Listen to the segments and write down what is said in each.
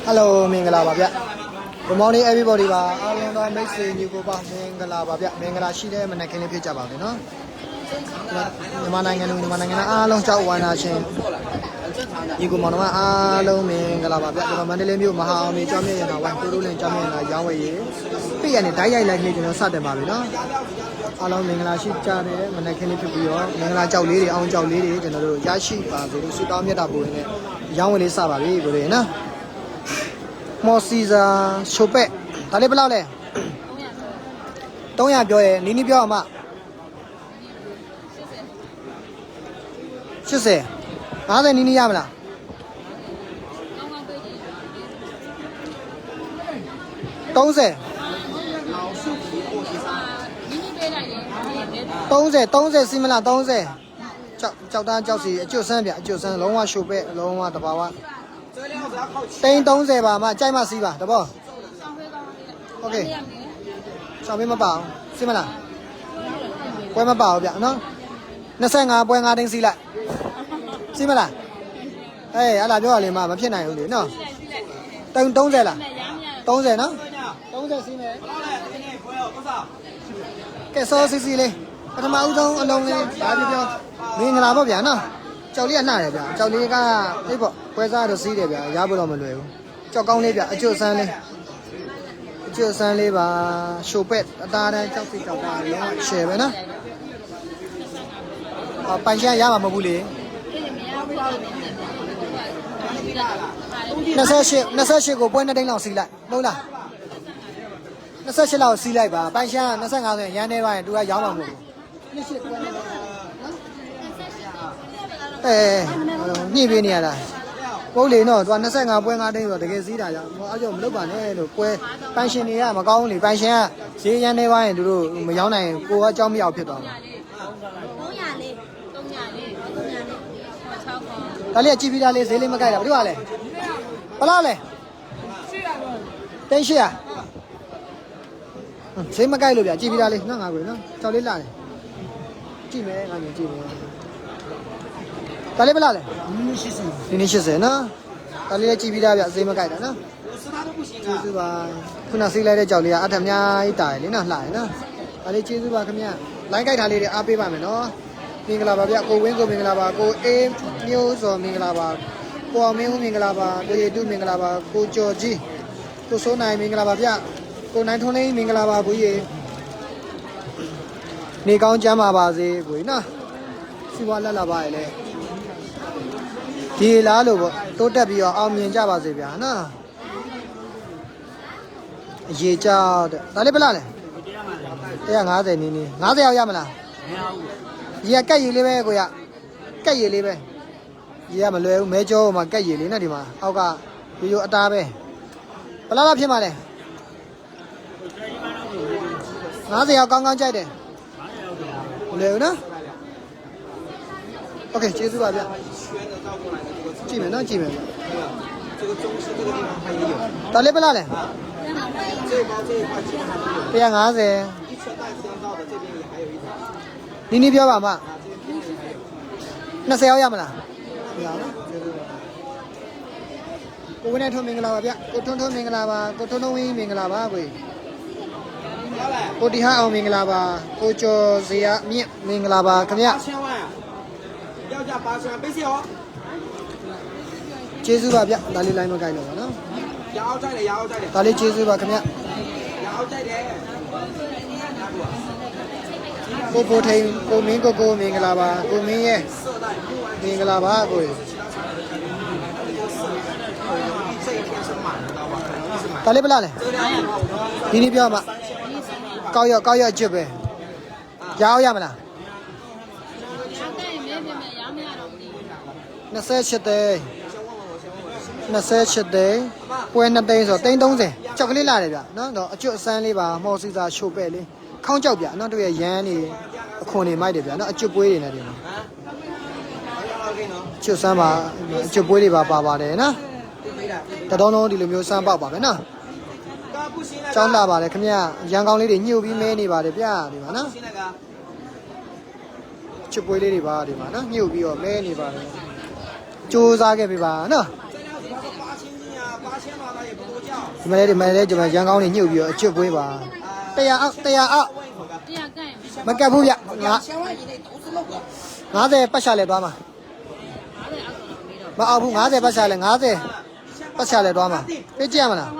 Hello, Mingala Babia. Good morning, everybody. I make the new Boba Mingala Babia, Mingala Shide, and I can pitch about it. No, the Mananga, long chow one action. You go Monoma, Alo Mingala Babia, Mandelu, Mahami, Jamie, and one Kuru and Jamie and Yahweh. Be any die like me, you know, Saturday, no? Alo Mingala Shita, and I can pitch you, Mingala Chow Lady, on Chow Lady, and Yashi, the Sudamia Tabu, Yahweh Sababi, Gurena. Mosiza Chope, Talibale. Don't have your Nini Bioma. She say, other Nini Yamla. Don't say, similar, don't say. Chowdan Josie, Josan, Loma Chope, Loma the Bawa. Tên tông gì bà mà chạy mà xí bà, đúng không? Ok. Sao biết mà bảo, xin mà nào. Quay mà bảo vậy nó. Nó sẽ ngà quay ngà đánh xí lại. Xin mà nào. Ê, anh làm cho liền mà phía này không đến nào. Tên tông gì là? Tông gì nó? Tông gì xí mẹ. Cái số xí lên. Thằng máu trong anh đông lên, đá đi theo. Mình làm bao biển nào. Cháu lý nào vậy? Cháu lý cả đấy bộ quay ra được xí để vậy, giá bao mà lười. Cho con đi vậy, chưa sang đi và show pet ta đây cháu thì cháu ta nó share vậy nó. Bánh xe giá mà mua lì. Nó sẽ share của bên nó đánh lòng xí lại, đâu là? Nó sẽ share lòng xí lại và bánh xe nó sẽ ngào rồi, nhà này vậy, đua giá mà mua. Như bên này là bố lì nó toàn nó sẽ ngào quên ngào đây rồi cái gì đó ở chỗ lúc bạn ấy được quê ban xin đi mà con thì ban xe chỉ nhà này vậy được mà giáo này cô ở trong miệngผิดrồi ta lấy chi phí ra lấy giấy lấy mà cái đó đúng không này bao lâu này tên gì à giấy mà cái rồi bây chi phí ra lấy nó ngào rồi nó cho lấy lại chi mấy ngào nhiều chi mấy ta lấy bao lâu này Nini Shise no, ta lấy chi bida vậy, gì mà cái đó no. Chứ bà, khi nào xí lấy để chào liền, ăn thèm nha, ít tải, lấy nào lại no. Ta lấy chứ bà không nha, lấy cái thằng này để áp bà mình nó. Mình là bà vậy, cô quen cô mình là bà, cô em yêu rồi mình là bà, cô mình là bà, cô gì mình là bà, cô cho gì, cô số này mình là bà vậy, cô này thôn này mình là bà cô gì. Nị con chăm bà gì cô na, xí bà là bà này. Thì lá luôn, tôi đã bị ông nhìn ra bao giờ vậy, na? Gì cho, ta lấy bao nhiêu này? Đây là ngã gì nè, ngã gì ao ya mà nào? Gì cái gì lấy cô ya? Cái gì lấy về? Gì mà lấy mấy chỗ mà cái gì lấy nó đi mà, ao cả, ví dụ ta về, bao lâu phim mà này? Ngã gì ao con chạy đấy? Lấy nữa? Ok, chế giúp bà vậy. Chị mình nó chị mình. Ta lấy bao nhiêu này? Bây giờ ngã gì? Nini biểu bà mà. Nó sẽ ao mà nào? Cô bên này thôi mình là bà vậy. Cô thôn mình là bà, cô thôn nông mình là bà vậy. Cô đi hao mình là bà, cô cho gì á miệng mình là bà cái gì? chế giúp bà biết, ta lấy lại một cái nữa nó. Ta lấy chế giúp bà cái gì? Cô thấy cô mình là bà, cô mình là bà rồi. Ta lấy bao nhiêu này? Nini biểu mà, cao giờ chụp về, giáo ya mà nào? Nó sẽ chết đấy, quên năm đây rồi tên đông gì, cho cái lý là đấy nó chỗ sang đi bà, mau xí ra chụp về đi, không chụp vậy, nó đuổi giang đi, không đi mai đấy nó chụp bôi đi này đi, chỗ sang bà, chụp bôi đi bà đấy nó, ta đâu nó đi làm nhiều sang bảo cái nó, trong là bà đấy không nha, giang con lấy để nhiều bí mê đi bà đấy bia đi mà nó, chụp bôi đi bà đi mà nó, nhiều bí ở mê đi bà, chú ra cái bí bà nó. ဒီမှာလည်းကျွန်တော်ရန်ကောင်းနေညှုပ်ပြီးတော့အချွတ်ပွေးပါ100အောက်မကပ်ဘူးဗျ50ပတ်ချလဲသွားမှာမအောင်ဘူး50ပတ်ချလဲ50ပတ်ချလဲသွားမှာပြေးကြည့်ရမလား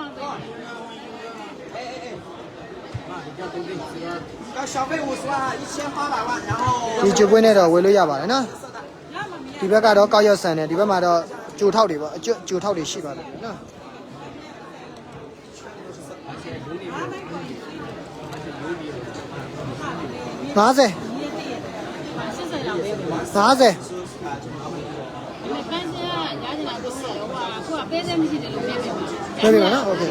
ဒီချွတ်ပွေးနဲ့တော့ဝယ်လို့ရပါတယ်နော်ဒီဘက်ကတော့ကောက်ရောက်ဆန်တယ်ဒီဘက်မှာတော့ကြိုထောက်တွေပေါ့အကျွတ်ကြိုထောက်တွေရှိပါတယ်နော်50 ဟုတ်ပြီနော်โอเค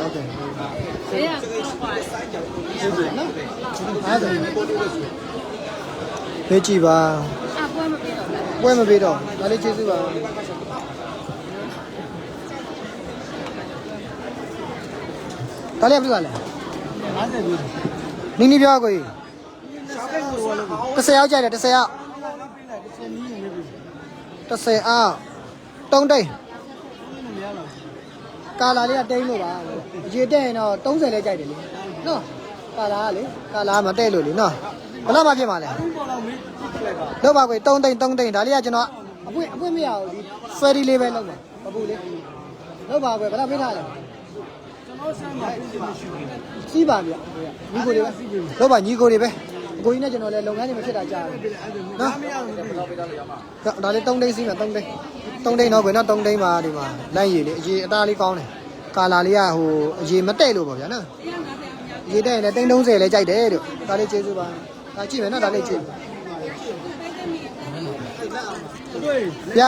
ဖေးကြည့်ပါပွဲမပေးတော့ဒါလေးကျေးဇူးပါဒါလေးဘယ်လိုလဲ50နီးနီးပြောကိုကြီး10ယောက်ကြိုက်တယ်10ယောက်10အောက်3တိတ်ကာလာလေးကတိတ်လို့ပါရေတက်ရင်တော့30လဲကြိုက်တယ်လေနော်ကာလာကလေကာလာမတဲ့လို့လေနော်ဘယ်တော့မှဖြစ်မှာလဲလောက်ပါကွယ်3တိတ်ဒါလေးကကျွန်တော်အပွင့်မရဘူးဒီ ferry လေးပဲလောက်ပါမပူလေးလောက်ပါကွယ်ဘယ်တော့ဖိထားလဲကျွန်တော်ဆမ်းပါစီးပါဗျညီကိုတွေပဲလောက်ပါညီကိုတွေပဲအကိုကြီးနဲ့ကျွန်တော်လည်းလုပ်ငန်းတွေမဖြစ်တာကြားတယ်နော်ဒါလေး3တိတ်စီးမယ်3တိတ်တော့ကွယ်နော်3တိတ်ပါဒီမှာလမ်းရည်လေးအရေအသားလေးကောင်းတယ်ကာလာလေးကဟိုအရေမတဲ့လို့ပေါ့ဗျာနော်အရေတဲ့ရင်လည်း30လဲကြိုက်တယ်တို့ဒါလေးကျေးဇူးပါဒါကြည့်မယ်နော်ဒါလေးကြည့်ဗျ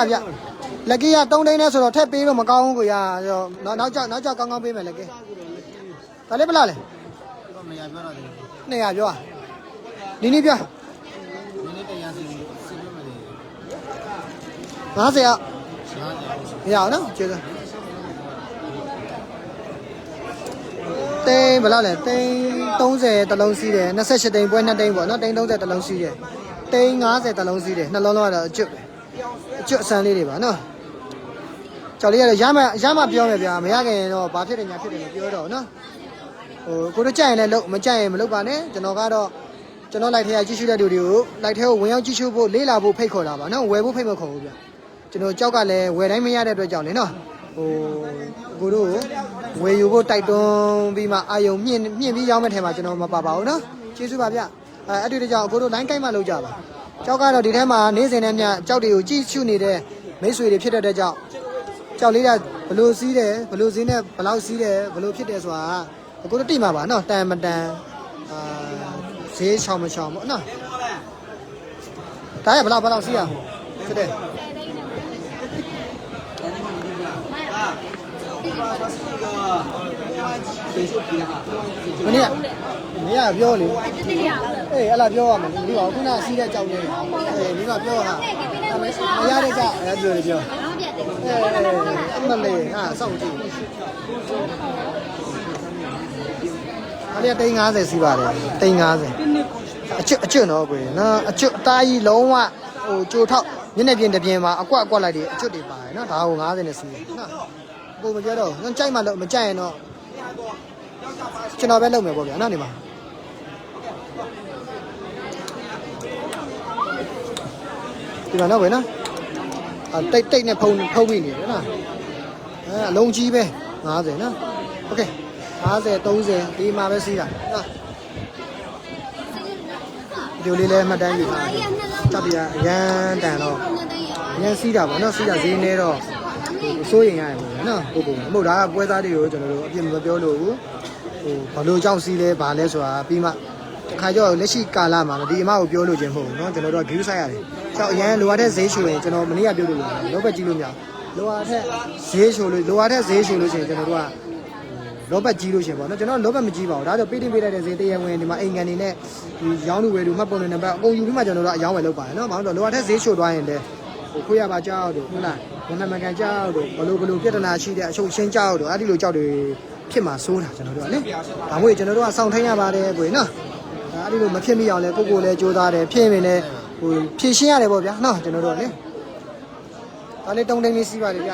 လက်ကီးက3တိတ်နဲ့ဆိုတော့ထက်ပေးလို့မကောင်းဘူးကိုရနောက်ကြောက်ကောင်းပေးမယ်လက်ကီးဒါလေးဘလားလဲ200ပြောနီးနီးပြော50ရရအောင်နော်ကျေးဇူးတိန်ဘယ်လောက်လဲတိန်30တလုံးစီးတယ်28တိန်ပွဲ2တိန်ပေါ့နော်တိန်30တလုံးစီးတယ်တိန်50တလုံးစီးတယ်နှလုံးလုံးကတော့အကျွတ်အဆန်းလေးတွေပါနော်ကြော်လေးကတော့ရမပြောမယ်ဗျာမရခင်တော့ဘာဖြစ်တယ်ညာဖြစ်တယ်လို့ပြောတော့နော်ဟိုကိုတို့ကြိုက်ရင်လည်းလုပ်မကြိုက်ရင်မလုပ်ပါနဲ့ကျွန်တော်ကတော့ကျွန်တော်လိုက်ထဲကကြည့်ရှုတဲ့လူတွေကိုလိုက်ထဲကိုဝင်ရောက်ကြည့်ရှုဖို့လေးလာဖို့ဖိတ်ခေါ်တာပါနော်ဝယ်ဖို့ဖိတ်မခေါ်ဘူးဗျကျွန်တော်ကြောက်ကလည်းဝယ်တိုင်းမရတဲ့အတွက်ကြောင့်လေနော်ဟိုကိုတို့ဝယ်ယူဖို့တိုက်တွန်းပြီးမှအာယုံမြင့်ပြီးရောက်မဲ့ထဲမှာကျွန်တော်မပါပါဘူးနော်ကျေးဇူးပါဗျအဲ့ဒီတကြောင်ကိုတို့ line ကိုက်မှလုပ်ကြပါကြောက်ကတော့ဒီထဲမှာနေ့စဉ်နဲ့ညကြောက်တွေကိုကြည့်ရှုနေတဲ့မိတ်ဆွေတွေဖြစ်တဲ့ကြောက်ကြောက်လေးကဘလို့စီးတယ်ဘလို့စင်းနဲ့ဘလောက်စီးတယ်ဘလို့ဖြစ်တယ်ဆိုတာကိုတို့တိမှာပါနော်တန်မတန်ဈေးချောင်းမချောင်းပေါ့နော်ဒါရဘလောက်စီးရဖြစ်တယ်မင်းကပြောလေအေးအဲ့လားပြောရမယ်ဒီကခုနစီးတဲ့ကြောက်နေအေးဒီကပြောဟာမရတဲ့ကြောက်အဲ့ပြောလေပြောအမလေးဟာစောင့်ကြည့်အဲ့ဒီတိန်50စီးပါတယ်တိန်50အကျွတ်တော့ကိုနော်အကျွတ်အသားကြီးလုံးဝဟိုကြိုထောက်မျက်နှာပြင်တစ်ပြင်မှာအကွက်လိုက်တယ်အကျွတ်တွေပါတယ်နော်ဒါကို50နဲ့စီးတယ်နော်ကိုမပြောတော့ငါကြိုက်မှလို့မကြိုက်ရင်တော့ကျွန်တော်ပဲလုပ်မယ်ပေါ့ဗျာနော်ဒီမှာဒီမှာတော့ဘယ်နော်တိတ်နဲ့ဖုံးမိနေတယ်နော်အလုံးကြီးပဲ50နော်โอเค50 30ဒီမှာပဲစီးတာနော်ဒီလေးလည်းမှတ်တမ်းယူထားတယ်ကြောက်ပြအရန်တန်တော့အရန်စီးတာပေါ့နော်စီးတာဈေးနေတော့စိုးရင်ရတယ်ပေါ့နော်ဟုတ်ပုံမဟုတ်ဒါကပွဲသားတွေကိုကျွန်တော်တို့အပြစ်မပြောလို့ဟိုဘလို့ကြောက်စီးလဲဘာလဲဆိုတာပြီးမှခါကြောလက်ရှိကာလမှာဒီအမကိုပြောလို့ခြင်းမဟုတ်ဘူးเนาะကျွန်တော်တို့ view ဆိုင်ရတယ်ကြောက်အရန်လိုအပ်တဲ့ဈေးချိုရင်ကျွန်တော်မနေ့ကပြောလို့လောဘက်ကြည့်လို့မရလိုအပ်တဲ့ဈေးချိုလို့လိုအပ်တဲ့ဈေးချိုလို့ရှိရင်ကျွန်တော်တို့ကလောဘက်ကြီးလို့ရှိရင်ပေါ့เนาะကျွန်တော်လောဘက်မကြီးပါဘူးဒါဆိုပေးတင်ပေးလိုက်တဲ့ဈေးတရားဝင်ဒီမှာအိမ်ကန်နေနဲ့ဒီရောင်းလူဝယ်လူမှတ်ပုံနဲ့နံပါတ်အကုန်ယူပြီးမှကျွန်တော်တို့အယောင်းဝယ်လုပ်ပါတယ်เนาะဘာလို့လိုအပ်တဲ့ဈေးချိုသွားရင်လည်းဟိုခွေးရပါကြောက်တို့ဟုတ်လားဘယ်နှမကန်ကြောက်တို့ဘလို့ပြဿနာရှိတဲ့အချုပ်ရှင်းကြောက်တို့အဲ့ဒီလိုကြောက်တွေဖြစ်မှာစိုးတာကျွန်တော်တို့ကလေဒါမှမဟုတ်ကျွန်တော်တို့ကစောင့်ထိုင်းရပါတယ်ကိုနော်ဒါအဲ့ဒီလိုမဖြစ်မိအောင်လဲကိုလည်းကြိုးစားတယ်ဖြစ်ရင်လည်းဟိုဖြည့်ရှင်းရတယ်ပေါ့ဗျာနော်ကျွန်တော်တို့ကလေဒါလေးတုံးတိန်လေးစီးပါလေဗျ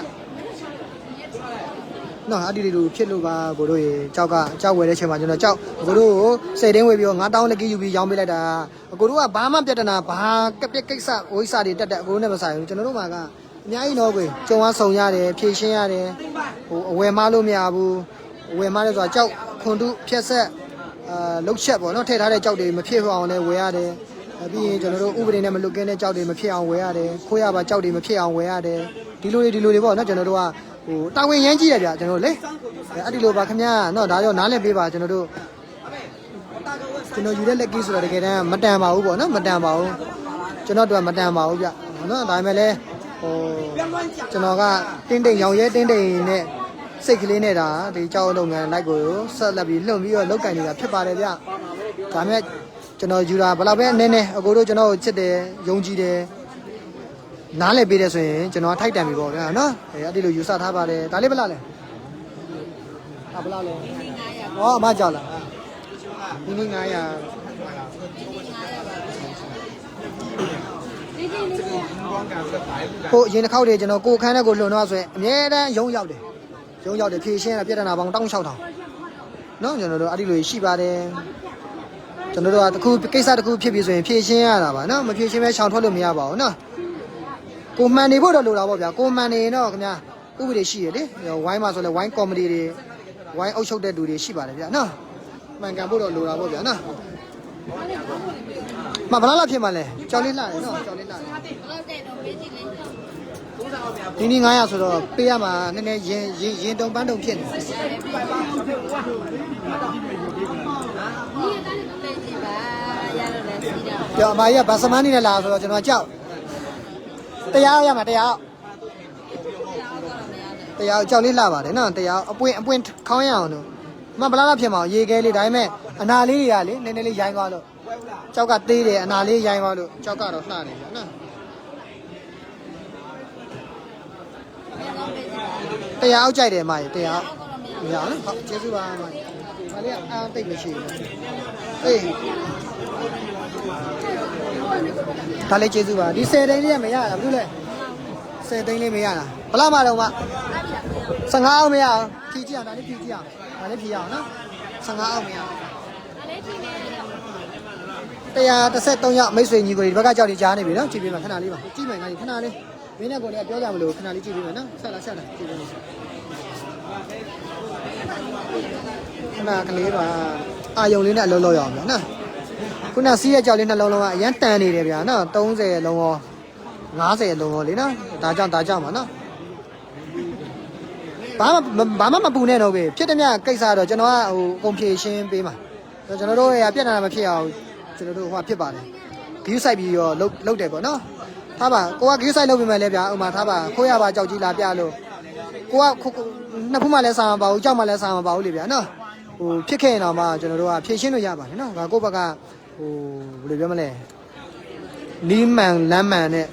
နော်အတီတီတို့ဖြစ်လို့ပါကိုတို့ရေကြောက်ဝယ်တဲ့ချိန်မှာကျွန်တော်ကြောက်ကိုတို့ကိုစိတ်တင်းဝယ်ပြီးတော့9000လက်ကြီးယူပြီးရောင်းပေးလိုက်တာကိုတို့ကဘာမှပြဿနာဘာကပြက်ကိစ္စဝိစာတွေတက်အကိုတို့နဲ့မဆိုင်ဘူးကျွန်တော်တို့မှာကအများကြီးတော့ကိုကြုံအားဆောင်ရတယ်ဖြည့်ရှင်းရတယ်ဟိုအဝယ်မလို့မရဘူးအဝယ်မလဲဆိုတာကြောက်ခွန်တုဖြက်ဆက်လှုပ်ချက်ပေါ့နော်ထည့်ထားတဲ့ကြောက်တွေမဖြစ်အောင်လဲဝယ်ရတယ်ပြီးရင်ကျွန်တော်တို့ဥပဒေနဲ့မလွတ်ကင်းတဲ့ကြောက်တွေမဖြစ်အောင်ဝယ်ရတယ်ခိုးရပါကြောက်တွေမဖြစ်အောင်ဝယ်ရတယ်ဒီလိုတွေပေါ့နော်ကျွန်တော်တို့ကဟိုတာဝန်ရမ်းကြီးရဗျကျွန်တော်လေအဲ့ဒီလိုပါခင်ဗျာနော်ဒါကြောင့်နားလည်ပေးပါကျွန်တော်ယူတဲ့လက်ကြီးဆိုတော့တကယ်တမ်းမတန်ပါဘူးပေါ့နော်မတန်ပါဘူးကျွန်တော်တို့ကမတန်ပါဘူးဗျနော်ဒါပေမဲ့လည်းဟိုကျွန်တော်ကတင်းတိမ်ရောင်ရဲတင်းတိမ်နဲ့စိတ်ကလေးနဲ့ဒါဒီကြောက်လုပ်ငန်းလိုက်ကိုဆက်လက်ပြီးလွတ်ပြီးတော့လောက်ကင်နေတာဖြစ်ပါတယ်ဗျဒါမဲ့ကျွန်တော်ယူတာဘယ်လောက်ပဲနည်းနည်းအကိုတို့ကျွန်တော်ကိုချစ်တယ်ယုံကြည်တယ်နားလည်ပေးတယ်ဆိုရင်ကျွန်တော်ထိုက်တန်ပြီပေါ့ဗျာနော်အဲ့ဒီလိုယူဆထားပါတယ်ဒါလေးဘယ်လောက်လဲဘယ်လောက်လဲဟောအမကြောက်လားဒီနေ့900ကိုအရင်တစ်ခေါက်တည်းကျွန်တော်ကိုခန်းတဲ့ကိုလွန်တော့ဆိုရင်အများတန်းရုံရောက်တယ်ဖြည့်ရှင်းရပြဿနာပေါင်း16000နော်ကျွန်တော်တို့အဲ့ဒီလိုရှိပါတယ်ကျွန်တော်တို့ကတခုကိစ္စတခုဖြစ်ပြီဆိုရင်ဖြည့်ရှင်းရတာပါနော်မဖြည့်ရှင်းမဲရှောင်ထွက်လို့မရပါဘူးနော်ကိုမှန်နေဖို့တော့လိုတာပေါ့ဗျာကိုမှန်နေရင်တော့ခင်ဗျာဥပဒေရှိရလေဝိုင်းမှာဆိုလဲဝိုင်းကော်မတီတွေဝိုင်းအုပ်ချုပ်တဲ့လူတွေရှိပါတယ်ဗျာနော်မှန်ကန်ဖို့တော့လိုတာပေါ့ဗျာနော်မဘလားလာဖြစ်မှလဲကြောက်လေးလာတယ်နော်ကြောက်လေးလာတယ်ဒီနေ့900ဆိုတော့ပေးရမှာနည်းနည်းရင်တုံပန်းတုံဖြစ်နေကြောက်အမကြီးကဗတ်စမန်းနေလာဆိုတော့ကျွန်တော်ကြောက်တရားရမှာတရားကြောက်လေးလှပါတယ်နော်တရားအပွင့်ခေါင်းရအောင်လို့မဘလားဖြစ်မှာရေခဲလေးဒါပေမဲ့အနာလေးတွေကလေနည်းနည်းလေးရိုင်းသွားလို့ကြောက်ကသေးတယ်အနာလေးရိုင်းသွားလို့ကြောက်ကတော့လှတယ်ဗျာနော်တရားအောက်ကြိုက်တယ်အမကြီးတရားမရအောင်နော်ဟုတ်ကျေးဇူးပါအမကြီးဒါလေးကအားသိပ်မရှိဘူးအေးဒါလေးကျေးဇူးပါဒီ10သိန်းလေးကမရတာဘူးလေ10သိန်းလေးမရတာဘလောက်မှတော့မ15အောင်မရအောင်ဖြည့်ကြည့်အောင်ဒါလေးဖြည့်ကြည့်အောင်ဒါလေးဖြည့်ရအောင်နော်15အောင်မရအောင်113ရောက်မိတ်ဆွေညီကိုဒီဘက်ကကြောက်နေကြားနေပြီနော်ကြည့်ပေးပါခဏလေးပါကြည့်မယ်ငါကြီးခဏလေးမင်းနဲ့ကိုလည်းပြောကြမလို့ခဏလေးကြည့်ပေးမယ်နော်ဆက်လာကြည့်ပေးမယ်ခဏကလေးပါအာယုံလေးနဲ့အလုံးလောက်ရအောင်ဗျာနော်ခုနစီးရဲ့ကြောက်လေးနှလုံးလုံးကအရန်တန်နေတယ်ဗျာနော်30လုံးရော50လုံးရောလေနော်ဒါကြောင့်ပါနော်ဘာမှမပူနဲ့တော့ပဲဖြစ်တဲ့မြကိစ္စတော့ကျွန်တော်ကဟိုကုန်ဖြည့်ရှင်းပေးမှာကျွန်တော်တို့ရပြက်နာမဖြစ်အောင်ကျွန်တော်တို့ဟိုဖြစ်ပါတယ်ဂယူးဆိုင်ပြီးရောလုတ်တယ်ပေါ့နော်ထားပါကိုကဂယူးဆိုင်လုတ်ပြီးမှလည်းဗျာဥမာထားပါခိုးရပါကြောက်ကြီးလာပြလို့ကိုကနှစ်ဖူးမှလည်းစားမပါဘူးကြောက်မှလည်းစားမပါဘူးလေဗျာနော်ဟိုဖြစ်ခဲ့ရင်တော့မှကျွန်တော်တို့ကဖြည့်ရှင်းလို့ရပါတယ်နော်ဒါကိုဘက်ကဟိုဘယ်လိုပြောမလဲနီးမှန်လမ်းမှန်နဲ့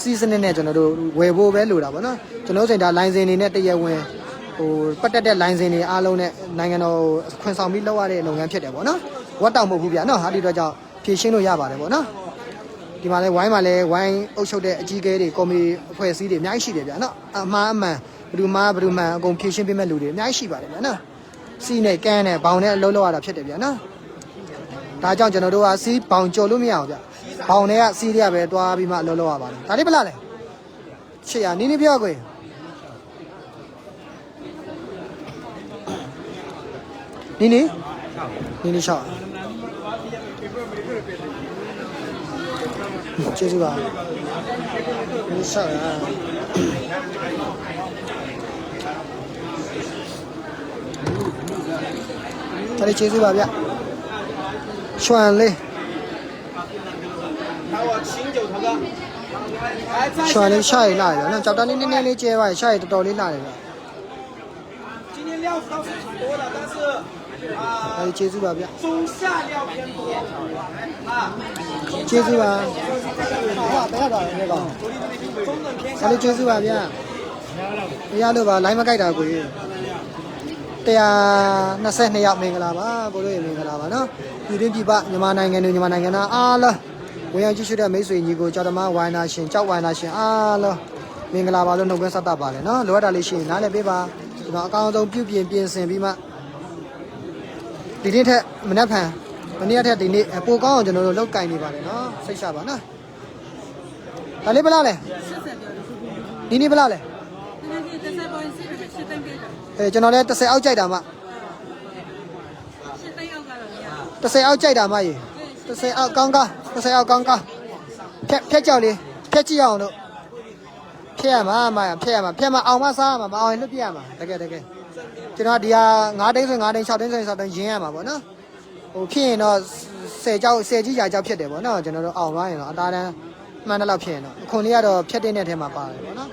စီးစနစ်နဲ့ကျွန်တော်တို့ဝယ်ဖို့ပဲလိုတာပေါ့နော်ကျွန်တော်တို့စိတ်ဒါလိုင်စင်တွေနဲ့တရဝင်ဟိုပတ်တက်တဲ့လိုင်စင်တွေအားလုံးနဲ့နိုင်ငံတော်ခွင့်ဆောင်ပြီးလုပ်ရတဲ့လုပ်ငန်းဖြစ်တယ်ပေါ့နော်ဝတ်တောင်မဟုတ်ဘူးဗျာနော်ဟာဒီတော့ကြောင့်ဖြည့်ရှင်းလို့ရပါတယ်ပေါ့နော်ဒီမှာလဲဝိုင်းမှာလဲဝိုင်းအုပ်ချုပ်တဲ့အကြီးအကဲတွေကော်မတီအဖွဲ့အစည်းတွေအများကြီးရှိတယ်ဗျာနော်အမှားအမှန်ဘယ်သူမှန်အကုန်ဖြည့်ရှင်းပေးမဲ့လူတွေအများကြီးရှိပါတယ်ဗျာနော်စီးနဲ့ကန်းနဲ့ဘောင်နဲ့အလုံးလောက်ရတာဖြစ်တယ်ဗျာနော်ဒါကြောင့်ကျွန်တော်တို့ကစီးဘောင်ကြော်လို့မရအောင်ဗျဘောင်တွေကစီးတွေကပဲတွားပြီးမှအလုံးလောက်ရပါတယ်ဒါလေးဘယ်လားလဲ800နီးနီးပြောကွယ်နီးနီး6ကျေးဇူးပါနီး6ဒါလေးကျေးဇူးပါဗျရွှန်လေးရွှန်လေးရှားရလာတယ်နော်ကြောက်တာလေးနည်းနည်းလေးကျဲသွားရှားရတော်တော်လေးလာတယ်ဗျဒါလေးကျေးဇူးပါဗျကျေးဇူးပါဘယ်တော့လဲကောင်ဒါလေးကျေးဇူးပါဗျရလို့ပါလိုင်းမကြိုက်တာကိုကြီး122ရောက်မင်္ဂလာပါကိုတို့ရေမင်္ဂလာပါနော်ပြည်တွင်းပြည်ပမြန်မာနိုင်ငံတွေမြန်မာနိုင်ငံသားအားလုံးဝင်ရောက်ကြည့်ရှုတဲ့မိတ်ဆွေညီကိုကြောက်ဓမ္မဝိုင်းနာရှင်ကြောက်ဝိုင်းနာရှင်အားလုံးမင်္ဂလာပါလို့နှုတ်ခွန်းဆက်တာပါလေနော်လိုအပ်တာလေးရှိရင်နားလည်ပေးပါ ကျွန်တော်အကောင်းဆုံးပြုပြင်ပြင်ဆင်ပြီးမှဒီနေ့ထက်မနက်ဖြန်မနေ့ထက်ဒီနေ့ပိုကောင်းအောင်ကျွန်တော်တို့လောက်ကင်နေပါတယ်နော်စိတ်ချပါနော်ဒါလေးဘလားလဲဒီနေ့ဘလားလဲကျွန်တော်လည်း30အောက်ကြိုက်တာမှ30အောက်ကြိုက်တာမှရေ30အောက်ကောင်းကောင်း30အောက်ကောင်းကောင်းဖြက်ကြောက်လေးဖြက်ကြည့်အောင်လို့ဖြက်ရမှာဖြက်မှာအောင်မစားရမှာမအောင်ရင်လွတ်ပြရမှာတကယ်ကျွန်တော်ဒီဟာ9သိန်းဆို9သိန်း6သိန်းဆို6သိန်းရင်းရမှာပေါ့နော်ဟိုဖြစ်ရင်တော့10ကြီးကြာကြောက်ဖြစ်တယ်ပေါ့နော်ကျွန်တော်တို့အောင်သွားရင်တော့အသားတန်းမှန်တဲ့လောက်ဖြစ်ရင်တော့အခွန်လေးကတော့ဖြက်တဲ့နဲ့ထဲမှာပါတယ်ပေါ့နော်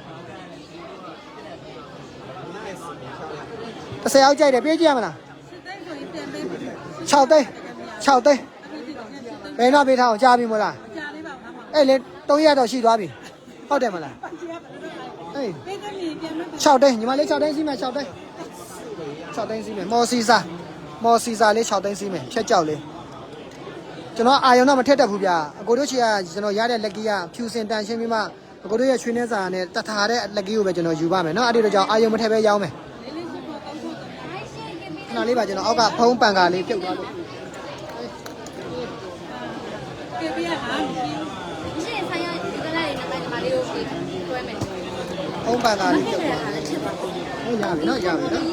30အောက်ကြိုက်တယ်ပြေးကြည့်ရမလား6သိန်းဘယ်တော့ပေးထားအောင်ကြားပြီမို့လားအဲ့လေ3ရက်တော့ရှိသွားပြီဟုတ်တယ်မလားအေး6သိန်းညီမလေး6သိန်းစီးမယ်6သိန်းစီးမယ်မော်စီစာလေး6သိန်းစီးမယ်ဖြက်ကြောက်လေးကျွန်တော်အာယုံတော့မထက်တတ်ဘူးဗျာအကိုတို့ချီကကျွန်တော်ရတဲ့လက်ကီးကဖြူစင်တန်ရှင်းပြီးမှအကိုတို့ရဲ့ချွေးနှဲစာနဲ့တထားတဲ့လက်ကီးကိုပဲကျွန်တော်ယူပါမယ်နော်အဲ့ဒီတော့ကြောင့်အာယုံမထက်ပဲရောင်းမယ်ခဏလေးပါကျွန်တော်အောက်ကဖုံးပန်ကာလေးပြုတ်သွားလို့ဖုံးပန်ကာလေးပြုတ်သွားဟုတ်ရပြီနော်ရပြီနော်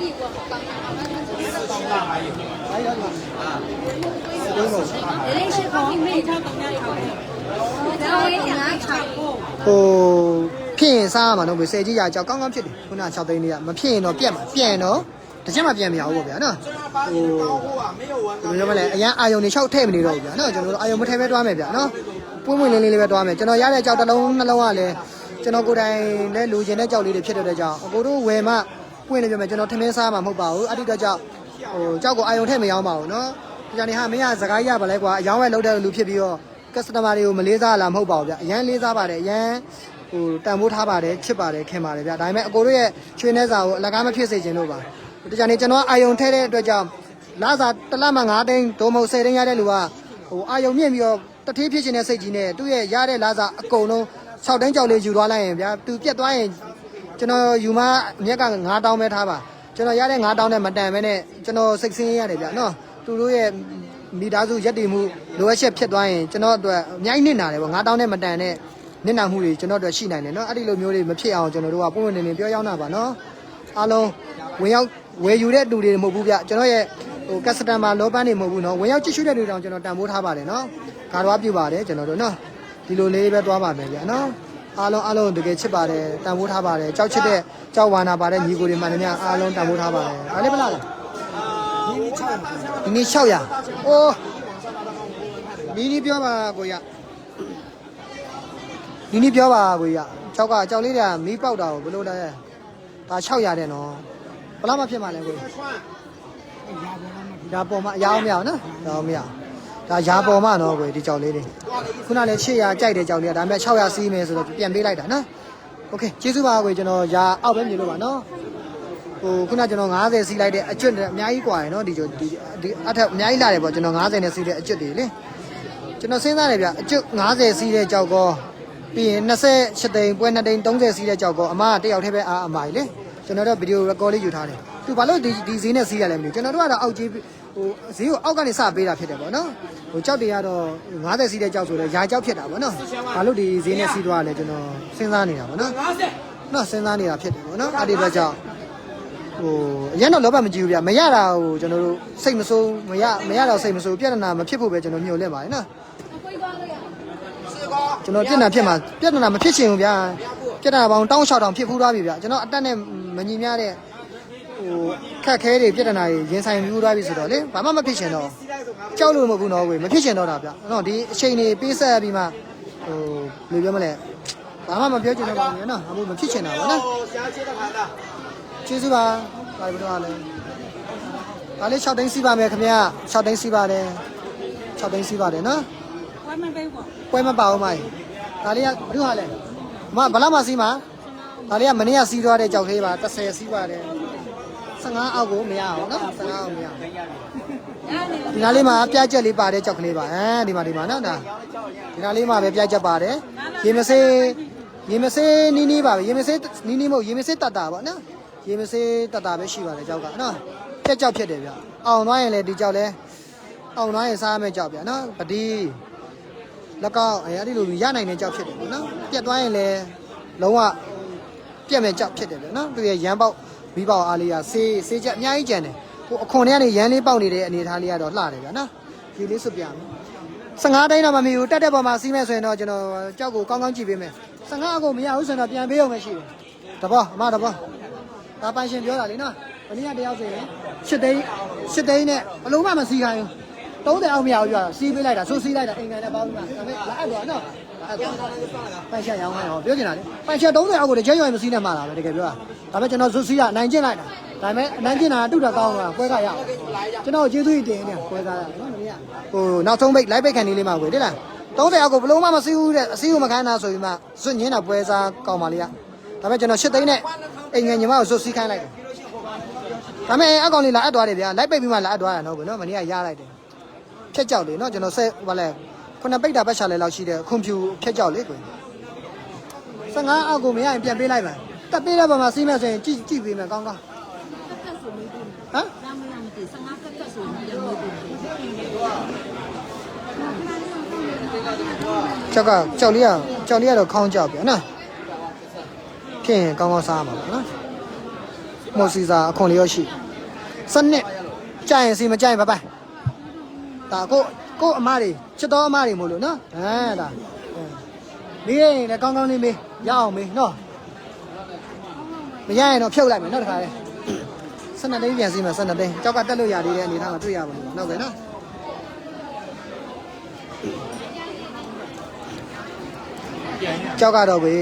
လေးရှိခေါင်းမေးထောက်တော့ညထောက်တယ်။ဒါလေးညာ6ကိုဟိုဖြစ်ရင်စားရမှာတော့ပဲ10ကြီးရာကြောက်ကောင်းကောင်းဖြစ်တယ်ခုန6သိန်းလေးကမဖြစ်ရင်တော့ပြက်မှာပြန်တော့တစ်ချက်မှပြန်မရဘူးပေါ့ဗျာနော်ဟိုဘယ်လိုမလဲအရန်အာယုံတွေ6ထည့်မနေတော့ဘူးဗျာနော်ကျွန်တော်တို့အာယုံမထည့်ပဲတွားမယ်ဗျာနော်ပွင့်ပွင့်လင်းလင်းလေးပဲတွားမယ်ကျွန်တော်ရတဲ့ကြောက်တစ်လုံးနှလုံးကလည်းကျွန်တော်ကိုယ်တိုင်လည်းလူကျင်တဲ့ကြောက်လေးတွေဖြစ်တဲ့ကြောင့်အကိုတို့ဝယ်မှပွင့်နေပြမယ်ကျွန်တော်ထမင်းစားမှာမဟုတ်ပါဘူးအဲ့ဒီတော့ကြောက်ဟိုကြောက်ကိုအာယုံထည့်မရောင်းပါဘူးနော်ဒီကြောင့်နေဟာမင်းကစကားရပါလဲကွာအယောင်းဝဲလောက်တဲ့လူဖြစ်ပြီးတော့customer တွေကိုမလေးစားလားမဟုတ်ပါဘူးဗျအရန်လေးစားပါတယ်အရန်ဟိုတန်ဖိုးထားပါတယ်ချစ်ပါတယ်ခင်ပါတယ်ဗျဒါပေမဲ့အကိုတို့ရဲ့ချွေးနှဲစာကိုအလကားမဖြစ်စေချင်လို့ပါဒီကြောင့်နေကျွန်တော်အာယုံထဲတဲ့အတွက်ကြောင့်လစာတစ်လမှ9သိန်းဒုံမဟုတ်10သိန်းရတဲ့လူကဟိုအာယုံမြင့်ပြီးတော့တထေးဖြစ်ခြင်းတဲ့စိတ်ကြီးနဲ့သူ့ရဲ့ရတဲ့လစာအကုန်လုံး6သိန်းကြောက်လေးယူသွားလိုက်ရင်ဗျာသူပြက်သွားရင်ကျွန်တော်ယူမအမြက်က9000ပဲထားပါကျွန်တော်ရတဲ့9000နဲ့မတန်ပဲနဲ့ကျွန်တော်စိတ်ဆင်းရဲရတယ်ဗျာနော်သူတို့ရဲ့မိသားစုရက်တည်မှုလိုအပ်ချက်ဖြစ်သွားရင်ကျွန်တော်အတွက်အများကြီးနစ်နာတယ်ပေါ့9000နဲ့မတန်နဲ့နစ်နာမှုတွေကျွန်တော်တို့ရှိနိုင်တယ်နော်အဲ့ဒီလိုမျိုးတွေမဖြစ်အောင်ကျွန်တော်တို့ကပုံမှန်နေပြောရောက်တာပါနော်အားလုံးဝင်ရောက်ဝယ်ယူတဲ့လူတွေမဟုတ်ဘူးဗျကျွန်တော်ရဲ့ဟို customer လောပန်းတွေမဟုတ်ဘူးနော်ဝင်ရောက်ကြည့်ရှုတဲ့လူတောင်ကျွန်တော်တန်ဖိုးထားပါတယ်နော်ဂါတော်ပြုပါတယ်ကျွန်တော်တို့နော်ဒီလိုလေးပဲသွားပါမယ်ဗျနော်အားလုံးတကယ်ချစ်ပါတယ်တန်ဖိုးထားပါတယ်ကြောက်ချစ်တဲ့ကြောက်ဝါနာပါတဲ့ညီကိုတွေမှန်တယ်များအားလုံးတန်ဖိုးထားပါတယ်ဒါလေးမလားဒီနေ့600အိုးနီးပြောပါကိုရနီးပြောပါကိုရကြောက်လေးတွေကမီးပေါက်တာကိုဘယ်လိုလဲဒါ600တဲ့နော်ဘယ်လောက်မှဖြစ်မှလဲကိုရာပေါ်မှာအရောင်းမရအောင်နော်တော့မရဒါရာပေါ်မှာနော်ကိုဒီကြောက်လေးတွေခုနလည်း800ကြိုက်တဲ့ကြောက်လေးကဒါပေမဲ့600စီးမယ်ဆိုတော့ပြန်ပေးလိုက်တာနော်โอเคကျေးဇူးပါကိုကျွန်တော်ရာအောက်ပဲမြင်လို့ပါနော်ဟိုခုနကျွန်တော်90စီးလိုက်တဲ့အကျွတ်အများကြီးกว่าရယ်နော်ဒီအထက်အများကြီးလာတယ်ပေါ့ကျွန်တော်90နဲ့စီးတဲ့အကျွတ်တွေလေကျွန်တော်စဉ်းစားတယ်ဗျအကျွတ်90စီးတဲ့ကြောက်ကောပြီးရင်28သိန်းပွဲ2သိန်း30စီးတဲ့ကြောက်ကောအမကတယောက်တည်းပဲအမကြီးလေကျွန်တော်တို့ဗီဒီယို record လေးယူထားတယ်သူဘာလို့ဒီဈေးနဲ့စီးရလဲမသိဘူးကျွန်တော်တို့ကတော့အောက်ကြီးဟိုဈေးကိုအောက်ကနေစပေးတာဖြစ်တယ်ပေါ့နော်ဟိုကြောက်တွေကတော့90စီးတဲ့ကြောက်ဆိုတော့ယာကြောက်ဖြစ်တာပေါ့နော်ဘာလို့ဒီဈေးနဲ့စီးသွားလဲကျွန်တော်စဉ်းစားနေတာပေါ့နော်နော်စဉ်းစားနေတာဖြစ်တယ်ပေါ့နော်အဲ့ဒီဘက်ကြောင့်ဟိုအရင်တော့လောဘမကြည့်ဘူးဗျမရတာဟိုကျွန်တော်တို့စိတ်မဆိုးမရတော့စိတ်မဆိုးပြဿနာမဖြစ်ဖို့ပဲကျွန်တော်ညှို့လက်ပါတယ်နော်ကျွန်တော်ပြဿနာဖြစ်မှာပြဿနာမဖြစ်ချင်ဘူးဗျာပြဿနာပေါင်းတောင်းလျှောက်တောင်ဖြစ်ဖူးသွားပြီဗျာကျွန်တော်အတက်နဲ့မညီမျှတဲ့ဟိုခက်ခဲတွေပြဿနာတွေရင်ဆိုင်ပြီးသွားပြီဆိုတော့လေဘာမှမဖြစ်ချင်တော့ကြောက်လို့မဟုတ်ဘူးနော်ကွေမဖြစ်ချင်တော့တာဗျာနော်ဒီအချိန်တွေပေးဆက်ပြီးမှဟိုဘယ်လိုပြောမလဲဘာမှမပြောချင်တော့ပါဘူးနော်အမှုမဖြစ်ချင်တာပေါ့နော်ကျေးဇူးပါဘာလို့တော့လဲဒါလေး6သိန်းစီးပါမယ်ခင်ဗျာ6သိန်းစီးပါတယ်6သိန်းစီးပါတယ်နော်ပွဲမပါဘူးမိုင်းဒါလေးကဘယ်လိုဟာလဲဘလာမစီးမှာဒါလေးကမနေ့ကစီးသွားတဲ့ကြောက်သေးပါ30စီးပါတယ်15အောက်ကိုမရအောင်နော်15အောက်မရဒီနားလေးမှာပြားချက်လေးပါတဲ့ကြောက်ကလေးပါဒီမှာနော်ဒါဒီနားလေးမှာပဲပြားချက်ပါတယ်ရေမစေးနီးပါပဲရေမစေးနီးမဟုတ်ရေမစေးတတ်တာပေါ့နော် ရေမစေးတတာပဲရှိပါတယ်ကြောက်ကနော်ဖြက်ကြောက်ဖြစ်တယ်ဗျအောင်သွားရင်လည်းဒီကြောက်လဲအောင်သွားရင်စားရမယ့်ကြောက်ဗျနော်ပတိလက်ကောက်အဲ့ဒီလိုရနိုင်တဲ့ကြောက်ဖြစ်တယ်နော်ပြက်သွားရင်လည်းလုံးဝပြက်မဲ့ကြောက်ဖြစ်တယ်ဗျနော်သူရဲ့ရမ်းပေါက်မီးပေါက်အားလေးကစေးချက်အများကြီးကျန်တယ်ဟိုအခွန်ထဲကနေရမ်းလေးပေါက်နေတဲ့အနေအထားလေးကတော့လှတယ်ဗျနော်ဒီလေးစွပြမယ်15တိုင်းတော့မမီဘူးတက်တဲ့ပေါ်မှာစီးမဲ့ဆိုရင်တော့ကျွန်တော်ကြောက်ကိုကောင်းကောင်းကြည့်ပေးမယ်15အခုမရဘူးဆိုတော့ပြန်ပေးအောင်မရှိတယ်တဘောအမတဘောဒါပိုင်ရှင်ပြောတာလေနော်ဘယ်နည်းတယောက်ဆိုရင်8သိန်းနဲ့အလုံးမစီးခိုင်းဘူး30အောင်မရဘူးပြောတာစီးပေးလိုက်တာဆိုစီးလိုက်တာအိမ်ကန်နဲ့ပေါင်းပြီးမှဒါပေမဲ့လာအပ်တော့နော်ပိုင်ရှင်ရောင်းခိုင်းအောင်ပြောချင်တာလေပိုင်ရှင်30အောက်ကိုတကြွရွံမစီးနဲ့မှာတာပဲတကယ်ပြောတာဒါပေမဲ့ကျွန်တော်ဆိုစီးတာနိုင်ကျင့်လိုက်တာဒါပေမဲ့အနိုင်ကျင့်တာတူတာကောင်းတာပွဲကရအောင်ကျွန်တော်ကျေးဇူးတင်နေပွဲကရနော်မင်းကဟိုနောက်ဆုံးပိတ်လိုက်ပိတ်ခံနေလေးမှာကိုတိလား30အောက်ကိုဘလုံးမစီးဘူးတဲ့အစီးကိုမခိုင်းတာဆိုပြီးမှစွညင်းတာပွဲစားကောင်းပါလေရဒါပေမဲ့ကျွန်တော်8သိန်းနဲ့အိမ်ငယ်ညီမကိုဆိုစီးခိုင်းလိုက်တယ်ဒါပေမဲ့အကောင်လေးလာအပ်သွားတယ်ဗျာလိုက်ပိတ်ပြီးမှလာအပ်သွားတာနော်ဗျာနော်မင်းကရလိုက်တယ်ဖြက်ကြောက်လေနော်ကျွန်တော်ဆက်ဟိုလဲခုနပိတ်တာပတ်ချလဲလောက်ရှိတယ်ခွန်ဖြူဖြက်ကြောက်လေကို15အောက်ကိုမရရင်ပြန်ပေးလိုက်ပါတက်ပေးတဲ့ပုံမှာစီးမဲ့ဆိုရင်ကြည့်ပေးမယ်ကောင်းကောင်းဟမ်ကြောက်လေးကတော့ခေါင်းကြောက်ပြန်နော်ဖြစ်ရင်ကောင်းကောင်းစားမှာပါနော်မော်စီစာအခွန်လေးရရှိစနစ်ကြိုင်ရင်စီမကြိုင်ဘိုင်ဒါကိုအမတွေချစ်တော်အမတွေမို့လို့နော်ဒါမေးရင်လည်းကောင်းကောင်းလေးမေးရအောင်မေးနော်မရရင်တော့ဖြုတ်လိုက်မယ်နော်တခါလေ12သိန်းပြန်စီမယ်12သိန်းကြောက်ကတက်လို့ရသေးတဲ့အနေထားမှာတွေ့ရပါမယ်နော်ပဲနော်ကြောက်ကတော့ပဲ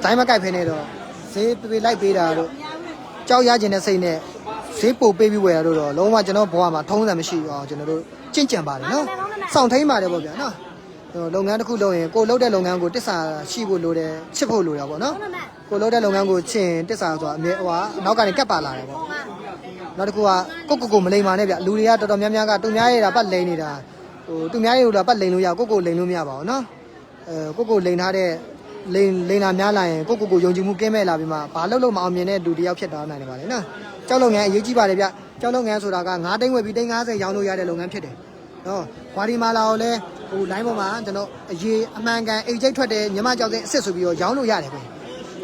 တိုင်းမကြိုက်ဖ ೇನೆ တော့ဈေးပေးလိုက်ပေးတာတို့ကြောက်ရခြင်းတဲ့စိတ်နဲ့ဈေးပို့ပေးပြီးဝယ်ရတော့လုံးဝကျွန်တော်ဘဝမှာထုံးစံမရှိအောင်ကျွန်တော်တို့ကြင့်ကြံပါတယ်နော်စောင့်ထိန်ပါတယ်ပေါ့ဗျာနော်လုပ်ငန်းတစ်ခုလုပ်ရင်ကိုလုပ်တဲ့လုပ်ငန်းကိုတစ္ဆာရှိဖို့လိုတယ်ချစ်ဖို့လိုတာပေါ့နော်ကိုလုပ်တဲ့လုပ်ငန်းကိုချစ်ရင်တစ္ဆာဆိုတာအမြဲဟိုကနောက်ကနေကပ်ပါလာတယ်ပေါ့နောက်တစ်ခုကကိုမလိမ်ပါနဲ့ဗျလူတွေကတော်တော်များများကသူများရဲ့တာပတ်လိမ်နေတာဟိုသူများရဲ့တာပတ်လိမ်လို့ရကိုလိမ်လို့မရပါဘူးနော်ကိုလိမ်ထားတဲ့လိမ်လာများလာရင်ကိုယုံကြည်မှုကင်းမဲ့လာပြီးမှဘာလို့မအောင်မြင်တဲ့လူတယောက်ဖြစ်သွားနိုင်တယ်ပါလေနော်ကြောက်လုပ်ငန်းအရေးကြီးပါတယ်ဗျကြောက်လုပ်ငန်းဆိုတာက9သိန်းဝယ်ပြီး350ရောင်းလို့ရတဲ့လုပ်ငန်းဖြစ်တယ်နော်ဂွာဒီမာလာကိုလည်းဟို line ပေါ်မှာကျွန်တော်အရေးအမှန်ကန်အိတ်ကျိတ်ထွက်တယ်ညီမကြောက်တဲ့အစ်စ်ဆိုပြီးတော့ရောင်းလို့ရတယ်ပဲ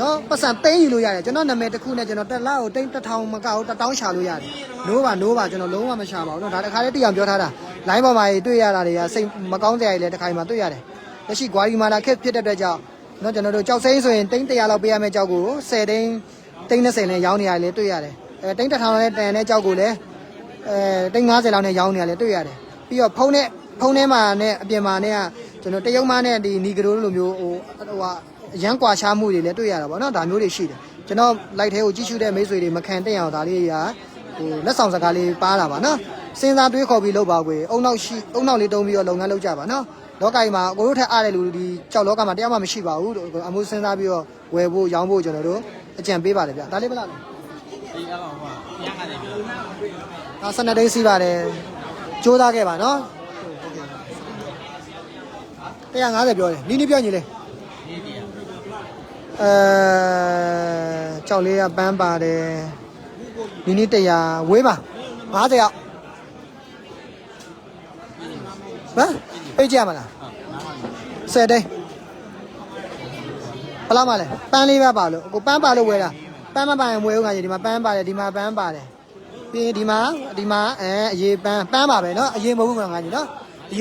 နော်ပတ်စံသိန်းယူလို့ရတယ်ကျွန်တော်နာမည်တစ်ခုနဲ့ကျွန်တော်တက်လာကို1000မကောက်1000ရှာလို့ရတယ်နိုးပါကျွန်တော်လုံးဝမရှာပါဘူးနော်ဒါတခါလေးတရားပြောထားတာ line ပေါ်မှာတွေ့ရတာတွေကစိတ်မကောင်းစရာတွေလည်းတစ်ခါမှတွေ့ရတယ်လက်ရှိဂွာဒီမာလာခက်ဖြစ်တဲ့အတွက်ကြောင့်နော်ကျွန်တော်တို့ကြောက်စိမ့်ဆိုရင်300လောက်ပေးရမယ့်ကြောက်ကို10သိန်း30နဲ့ရောင်းနေရတယ်လေတွေ့ရတယ်1000နဲ့တန်တဲ့ကြောက်ကိုလည်း350လောက်နဲ့ရောင်းနေရတယ်တွေ့ရတယ်ပြီးတော့ဖုန်းထဲမှာနဲ့အပြင်မှာနဲ့ကကျွန်တော်တရုတ်မနဲ့ဒီနီဂရိုလိုမျိုးဟိုရမ်းကွာရှားမှုတွေလည်းတွေ့ရတာပေါ့နော်ဒါမျိုးတွေရှိတယ်ကျွန်တော်လိုက်သေးကိုကြည့်ရှုတဲ့မိတ်ဆွေတွေမခံတဲ့အောင်ဒါလေးတွေကဟိုလက်ဆောင်စကားလေးပါတာပါနော်စဉ်းစားတွေးခေါ်ပြီးလုပ်ပါကွယ်အုံနောက်လေးတုံးပြီးတော့လုပ်ငန်းလုပ်ကြပါနော်လောကကြီးမှာကိုတို့ထက်အားတဲ့လူဒီကြောက်လောကမှာတရားမှမရှိပါဘူးအမှုစဉ်းစားပြီးတော့ဝယ်ဖို့ရောင်းဖို့ကျွန်တော်တို့အကြံပေးပါတယ်ဗျဒါလေးဘယ်လားလဲဒီအကောင်ဟိုရမ်းရတယ်ဒါ12သိန်းစီးပါတယ်ကြိုးစားခဲ့ပါနော်150ပြောတယ်နီးပြောညီလေးကြောက်လေးကပန်းပါတယ်နီး100ဝေးပါ50ရောက်ဟမ်ပေးကြရမလား10သိန်းဘယ်လောက်မှလဲပန်းလေးပဲပါလို့ကိုပန်းပါလို့ဝယ်တာပန်းမပါရင်ဝယ်ဦးငါကြီးဒီမှာပန်းပါတယ်ဒီမှာပန်းပါတယ်ပြီးရင်ဒီမှာအရေးပန်းပါပဲเนาะအရေးမဟုတ်ဘူးငါကြီးเนาะအ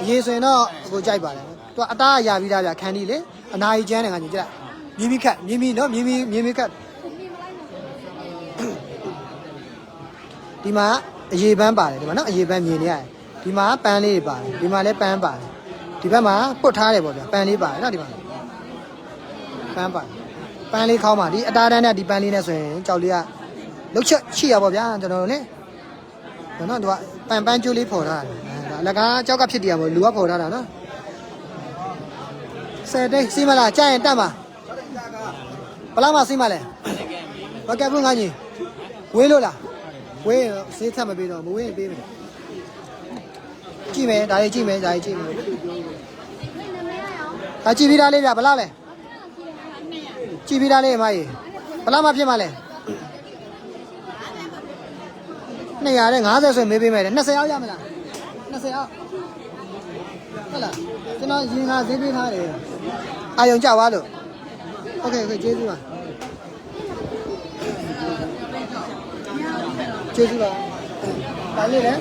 ရေးဆိုရင်တော့ကိုကြိုက်ပါတယ်သူအသားရပြီးသားဗျခန်းဒီလေအနာကြီးကျန်းတယ်ငါကြီးကြည့်မြင်းမိခတ်မြင်းမိเนาะမြင်းမိခတ်ဒီမှာအရေးပန်းပါတယ်ဒီမှာเนาะအရေးပန်းမြင်နေရတယ်ဒီမှာပန်းလေးတွေပါတယ်ဒီမှာလည်းပန်းပါတယ်ဒီဘက်မှာပုတ်ထားတယ်ပေါ့ဗျပန်းလေးပါတယ်เนาะဒီမှာပန်းပါပန်းလေးခေါင်းပါဒီအသားတန်းနဲ့ဒီပန်းလေးနဲ့ဆိုရင်ကြောက်လေးကလုတ်ချက်ရှိရပါဗျာကျွန်တော်တို့လေနော်သူကပန်းကျိုးလေးဖော်ထားတယ်ဒါအလကားကြောက်ကဖြစ်တည်ရမို့လူကဖော်ထားတာနော်10သိန်းစီးမလားကြာရင်တက်မှာဘယ်လောက်မှစီးမလဲဘကက်ဘူးငါကြီးဝေးလို့လားဝေးဈေးထပ်မပေးတော့မဝေးရင်ပေးမယ်ကြည့်မယ်ဒါလေးကြည့်မယ်ဒါကြည့်ပြီးသားလေးဗျဘယ်လောက်လဲကြည့်ပြီးသားလေးအမကြီးဘယ်လောက်မှဖြစ်မလဲ 250ဆိုမေးပေးမယ်20အောက်ရမလား20အောက်ဟုတ်လားကျွန်တော်ရင်ငါဈေးပေးထားတယ်အာယုံကြွားလို့โอเคကျေးဇူးပါကျေးဇူးပါဒါလေးလေ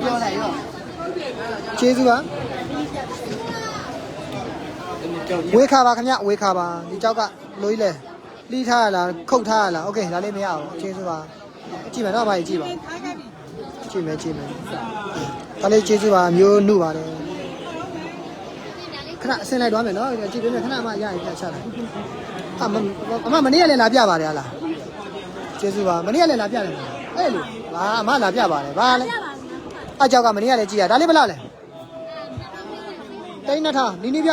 ပြောလိုက်ရောကျေးဇူးပါဝေခါပါခင်ဗျဝေခါပါဒီကြောက်ကလိုကြီးလေလှီးထားရလားခုတ်ထားရလားโอเคဒါလေးမရအောင်ကျေးဇူးပါကြည့်မယ်တော့ဗာကြည့်ပါကြည့်မယ်ဒါလေးကျေးဇူးပါမျိုးနှုပါတယ်ခဏအဆင်းလိုက်သွားမယ်နော်ကြည့်ပေးမယ်ခဏမှရရင်ပြချတာအမနေ့ကလည်းလာပြပါတယ်ဟာလားကျေးဇူးပါမနေ့ကလည်းလာပြတယ်အဲ့လိုဟာအမလာပြပါတယ်ဘာလဲအကြောက်ကမနေ့ကလည်းကြည့်ရဒါလေးဘယ်လောက်လဲတိန်း2000နီးပြ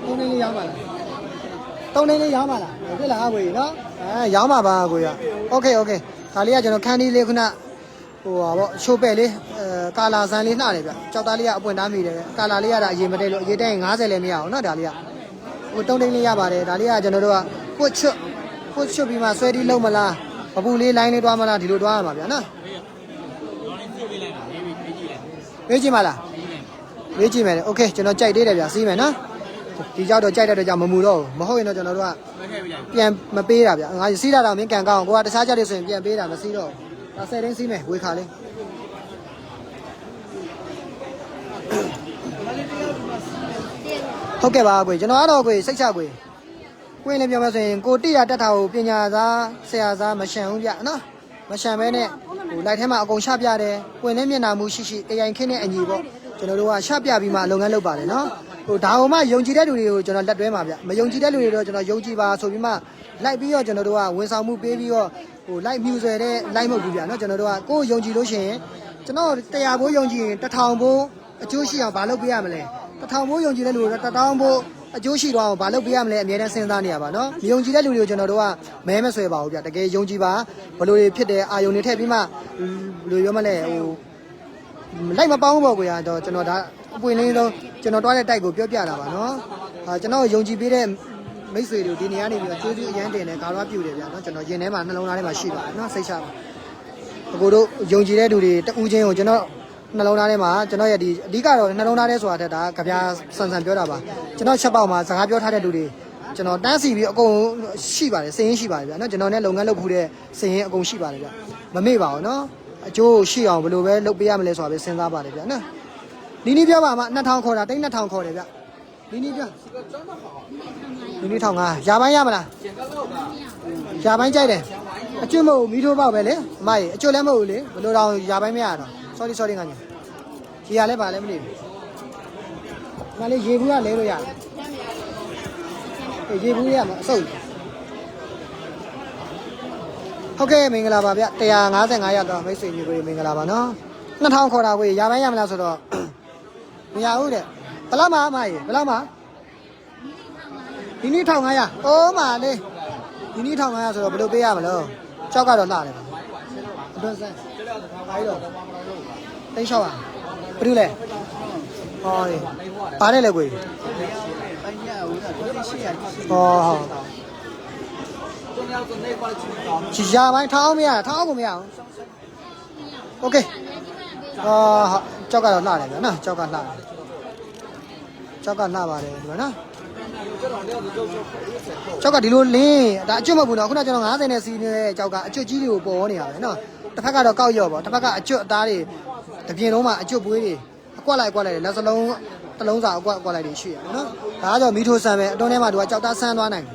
3နေလေးရောင်းပါလား3နေလေးရောင်းပါလားဖြစ်လားအကိုကြီးနော်ရောင်းပါပါအကိုကြီးโอเคဒါလေးကကျွန်တော်ခန်းဒီလေးခုနဟိုပါဗောရှိုးပဲ့လေးကာလာဆန်လေးနှားတယ်ဗျကြောက်သားလေးကအပွင့်သားမိတယ်ကာလာလေးကတော့အရင်မတည့်လို့အရင်တက်ရင်50လည်းမရအောင်နော်ဒါလေးကဟို3တိန်းလေးရပါတယ်ဒါလေးကကျွန်တော်တို့ကပွတ်ချွတ်ပြီးမှဆွဲတီးလုံးမလားပပူလေးလိုင်းလေးတွားမလားဒီလိုတွားရမှာဗျနော်မေးကြည့်မလားမေးကြည့်မယ်โอเคကျွန်တော်ကြိုက်သေးတယ်ဗျစီးမယ်နော်ဒီကြောက်တော့ကြိုက်တဲ့အတွက်ကြောင့်မမူတော့ဘူးမဟုတ်ရင်တော့ကျွန်တော်တို့ကပြန်မပေးတာဗျငါစီးတာတော့မင်းကန်ကောင်းကိုကတခြားကြက်တွေဆိုရင်ပြန်ပေးတာမစီးတော့ဒါ10တင်းစီးမယ်ဝေခါလေးဟုတ်ကဲ့ပါကိုကျွန်တော်ကတော့ကိုစိတ်ချကိုင်းလည်းပြောမယ်ဆိုရင်ကိုတိရတက်တာကိုပညာသားဆရာသားမရှံဘူးဗျနော်မရှံမဲနဲ့ဟိုလိုက်ထဲမှာအကုန်ချပြတယ်ကိုင်းလည်းမျက်နှာမူရှိတရိုင်ခင်းတဲ့အညီပေါ့ကျွန်တော်တို့ကချပြပြီးမှလုပ်ငန်းလုပ်ပါတယ်နော်ဟိုဒါဟိုမှယုံကြည်တဲ့လူတွေကိုကျွန်တော်လက်တွဲမှာဗျမယုံကြည်တဲ့လူတွေတော့ကျွန်တော်ယုံကြည်ပါဆိုပြီးမှလိုက်ပြီးတော့ကျွန်တော်တို့ကဝန်ဆောင်မှုပေးပြီးတော့ဟိုလိုက်မြူဆွဲတဲ့လိုက်မဟုတ်ဘူးဗျနော်ကျွန်တော်တို့ကကိုယ်ယုံကြည်လို့ရှိရင်ကျွန်တော်100ဘိုးယုံကြည်ရင်1000ဘိုးအကျိုးရှိအောင်မလုပ်ပေးရမလဲ1000ဘိုးယုံကြည်တဲ့လူတွေ1000ဘိုးအကျိုးရှိတော့အောင်မလုပ်ပေးရမလဲအများနဲ့စဉ်းစားနေရပါနော်မယုံကြည်တဲ့လူတွေကိုကျွန်တော်တို့ကမဲမဆွဲပါဘူးဗျတကယ်ယုံကြည်ပါဘလို့တွေဖြစ်တယ်အာယုံတွေထည့်ပြီးမှဘလို့ပြောမလဲဟိုလိုက်မပေါင်းဘူးပေါ့ကွာတော့ကျွန်တော်ဒါအပွင့်လေးလုံးကျွန်တော်တွားတဲ့တိုက်ကိုပြောပြတာပါနော်ကျွန်တော်ယုံကြည်ပေးတဲ့မိတ်ဆွေတို့ဒီနေရာနေပြီးတော့ကျေးဇူးအရန်တင်တယ်ကားရွားပြူတယ်ဗျာနော်ကျွန်တော်ရင်ထဲမှာနှလုံးသားထဲမှာရှိပါတယ်နော်စိတ်ချပါအကိုတို့ယုံကြည်တဲ့လူတွေတူးချင်းကိုကျွန်တော်နှလုံးသားထဲမှာကျွန်တော်ရဲ့ဒီအဓိကတော့နှလုံးသားထဲဆိုတာတဲ့ဒါကြပြဆန်ပြောတာပါကျွန်တော်ချက်ပေါက်မှာစကားပြောထားတဲ့လူတွေကျွန်တော်တန်းစီပြီးအကုန်ရှိပါတယ်စည်ရင်းရှိပါတယ်ဗျာနော်ကျွန်တော်နဲ့လုပ်ငန်းလုပ်ဖူးတဲ့စည်ရင်းအကုန်ရှိပါတယ်ဗျာမမေ့ပါဘူးနော်အကျိုးရှိအောင်ဘယ်လိုပဲလုပ်ပေးရမလဲဆိုတာပဲစဉ်းစားပါတယ်ဗျာနော်နီးပြောပါမှ2000ခေါ်တာတိန်း2000ခေါ်တယ်ဗျနီးပြောနီး1500ရာပိုင်းရမလားရာပိုင်းကြိုက်တယ်အကျွတ်မဟုတ်မီးထိုးပေါက်ပဲလေအမကြီးအကျွတ်လည်းမဟုတ်ဘူးလေဘယ်လိုတော့ရာပိုင်းမရတော့ sorry ငါညရေရလဲပါလဲမသိဘူးမလေးရေဘူးကလဲလို့ရတယ်ရေဘူးရမှာအစုပ်ဟုတ်ကဲ့မင်္ဂလာပါဗျ155ရောက်တော့မိတ်ဆွေညီကိုမင်္ဂလာပါနော်2000ခေါ်တာကိုရာပိုင်းရမလားဆိုတော့မရဘူးတဲ့ဘယ်လောက်မှအမကြီးဘယ်လောက်မှဒီနေ့1500အိုးမာလေးဒီနေ့1500ဆိုတော့ဘယ်လိုပေးရမလို့ကြောက်ကတော့လှတယ်ပါအတွန်းစမ်းအားတော့တိတ်လျှောက်ရဘယ်လိုလဲဟောလေပါတယ်လေကိုကြီးဟောချီရပိုင်းထောင်းမရထောင်းကိုမရအောင်โอเคကြောက်ကတော့လှတယ်ဗျာနော်ကြောက်ကလှတယ်ကြောက်ကလှပါတယ်ဒီမှာနော်ကြောက်ကဒီလိုလင်းဒါအကျွတ်မဟုတ်ဘူးနော်ခုနကျွန်တော်90နဲ့စီးနေတဲ့ကြောက်ကအကျွတ်ကြီးတွေကိုပေါ်နေရပဲနော်တစ်ဖက်ကတော့ကောက်ရော့ပေါ့တစ်ဖက်ကအကျွတ်အသားတွေတပြင်းလုံးမှာအကျွတ်ပွေးတွေအကွက်လိုက်လက်စလုံးတစ်လုံးစာအကွက်လိုက်တွေရှိရနော်ဒါကတော့မီထိုဆန်ပဲအတွင်းထဲမှာသူကကြောက်သားဆန်းသွားနိုင်တယ်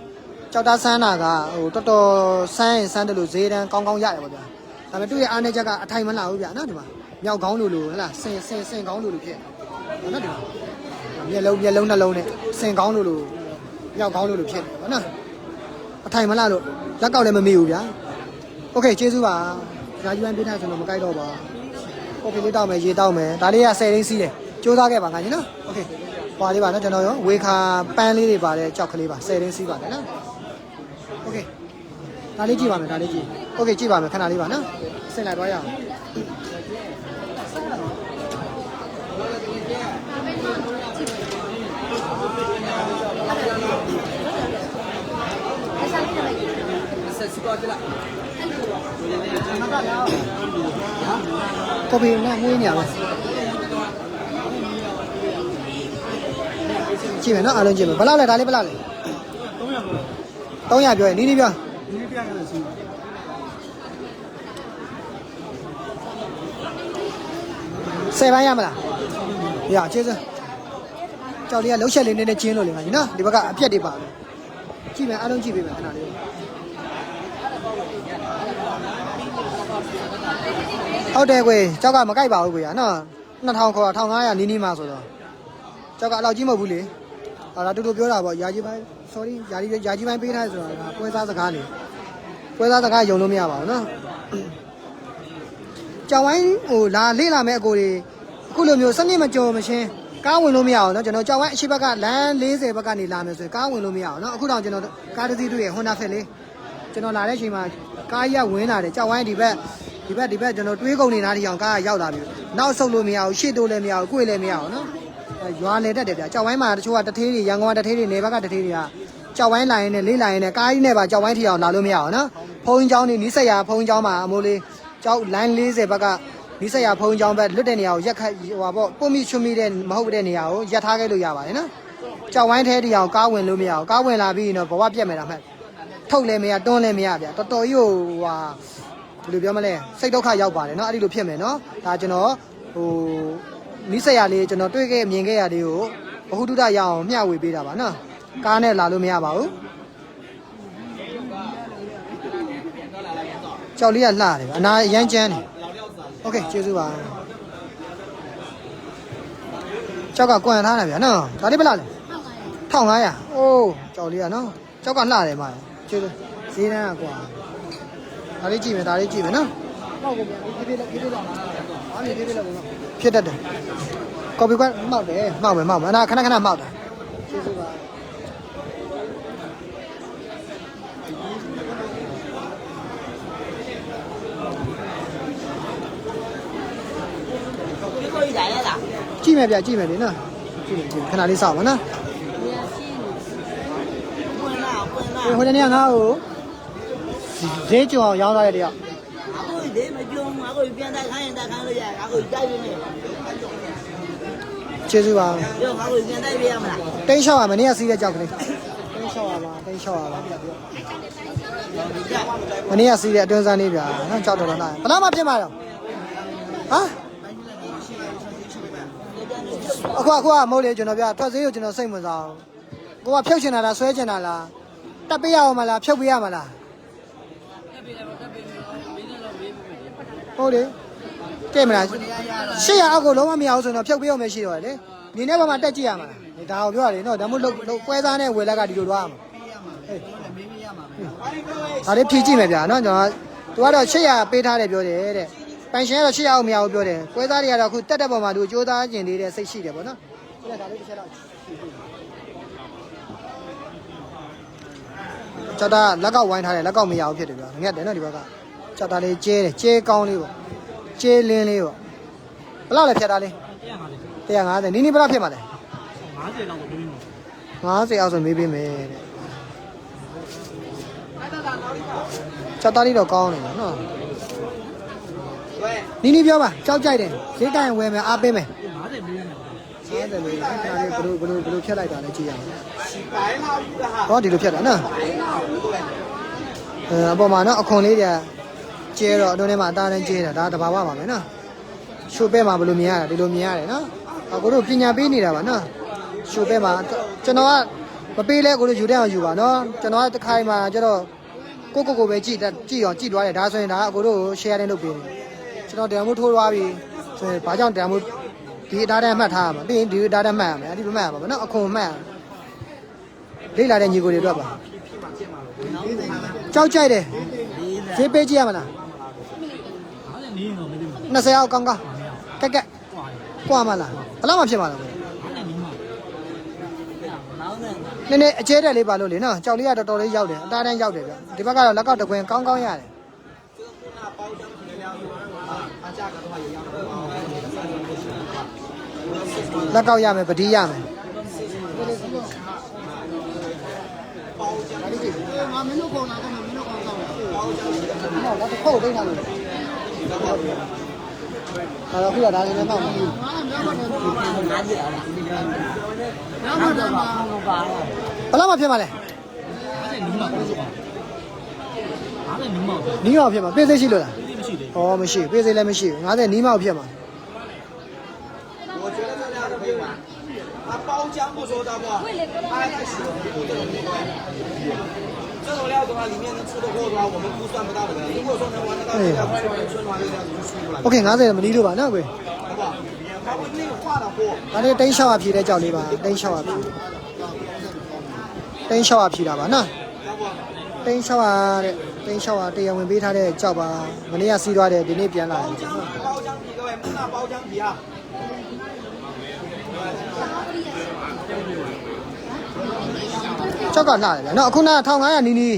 ကြောက်သားဆန်းတာကဟိုတော်တော်ဆန်းရင်ဆန်းတယ်လို့ဈေးတန်းကောင်းရတယ်ပေါ့ဗျာဒါပေမဲ့သူ့ရဲ့အားနေချက်ကအထိုင်မလာဘူးဗျာနော်ဒီမှာမြောက်ကောင်းလို့ဟဲ့လားစင်ကောင်းလို့ဖြစ်နော်ဒီမှာမျက်လုံးနှလုံးနဲ့စင်ကောင်းလို့မြောက်ကောင်းလို့ဖြစ်တယ်ဗောနော်အထိုင်မလားလို့လက်ကောက်လည်းမမေ့ဘူးဗျာโอเคကျေးဇူးပါညာယူန်ပေးထားဆိုတော့မကြိုက်တော့ပါโอเคလေးတောက်မယ်ရေတောက်မယ်ဒါလေးက10ရင်းစီးတယ်ကြိုးစားခဲ့ပါငါကြီးနော်โอเคဟွာလေးပါနော်ကျွန်တော်ရောဝေခါပန်းလေးတွေပါတယ်ကြောက်ကလေးပါ10ရင်းစီးပါတယ်နော်โอเคဒါလေးကြည့်ပါမယ်ဒါလေးကြည့်โอเคကြည့်ပါမယ်ခဏလေးပါနော်ဆင်လိုက်သွားရအောင်17 ကော်ပီနဲ့မွေးနေရပါကြည့်မယ်နော်အားလုံးကြည့်မယ်ဘယ်လောက်လဲဒါလေးဘယ်လောက်လဲ300ပြောရင်နီးနီးပြော10ပိုင်းရမလားရကျေးဇူးကြောက်လေးကလှုပ်ချက်လေးနည်းနည်းကျင်းလို့လေမှာနော်ဒီဘက်ကအပြက်တွေပါကြည့်မယ်အားလုံးကြည့်ပေးမယ်ခဏလေးဟုတ်တယ်ကွယ်ကြောက်ကမကြိုက်ပါဘူးကွယ်နော်2000ခေါ်1500နီးနီးမှဆိုတော့ကြောက်ကအလောက်ကြီးမဟုတ်ဘူးလေဟာဒါတူတူပြောတာပေါ့ယာကြီးပိုင်း sorry ယာကြီးပိုင်းပေးထားဆိုတာကပွဲစားစကားလေပွဲစားစကားယုံလို့မရပါဘူးနော်ကြောက်ဝိုင်းဟိုလာလေ့လာမဲ့အကိုတွေအခုလိုမျိုးစနစ်မကြော်မရှင်းကားဝင်လို့မရအောင်နော်ကျွန်တော်ကြောက်ဝိုင်းအရှိဘက်ကလမ်း40ဘက်ကနေလာမယ်ဆိုရင်ကားဝင်လို့မရအောင်နော်အခုတော့ကျွန်တော်ကားတစ်စီးတွေ့ရ Honda Fit လေးကျွန်တော်လာတဲ့အချိန်မှာကားကြီးကဝင်လာတယ်ကြောက်ဝိုင်းဒီဘက်ကျွန်တော်တွေးကုန်နေသားတီအောင်ကားကရောက်လာပြီနောက်ဆုတ်လို့မရဘူးရှေ့တိုးလည်းမရဘူးကိုယ်လည်းမရအောင်နော်ရွာလေတက်တယ်ဗျကြောက်ဝိုင်းမှာတချို့ကတထေးတွေရန်ကုန်ကတထေးတွေနေဘက်ကတထေးတွေကကြောက်ဝိုင်းလာရင်နဲ့လေးလာရင်နဲ့ကားကြီးနဲ့ပါကြောက်ဝိုင်းထီအောင်လာလို့မရအောင်နော်ဖုံးချောင်းနေနီးစက်ရဖုံးချောင်းမှာအမိုးလေးကြောက်လိုင်း40ဘက်ကနီးစက်ရဖုံးချောင်းဘက်လွတ်တဲ့နေရာကိုရက်ခတ်ဟိုပေါ့ပုံမိချွတ်မိတဲ့မဟုတ်တဲ့နေရာကိုရက်ထားခဲ့လို့ရပါတယ်နော်ကြောက်ဝိုင်းထဲတီအောင်ကားဝင်လို့မရအောင်ကားဝင်လာပြီးရင်တော့ဘဝပြက်မယ်တာမှတ်ထုတ်လည်းမရတွန်းလည်းမရဗျတော်တော်ကြီးဟိုဟာဘယ်လိုပြောမလဲစိတ်ဒုက္ခရောက်ပါတယ်နော်အဲ့ဒီလိုဖြစ်မယ်နော်ဒါကျွန်တော်ဟိုနီးစက်ရလေးကျွန်တော်တွေ့ခဲ့မြင်ခဲ့ရလေးကိုဘဟုတုဒရအောင်မျှဝေပေးတာပါနော်ကားနဲ့လာလို့မရပါဘူးကြောက်လေးကလှတယ်အနာရမ်းကျန်းတယ်โอเคကျေးဇူးပါကြောက်ကကွန်ထားတယ်ဗျာနော်ဒါလေးဘယ်လားလဲ1500အိုးကြောက်လေးကနော်ကြောက်ကလှတယ်မှာကျေးဇူးဈေးတန်းကကွာဒါလေးကြည့်မယ်နော်ဟုတ်ကဲ့ပြေးတော့အားပြေးလောက်နော်ဖြစ်တတ်တယ်ကော်ပီကွက်မှောက်တယ်မှောက်မယ်အနာခဏမှောက်တယ်ကျေးဇူးပါကြည့်မယ်ဗျကြည့်မယ်လေနော်ကြည့်ခဏလေးစောင့်ပါနော်ဟိုတနေ့ကငါ့ကိုဈေးကြော်အောင်ရောင်းထားတဲ့တယောက်အခုဒီမကြုံဘူးအခုပြန်တက်ခိုင်းရင်တက်ခိုင်းလို့ရအခုတိုက်ပြီနဲ့ ကျေးဇူးပါပြောငါတို့ပြန်တိုက်ပြရမလားတိန်းလျှောက်ရမယ်နေ့ကစီးတဲ့ကြောက်ကလေးတိန်းလျှောက်ရပါမနေ့ကစီးတဲ့အတွင်းစားနေဗျာနော်ကြောက်တော်လာဘယ်တော့မှဖြစ်မှာတော့ဟာအခုကမဟုတ်လေကျွန်တော်ပြထွက်သေးကိုကျွန်တော်စိတ်ဝင်စားအောင်ကိုကဖြုတ်ချင်တာလားဆွဲချင်တာလားတက်ပေးရအောင်မလားဖြုတ်ပေးရမလားဟုတ်တယ်ကြည့်မလား800အောက်ကိုလုံးဝမရအောင်ဆိုတော့ဖြုတ်ပေးအောင်မရှိတော့လေနေနဲ့ဘာမှတက်ကြည့်ရမှာဒါကိုပြောရတယ်နော်ဒါမှမဟုတ်ပွဲစားနဲ့ဝယ်လက်ကဒီလိုသွားရမှာဒါလေးဖြည့်ကြည့်မယ်ဗျာနော်ကျွန်တော်သူကတော့800ပေးထားတယ်ပြောတယ်တဲ့ပိုင်ရှင်ကတော့800အောက်မရဘူးပြောတယ်ပွဲစားတွေကတော့အခုတက်ပေါ်မှာသူကြိုးစားကျင်သေးတဲ့စိတ်ရှိတယ်ပေါ့နော်ဒါလေးတစ်ချက်တော့ကြောက်တာလက်ကောက်ဝိုင်းထားတယ်လက်ကောက်မရဘူးဖြစ်တယ်ဗျာငက်တယ်နော်ဒီဘက်ကကြောက်တာလေးကျဲတယ်ကျဲကောင်းလေးပေါ့ကျဲလင်းလေးပေါ့ဘယ်လောက်လဲဖြတ်တာလေး150နီးနီးဘယ်လောက်ဖြစ်မှာလဲ50လောက်ဆိုမေးမယ်50အောက်ဆိုမေးပေးမယ်တဲ့ကြောက်တာလေးတော့ကောင်းတယ်နော်နီးနီးပြောပါကြောက်ကြိုက်တယ်ဈေးတိုင်းဝယ်မယ်အားပေးမယ်50မေးမယ်50လေးခါလေးဘလို့ဖြတ်လိုက်တာလဲကြည့်ရအောင်ဟောဒီလိုဖြတ်တာနော်အပေါ်မှာနော်အခွန်လေးတွေကျဲတော့အတွင်းထဲမှာအသားနဲ့ကျဲတာဒါတဘာဝပါမယ်နော်ရှိုးပဲမှာဘလို့မြင်ရတာဒီလိုမြင်ရတယ်နော်ကိုတို့ပညာပေးနေတာပါနော်ရှိုးပဲမှာကျွန်တော်ကမပေးလဲကိုတို့ယူတဲ့အောင်ယူပါနော်ကျွန်တော်ကတစ်ခိုင်မှာကျတော့ကိုပဲကြည့်အောင်ကြည့်သွားတယ်ဒါဆိုရင်ဒါကကိုတို့ share တင်လုပ်ပေးတယ်ကျွန်တော်တရားမှုထိုးသွားပြီဆိုရင်ဘာကြောင့်တရားမှုဒီအသားတန်းမှတ်ထားရမှာပြီးရင်ဒီအသားတန်းမှတ်ရမယ်ဒီလိုမှတ်ရမှာပေါ့နော်အခွန်မှတ်လေ့လာတဲ့ညီကိုတွေအတွက်ပါကြောက်ကြိုက်တယ်ဈေးပေးကြည့်ရမလား20အောက်ကောင်းကက်ကက်ကွာမလားဘယ်လောက်မှဖြစ်မှာလဲနည်းနည်းအကျဲတက်လေးပါလို့လေနော်ကြောက်လေးကတော်တော်လေးရောက်တယ်အသားတန်းရောက်တယ်ဗျဒီဘက်ကတော့လက်ကောက်တကွင်းကောင်းရတယ်လက်ကောက်ရမယ်ပတိရမယ်ငါမင်းတို့ခေါ်လာတော့မင်းတို့ခေါ်ဆောင် ဒါတစ်ခုတ်သိမ်းထားလို့အဲ့တော့ခုကဒါလည်းမဟုတ်ဘူး ဘယ်လောက်မှဖြစ်မှာလဲနီးမောက်ဖြစ်မှာပေးသေးရှိလို့လားဩမရှိပေးသေးလည်းမရှိဘူး90နီးမောက်ဖြစ်မှာ我觉得这样就可以玩。它包浆不说的不，它还洗这种料的话，里面能吃得过的话，我们估算不到的。如果说能玩得到这料，春华这料子就出不来。โอเค90မနီးလို့ပါနော်ကွယ်好不好？它会内化的货。ဒါလေးတိန်း600ဖြည့်တဲ့ကြောက်လေးပါတိန်း600ဖြည့်တိန်း600ဖြည့်တာပါနော်တိန်း600တဲ့တိန်း600တရားဝင်ပေးထားတဲ့ကြောက်ပါမနေ့ကစီးသွားတယ်ဒီနေ့ပြန်လာတယ်包浆皮，各位木讷包浆皮啊！ကြောက်ကလှတယ်ဗျာနော်အခုန1500နီးနီး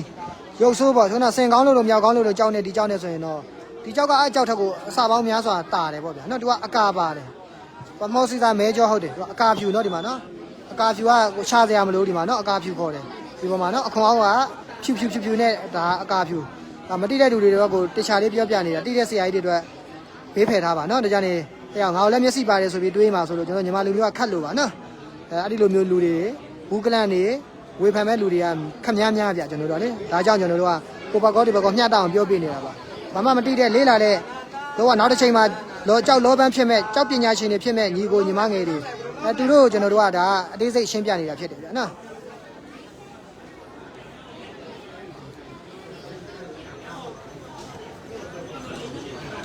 ရုပ်ဆိုးပေါ့ခုနစင်ကောင်းလို့မြောက်ကောင်းလို့ကြောက်နေဒီကြောက်နေဆိုရင်တော့ဒီကြောက်ကအဲ့ကြောက်ထက်ကိုအစာပေါင်းများစွာတာတယ်ပေါ့ဗျာနော်သူကအကာပါတယ်ပမောစီသားမဲကြောဟုတ်တယ်သူကအကာဖြူနော်ဒီမှာနော်အကာဖြူကရှားစရာမလိုဒီမှာနော်အကာဖြူခေါ်တယ်ဒီပေါ်မှာနော်အခွန်အောက်ကဖြူဖြူနဲ့ဒါအကာဖြူဒါမတိတဲ့လူတွေတော့ကိုတခြားလေးပြောပြနေတာတိတဲ့ဆရာကြီးတွေအတွက်ဘေးဖယ်ထားပါနော်ဒါကြောင့်နေအဲ့အောင်ငါ့ကိုလည်းမျက်စိပါတယ်ဆိုပြီးတွေးမှာဆိုလို့ကျွန်တော်ညီမလူမျိုးကခတ်လို့ပါနော်အဲ့ဒီလိုမျိုးလူတွေဘူးကလန့်နေဝေဖန်မဲ့လူတွေကခက်များဗျကျွန်တော်တို့လေဒါကြောင့်ကျွန်တော်တို့ကကိုပါကောဒီပါကောမျှတအောင်ပြောပြနေတာပါဘာမှမတိတဲ့လေးလာတဲ့တော့နောက်တစ်ချိန်မှာကြောက်လောပန်းဖြစ်မဲ့ကြောက်ပညာရှင်တွေဖြစ်မဲ့ညီကိုညီမငယ်တွေသူတို့ကိုကျွန်တော်တို့ကဒါအသေးစိတ်ရှင်းပြနေတာဖြစ်တယ်ဗျာနော်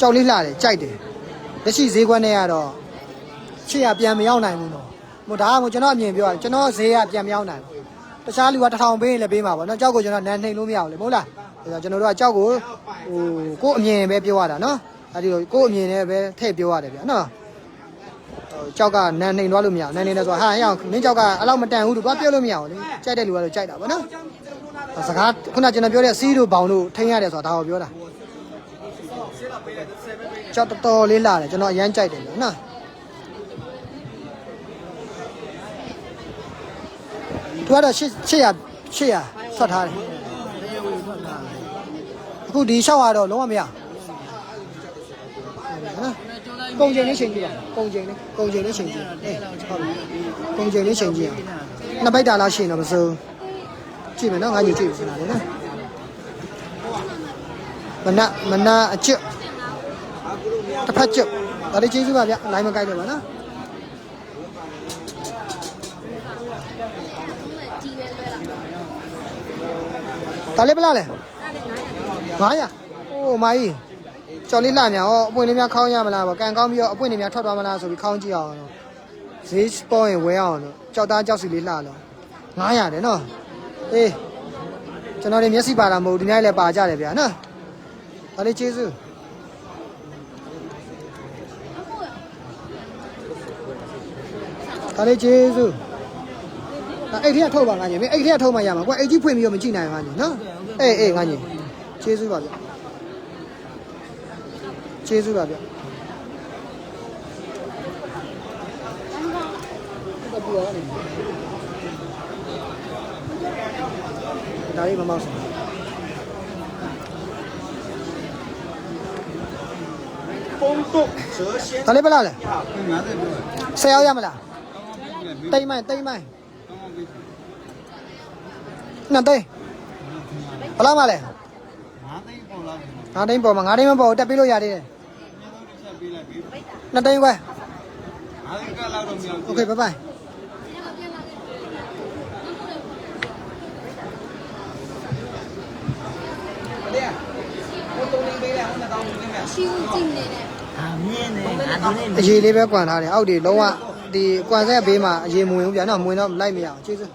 ကြောက်လေးလှတယ်ကြိုက်တယ်လက်ရှိဈေးကွက်နဲ့ကတော့ချစ်ရပြန်မရောက်နိုင်ဘူးနော်ဟိုဒါကကျွန်တော်အမြင်ပြောရကျွန်တော်ဈေးကပြန်မရောက်နိုင်ဘူးတခြားလူက1000ပေးရင်လည်းပေးမှာပေါ့နော်ကြောက်ကိုကျွန်တော်နန်းနှိမ်လို့မရဘူးလေမဟုတ်လားဒါကျွန်တော်တို့ကကြောက်ကိုကို့အမြင်ပဲပြောရတာနော်အဲ့ဒီကို့အမြင်နဲ့ပဲထည့်ပြောရတယ်ဗျာနော်ကြောက်ကနန်းနှိမ်သွားလို့မရဘူးနန်းနှိမ်လဲဆိုဟာဟဲ့အောင်မင်းကြောက်ကအဲ့လောက်မတန်ဘူးလို့ပြောလို့မရဘူးလေကြိုက်တဲ့လူကတော့ကြိုက်တာပေါ့နော်စကားခုနကျွန်တော်ပြောတဲ့စီးတို့ဘောင်တို့ထိန်းရတယ်ဆိုတာဒါကိုပြောတာကြောက်တော်လေးလာတယ်ကျွန်တော်အရမ်းကြိုက်တယ်နော်သူကတော့800ဆွတ်ထားတယ်အခုဒီ600တော့လုံးဝမရနော်ကုံချိန်လေးချိန်ကြည့်ပါကုံချိန်လေးချိန်ကြည့်အေးဟုတ်ပြီကုံချိန်လေးချိန်ကြည့်အောင်နှစ်ပိုက်တာလားရှင်တော့မစိုးကြည့်မယ်နော်ငါညီကြည့်ပြီနော်မနအချစ်တစ်ဖက်ချစ်ဒါလေးကျေးဇူးပါဗျလိုင်းမကိုက်တော့ပါနော်ဒါလေးဘလားလဲ900အိုးမာကြီးကြော်လေးလှများဟောအပွင့်လေးများခေါင်းရမလားပေါ့ကန်ကောင်းပြီးတော့အပွင့်လေးများထွက်သွားမလားဆိုပြီးခေါင်းကြည့်အောင်ဈေးပေါ်ရင်ဝဲအောင်လို့ကြောက်သားကြောက်စီလေးလှလို့900တယ်နော်အေးကျွန်တော်တွေမျက်စိပါတာမဟုတ်ဒီနေ့လည်းပါကြတယ်ဗျာနော်ဒါလေးကျေးဇူးဒါလေးကျေးဇူးအဲ့ဒီကထုတ်ပါငါညီမင်းအဲ့ဒီကထုတ်မှရမှာကွာအဲ့ကြီးဖွင့်ပြီးတော့မကြည့်နိုင်ငါညီနော်အေးငါညီကျေးဇူးပါဗျကျေးဇူးပါဗျဒါလေးမမောက်စ风动蛇蝎。ဒါလေးဘလားလဲ10ရောက်ရမလားတိမ်မိုင်းနှစ်သိန်းဘလားမလဲ9သိန်းပေါ်မှာ9သိန်းမပေါ်တက်ပေးလို့ရသေးတယ်2သိန်းခွဲโอเคဘိုင်ဘိုင်ရှိဦးကြည့်နေတယ်အရေးလေးပဲကွန်ထားတယ်အောက်ဒီလုံးဝဒီကွန်ဆက်ဘေးမှာအရေးမဝင်ဘူးဗျာနော်မဝင်တော့လိုက်မရအောင်ကျေးဇူး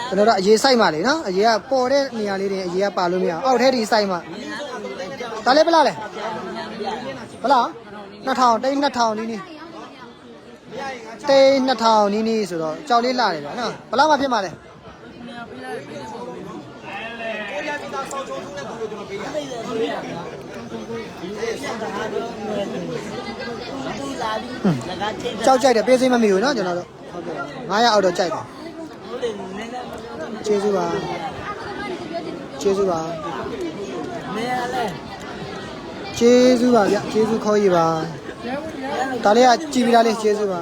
ကျွန်တော်တို့အရေးစိုက်မှလေနော်အရေးကပေါ်တဲ့နေရာလေးတွေအရေးကပါလို့မရအောင်အောက်ထဲဒီစိုက်မှဒါလေးဘလားလဲဘလား2000တိန်း2000နီးနီးတိန်း2000နီးနီးဆိုတော့ကြောက်လေးလာတယ်ဗျာနော်ဘလားမှဖြစ်မှာလဲကြောက်ကြိုက်တယ်ပေးစိမ့်မမီဘူးเนาะကျွန်တော်တို့ဟုတ်ကဲ့900အောက်တော့ကြိုက်တယ်ကျေးဇူးပါ ကျေးဇူးပါဗျကျေးဇူးခေါ်ရပါဒါလေးကကြည်ပြီးသားလေးကျေးဇူးပါ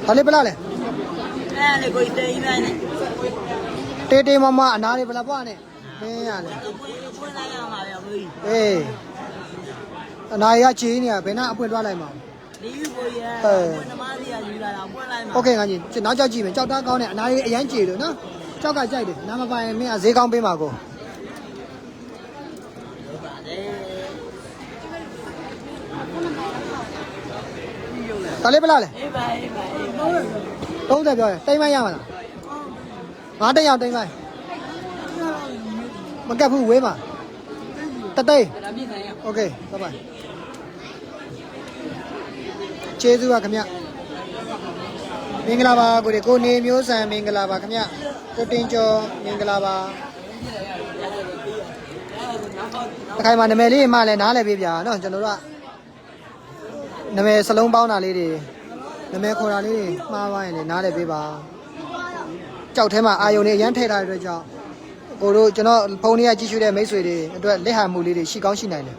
ဒါလေးဘလားလဲအဲ့လေကိုတေးနေတယ် တေးတေးမမအနာလေးဘလားပွားနဲ့မင်းရတယ် ဖွင့်လိုက်ရမှာဗျာဘူး အေးအနာရကြီးနေရဘယ်နှအပွင့်သွားလိုက်မှာ ဒီကိုရဖွင့်သမားစီကယူလာတာဖွင့်လိုက်မှာ โอเคငါကြီးနောက်ကြောက်ကြည့်မယ်ကြောက်သားကောင်းတဲ့အနာလေးအရန်ကြည်လို့နော်ကြောက်ကကြိုက်တယ်နားမပိုင်မင်းကဈေးကောင်းပေးမှာကိုဒါလေးဘလားလဲ အေးပါအေးပါအေးပါ 30ပြောရတိမ်မရမှာလားငါးတိမ်အောင်တိမ်မမကပ်ဘူးဝေးမှာတသိန်းโอเคဘိုင်ဘိုင်ကျေးဇူးပါခင်ဗျမင်္ဂလာပါကိုနေမျိုးဆန်မင်္ဂလာပါခင်ဗျကိုတင်ကျော်မင်္ဂလာပါတစ်ခိုင်မှာနာမည်လေးမှလည်းနားလည်ပေးဗျာနော်ကျွန်တော်တို့ကနာမည်စလုံးပေါင်းတာလေးတွေနာမည်ခေါ်တာလေးတွေမှားသွားရင်လည်းနားလည်ပေးပါကြောက်ထဲမှာအာယုံတွေအရန်ထည့်ထားတဲ့အတွက်ကြောင့်ကိုတို့ကျွန်တော်ဖုန်းလေးကကြည့်ရှုတဲ့မိတ်ဆွေတွေအတွက်လက်ဟာမှုလေးတွေရှိကောင်းရှိနိုင်တယ်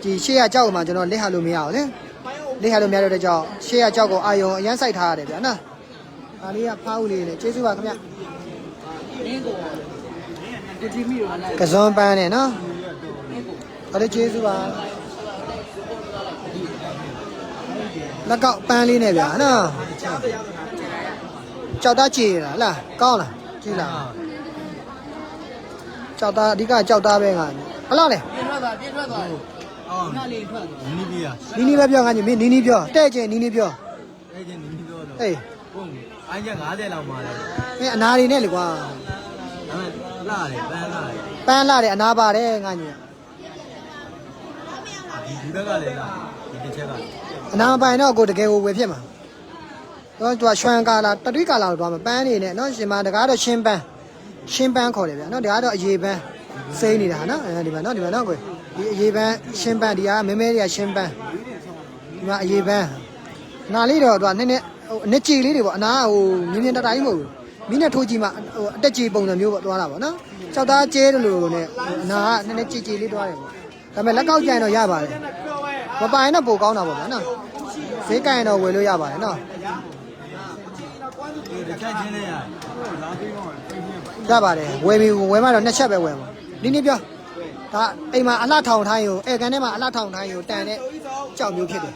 ဒီရှေ့ကကြောက်မှာကျွန်တော်လက်ဟာလို့မရဘူးလေလက်ဟာလို့မရတဲ့ကြောင့်ရှေ့ကကြောက်ကိုအာယုံအရန်စိုက်ထားရတယ်ဗျာနော်ဒါလေးကဖားဦးလေးနဲ့ကျေးဇူးပါခင်ဗျကစွန်ပန်းနဲ့နော်ဒါလေးကျေးဇူးပါလက်ကောက်ပန်းလေးနဲ့ဗျာနော်ကြောက်သားကြည်ရလားကောင်းလားကြည်လားကြောက်သားအဓိကကြောက်သားပဲငါဘလားလဲ ပြင်းထွက်သွားအော်နားလေးထွက်သွားနီးပြီးอ่ะ နီးနီးပဲပြောငါညီမင်းနီးနီးပြောတဲ့ကျင်နီးနီးပြော အဲ့ချင်းနီးပြောတော့ အေး ဟုတ်အိုင်းချက်50လောက်မှာလဲ မင်းအနာရီနဲ့လေကွာ ဒါမဲ့လာတယ်ပန်းလာတယ် ပန်းလာတယ်အနာပါတယ်ငါညီ ဒီဘက်ကလည်းလာဒီတစ်ချက်က အနာပိုင်တော့ကိုတကယ်ကိုဝယ်ဖြစ်မှာတော့သူကရွှန်ကာလာတတိကာလာတော့မှာပန်းနေနဲ့နော်ရှင်မတကားတော့ရှင်းပန်းခေါ်တယ်ဗျာနော်ဒါကတော့အရေးပန်းစိမ့်နေတာနော်ဒီမှာနော်ကိုဒီအရေးပန်းရှင်းပန်းဒီကမဲမဲတွေကရှင်းပန်းဒီမှာအရေးပန်းနာလေးတော့သူကနည်းနည်းဟိုအနှစ်ကြည်လေးတွေပေါ့အနာဟိုမြင်းမြင်းတတိုင်းမဟုတ်ဘူးမီးနဲ့ထိုးကြည့်မှဟိုအတက်ကြည်ပုံစံမျိုးပေါ့သွားတာပေါ့နော်ကြောက်သားကျဲတယ်လို့နဲ့အနာကနည်းနည်းကြည်ကြည်လေးသွားတယ်ပေါ့ဒါပေမဲ့လက်ကောက်ကြိုင်တော့ရပါတယ်မပိုင်တော့ပိုကောင်းတာပေါ့ဗျာနော်ဈေးကြိုင်တော့ဝယ်လို့ရပါတယ်နော် ဒီတစ်ချက်ချင်းလေးရလာပြီးတော့ ရပါတယ်ဝယ်ပြီးဝယ်မှတော့နှစ်ချက်ပဲဝယ်မှာနည်းနည်းပြောဒါအိမ်မှာအလှထောင်ထားရင်ဧကန်ထဲမှာအလှထောင်ထားရင်တန်တဲ့ကြောက်မျိုးဖြစ်တယ်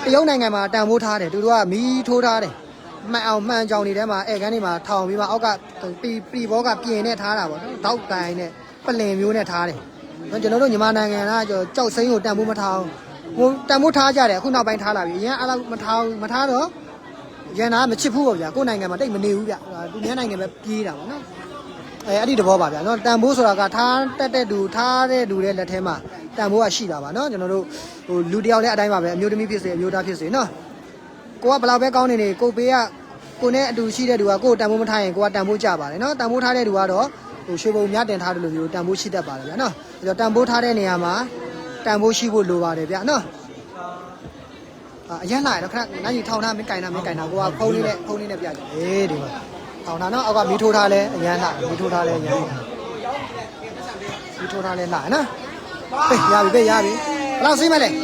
တရုတ်နိုင်ငံမှာတန်ဖိုးထားတယ်သူတို့ကမီးထိုးထားတယ်မှန်အောင်မှန်ကြောင်တွေထဲမှာဧကန်တွေမှာထောင်ပြီးမှအောက်ကပီဘောကပြင်နဲ့ထားတာပေါ့နော်တောက်တိုင်နဲ့ပလင်မျိုးနဲ့ထားတယ်ကျွန်တော်တို့ညီမနိုင်ငံကကြောက်စိမ်းကိုတန်ဖိုးမထားဘူးတန်ဖိုးထားကြတယ်အခုနောက်ပိုင်းထားလာပြီအရင်အဲ့လောက်မထားတော့ရန်နာမချစ်ဘူးပေါ့ဗျာကိုယ်နိုင်ငံမှာတိတ်မနေဘူးဗျသူများနိုင်ငံပဲပြေးတာပေါ့နော်အဲ့ဒီတဘောပါဗျာနော်တန်ဖိုးဆိုတာကထားတက်တဲ့သူထားတဲ့လူရဲ့လက်ထဲမှာတန်ဖိုးကရှိတာပါနော်ကျွန်တော်တို့ဟိုလူတယောက်နဲ့အတိုင်းပါပဲအမျိုးသမီးဖြစ်စေအမျိုးသားဖြစ်စေနော်ကိုကဘယ်လောက်ပဲကောင်းနေနေကိုပေးကကိုနဲ့အတူရှိတဲ့သူကကိုတန်ဖိုးမထားရင်ကိုကတန်ဖိုးကြပါတယ်နော်တန်ဖိုးထားတဲ့သူကတော့ဟိုရွှေပုံများတင်ထားတယ်လို့မျိုးတန်ဖိုးရှိတတ်ပါတယ်ဗျာနော်အဲ့တော့တန်ဖိုးထားတဲ့နေရာမှာတန်ဖိုးရှိဖို့လိုပါတယ်ဗျာနော်အရင်လာတော့ခဏနိုင်ထောင်ထားမင်းကင်တာကိုကဖုန်းလေးနဲ့ပြကြအေးဒီမှာထောင်ထားနော်အောက်ကမီးထိုးထားလဲအရင်လာမီးထိုးထားလဲအရင်မီးထိုးထားလဲလာနော်ပေးရပြီဘယ်လောက်စီးမလဲ မင်း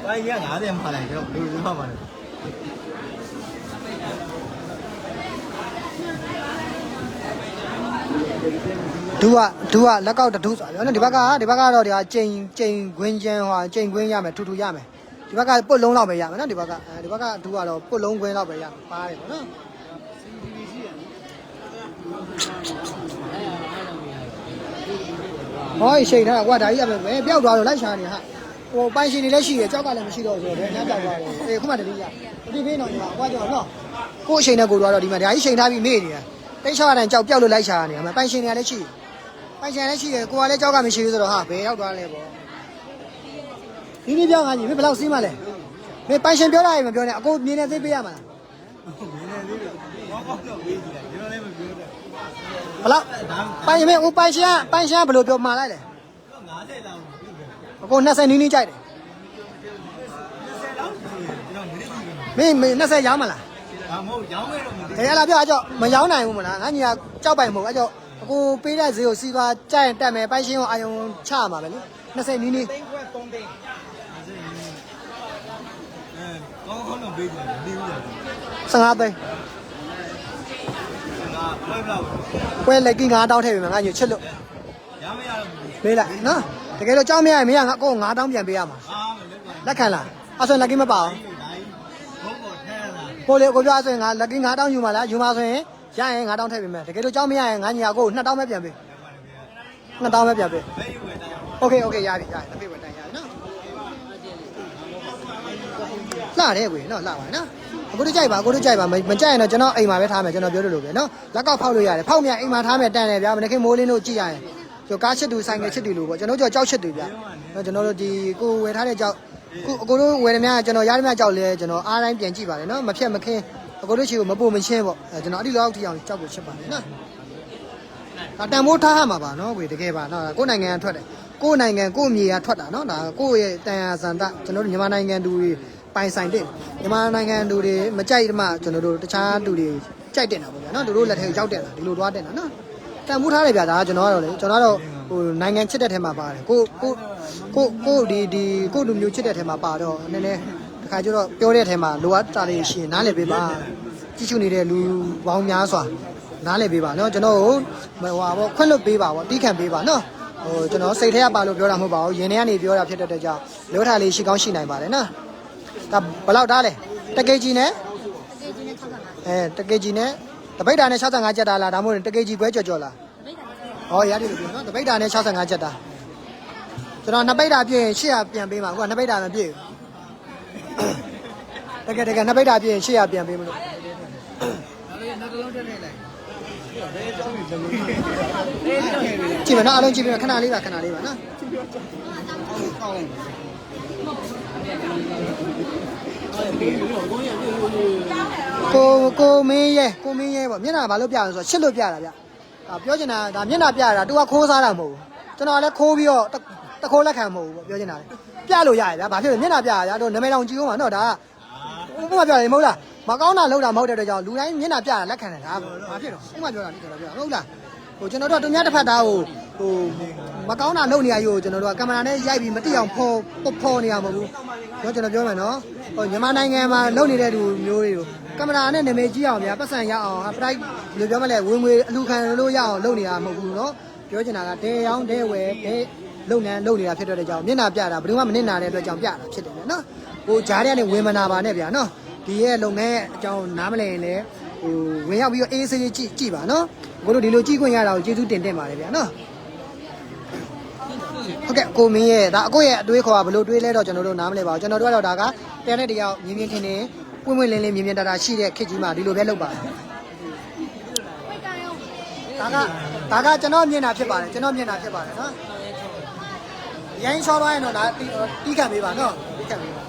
ပိုင်းရ50မှာလိုက်တော့ဘယ်လိုမှမလဲ ဒူကလက်ကောက်တူဆိုပြောနော်ဒီဘက်ကတော့ဒီဟာချိန်ခွင်းချမ်းဟိုချိန်ခွင်းရမယ်ထူရမယ်ဒီဘက်ကပုတ်လုံးလောက်ပဲရမယ်နော်ဒီဘက်ကဒူကတော့ပုတ်လုံးခွင်းလောက်ပဲရမယ်ပါတယ်ပေါ့နော်ဟောရှိန်ထားကွာဒါကြီးအမေပျောက်သွားတော့လိုက်ရှာနေဟာဟိုပိုင်ရှင်တွေလည်းရှိတယ်ကြောက်ကလည်းမရှိတော့ဆိုတော့ညပျောက်သွားတယ်အေးခုမှတတိယဒီဖေးတော့ညီမကွာကြောနော်ကို့အချိန်နဲ့ကိုတော့ဒီမှာဒါကြီးရှိန်ထားပြီးမေ့နေတာတိတ်ချောက်တဲ့ကြောက်ပျောက်လို့လိုက်ရှာနေတယ်ပိုင်ရှင်တွေကလည်းရှိပိုင်ရှင်လည်းရှိတယ်ကိုကလည်းကြောက်ကမရှိဘူးဆိုတော့ဟာဘယ်ရောက်သွားလဲပေါ့ဒီပြောင်းငါကြီးမင်းဘယ်လောက်စီးမှလဲမင်းပိုင်ရှင်ပြောတာရင်မပြောနဲ့အကိုမြင်နေသေးပေးရမှာလား မင်းလည်းသေးတယ်ဘောကောက်တော့ပေးကြည့်လိုက်ကျွန်တော်လည်းမပြောတော့ ဘယ်လောက်ပိုင်ရှင်မင်းပိုင်ရှင်ဘယ်လိုပြောမှာလိုက်လဲ 50လောက်ပြုတ်တယ် အကို20နီးနီးကြိုက်တယ် 20လောက်ကျွန်တော်မင်းကြည့်ဘူး မင်း20ရောင်းမလား 20 မဟုတ်ရောင်းခဲ့တော့မသိ တကယ်လားပြောအကြောမရောင်းနိုင်ဘူးမလားငါညီကကြောက်ပိုင်မဟုတ်အကြောကိုပေးတဲ့ဈေးကိုစီးသွားကြိုက်ရင်တက်မယ်ပိုက်ရှင်းကိုအာယုံချရမှာပဲလေ20နီးနီး သိန်းခွဲ3သိန်းကောင်းကောင်းတော့ပေးတယ်မသိဘူးလေ 15သိန်း ငါပွဲပြလို့ ပွဲလက်ကီ9000ထည့်ပေးမယ်ငါညီချစ်လို့ ရမရတော့ ပေးလိုက်နော်တကယ်လို့ကြောက်မရရင်မင်းကငါကို9000ပြန်ပေးရမှာ အားမလဲကွာ လက်ခံလားအဲ့ဆိုလက်ကီမပါအောင် ဘုံပေါ်ထဲလာ ကိုလေကိုပြောဆိုရင်ငါလက်ကီ9000ယူမှာလားယူမှာဆိုရင်ရရင်9000ထည့်ပေးမယ်တကယ်လို့ကြောက်မရရင်ငါညီကကို2000ပဲပြန်ပေး2000ပဲပြန်ပေး ဘယ်ယူဝယ်တိုင်း โอเคရပြီလက်ပေးဝယ်တိုင်ရပြီနော်လှတယ်ကွေနော်လှပါနော်အခုတို့ကြိုက်ပါမကြိုက်ရင်တော့ကျွန်တော်အိမ်မှာပဲထားမယ်ကျွန်တော်ပြောလို့ပဲနော်လက်ကောက်ဖောက်လို့ရတယ်ဖောက်မြန်အိမ်မှာထားမယ်တန်တယ်ဗျာမနေ့ကမိုးလင်းတို့ကြည့်ရရင်ကျွန်တော်ကားချစ်သူဆိုင်ငယ်ချစ်သူလို့ပေါ့ကျွန်တော်ကြောက်ချစ်သူဗျာနော်ကျွန်တော်တို့ဒီကိုဝယ်ထားတဲ့ကြောက်ခုအကိုတို့ဝယ်ရမြကျွန်တော်ရရမြကြောက်လဲကျွန်တော်အားတိုင်းပြန်ကြည့်ပါတယ်နော်မဖြတ်မခင်းအကိုတို့ချီကိုမပို့မချင်းပေါ့ကျွန်တော်အဲ့ဒီလောက်ထိအောင်ကြောက်ကိုချစ်ပါတယ်နော်ဒါတန်မိုးထားရမှာပါနော်ကွေတကယ်ပါနော်ကိုယ်နိုင်ငံကထွက်တယ်ကိုယ်နိုင်ငံကိုယ်မြေကထွက်တာနော်ဒါကိုယ့်ရဲ့တန်ရာစံတကျွန်တော်တို့မြန်မာနိုင်ငံသူတွေပိုင်ဆိုင်တဲ့မြန်မာနိုင်ငံသူတွေမကြိုက်မှကျွန်တော်တို့တခြားသူတွေကြိုက်တင်တာပေါ့ဗျာနော်တို့လက်ထဲရောက်တင်တာဒီလိုသွားတင်တာနော်တန်မိုးထားတယ်ဗျာဒါကျွန်တော်ကတော့လေကျွန်တော်ကတော့ဟိုနိုင်ငံချစ်တဲ့ထဲမှာပါတယ်ကိုဒီကိုလူမျိုးချစ်တဲ့ထဲမှာပါတော့နည်းနည်းတခါကျတော့ပြောတဲ့ထဲမှာလိုအပ်တာလေးရှင်နားလည်ပေးပါကြည့်ရှုနေတဲ့လူပေါင်းများစွာနားလည်ပေးပါနော်ကျွန်တော်ဟိုပေါ့ခွင့်လွတ်ပေးပါပေါ့တီးခံပေးပါနော်ဟိုကျွန်တော်စိတ်ထဲကပါလို့ပြောတာမဟုတ်ပါဘူးရင်ထဲကနေပြောတာဖြစ်တဲ့ကြောင့်လောထားလေးရှိကောင်းရှိနိုင်ပါတယ်နော်ဒါဘယ်လောက်တားလဲတကေကြီးနဲ့တကေကြီးနဲ့တပိတ်တာနဲ့65ကျက်တာလားဒါမှမဟုတ်တကေကြီးခွဲကြော်လားဟောရတယ်လို့ပြောနော်တပိတ်တာနဲ့65ကျက်တာကျွန်တော်နှစ်ပိတ်တာပြည့်ရင်800ပြန်ပေးပါကွာနှစ်ပိတ်တာမပြည့်ဘူးတကယ်နှစ်ပိတ်တာပြည့်ရင်800ပြန်ပေးမလို့ကြည့်မနော်အားလုံးကြည့်ပြခဏလေးပါနော်ကိုမင်းရဲပေါ့မျက်နှာဘာလို့ပြလဲဆိုတော့ရှစ်လို့ပြတာဗျပြောချင်တာဒါမျက်နှာပြတာသူကခိုးစားတာမဟုတ်ဘူးကျွန်တော်လည်းခိုးပြီးတော့တခိုးလက်ခံမဟုတ်ဘူးပေါ့ပြောချင်တာပြလို့ရရဗျာဘာဖြစ်လဲမျက်နှာပြရတော့နာမည်တောင်ကြည့်ဦးမှာနော်ဒါဥပမာပြောတယ်မဟုတ်လားမကောင်းတာလုပ်တာမဟုတ်တဲ့အတွက်ကြောင့်လူတိုင်းမျက်နှာပြတာလက်ခံတယ်ဒါဘာဖြစ်တော့ဥပမာပြောတာဒီကျွန်တော်ပြောဟုတ်လားဟိုကျွန်တော်တို့ကသူများတစ်ဖက်သားကိုဟိုမကောင်းတာလုပ်နေရယူကျွန်တော်တို့ကကင်မရာနဲ့ရိုက်ပြီးမတိအောင်ဖော်နေရမှာမဟုတ်ဘူးတော့ကျွန်တော်ပြောမယ်နော်ဟိုမြန်မာနိုင်ငံမှာလုပ်နေတဲ့လူမျိုးတွေကိုကင်မရာနဲ့နာမည်ကြီးအောင်ဗျာပတ်စံရအောင်ပရိုက်ဘယ်လိုပြောမလဲဝင်ငွေအလူခံလို့ရအောင်လုပ်နေတာမဟုတ်ဘူးနော်ပြောချင်တာကတဲရောင်းတဲဝယ်တဲလုပ်နေတာဖြစ်တဲ့ကြောင့်မျက်နှာပြတာဘယ်သူမှမနစ်နာတဲ့အတွက်ကြောင့်ပြတာဖြစ်တယ်နော်ဟိုဂျားတဲ့ကနေဝင်မနာပါနဲ့ဗျာနော်ဒီရဲ့လုပ်ငန်းရဲ့အကြောင်းနားမလည်ရင်လည်းဟိုဝင်ရောက်ပြီးတော့အေးဆေးကြည့်ပါနော်ကိုတို့ဒီလိုကြည့်ခွင့်ရတာကိုကျေးဇူးတင်ပါတယ်ဗျာနော်ဟုတ်ကဲ့ကိုမင်းရဲ့ဒါအကိုရဲ့အတွေးခေါ်ကဘယ်လိုတွေးလဲတော့ကျွန်တော်တို့နားမလဲပါဘူးကျွန်တော်တို့ကတော့ဒါကတဲတဲ့တယောက်မြင်းမြင်းထင်းထင်းပွင့်ပွင့်လင်းလင်းမြင်းမြင်းတာတာရှိတဲ့ခေတ်ကြီးမှာဒီလိုပဲလုပ်ပါတယ်ဒါကကျွန်တော်မျက်နှာဖြစ်ပါတယ်နော်ရိုင်းချောသွားရင်တော့ဒါတီးခံပေးပါနော်တီးခံပေးပါ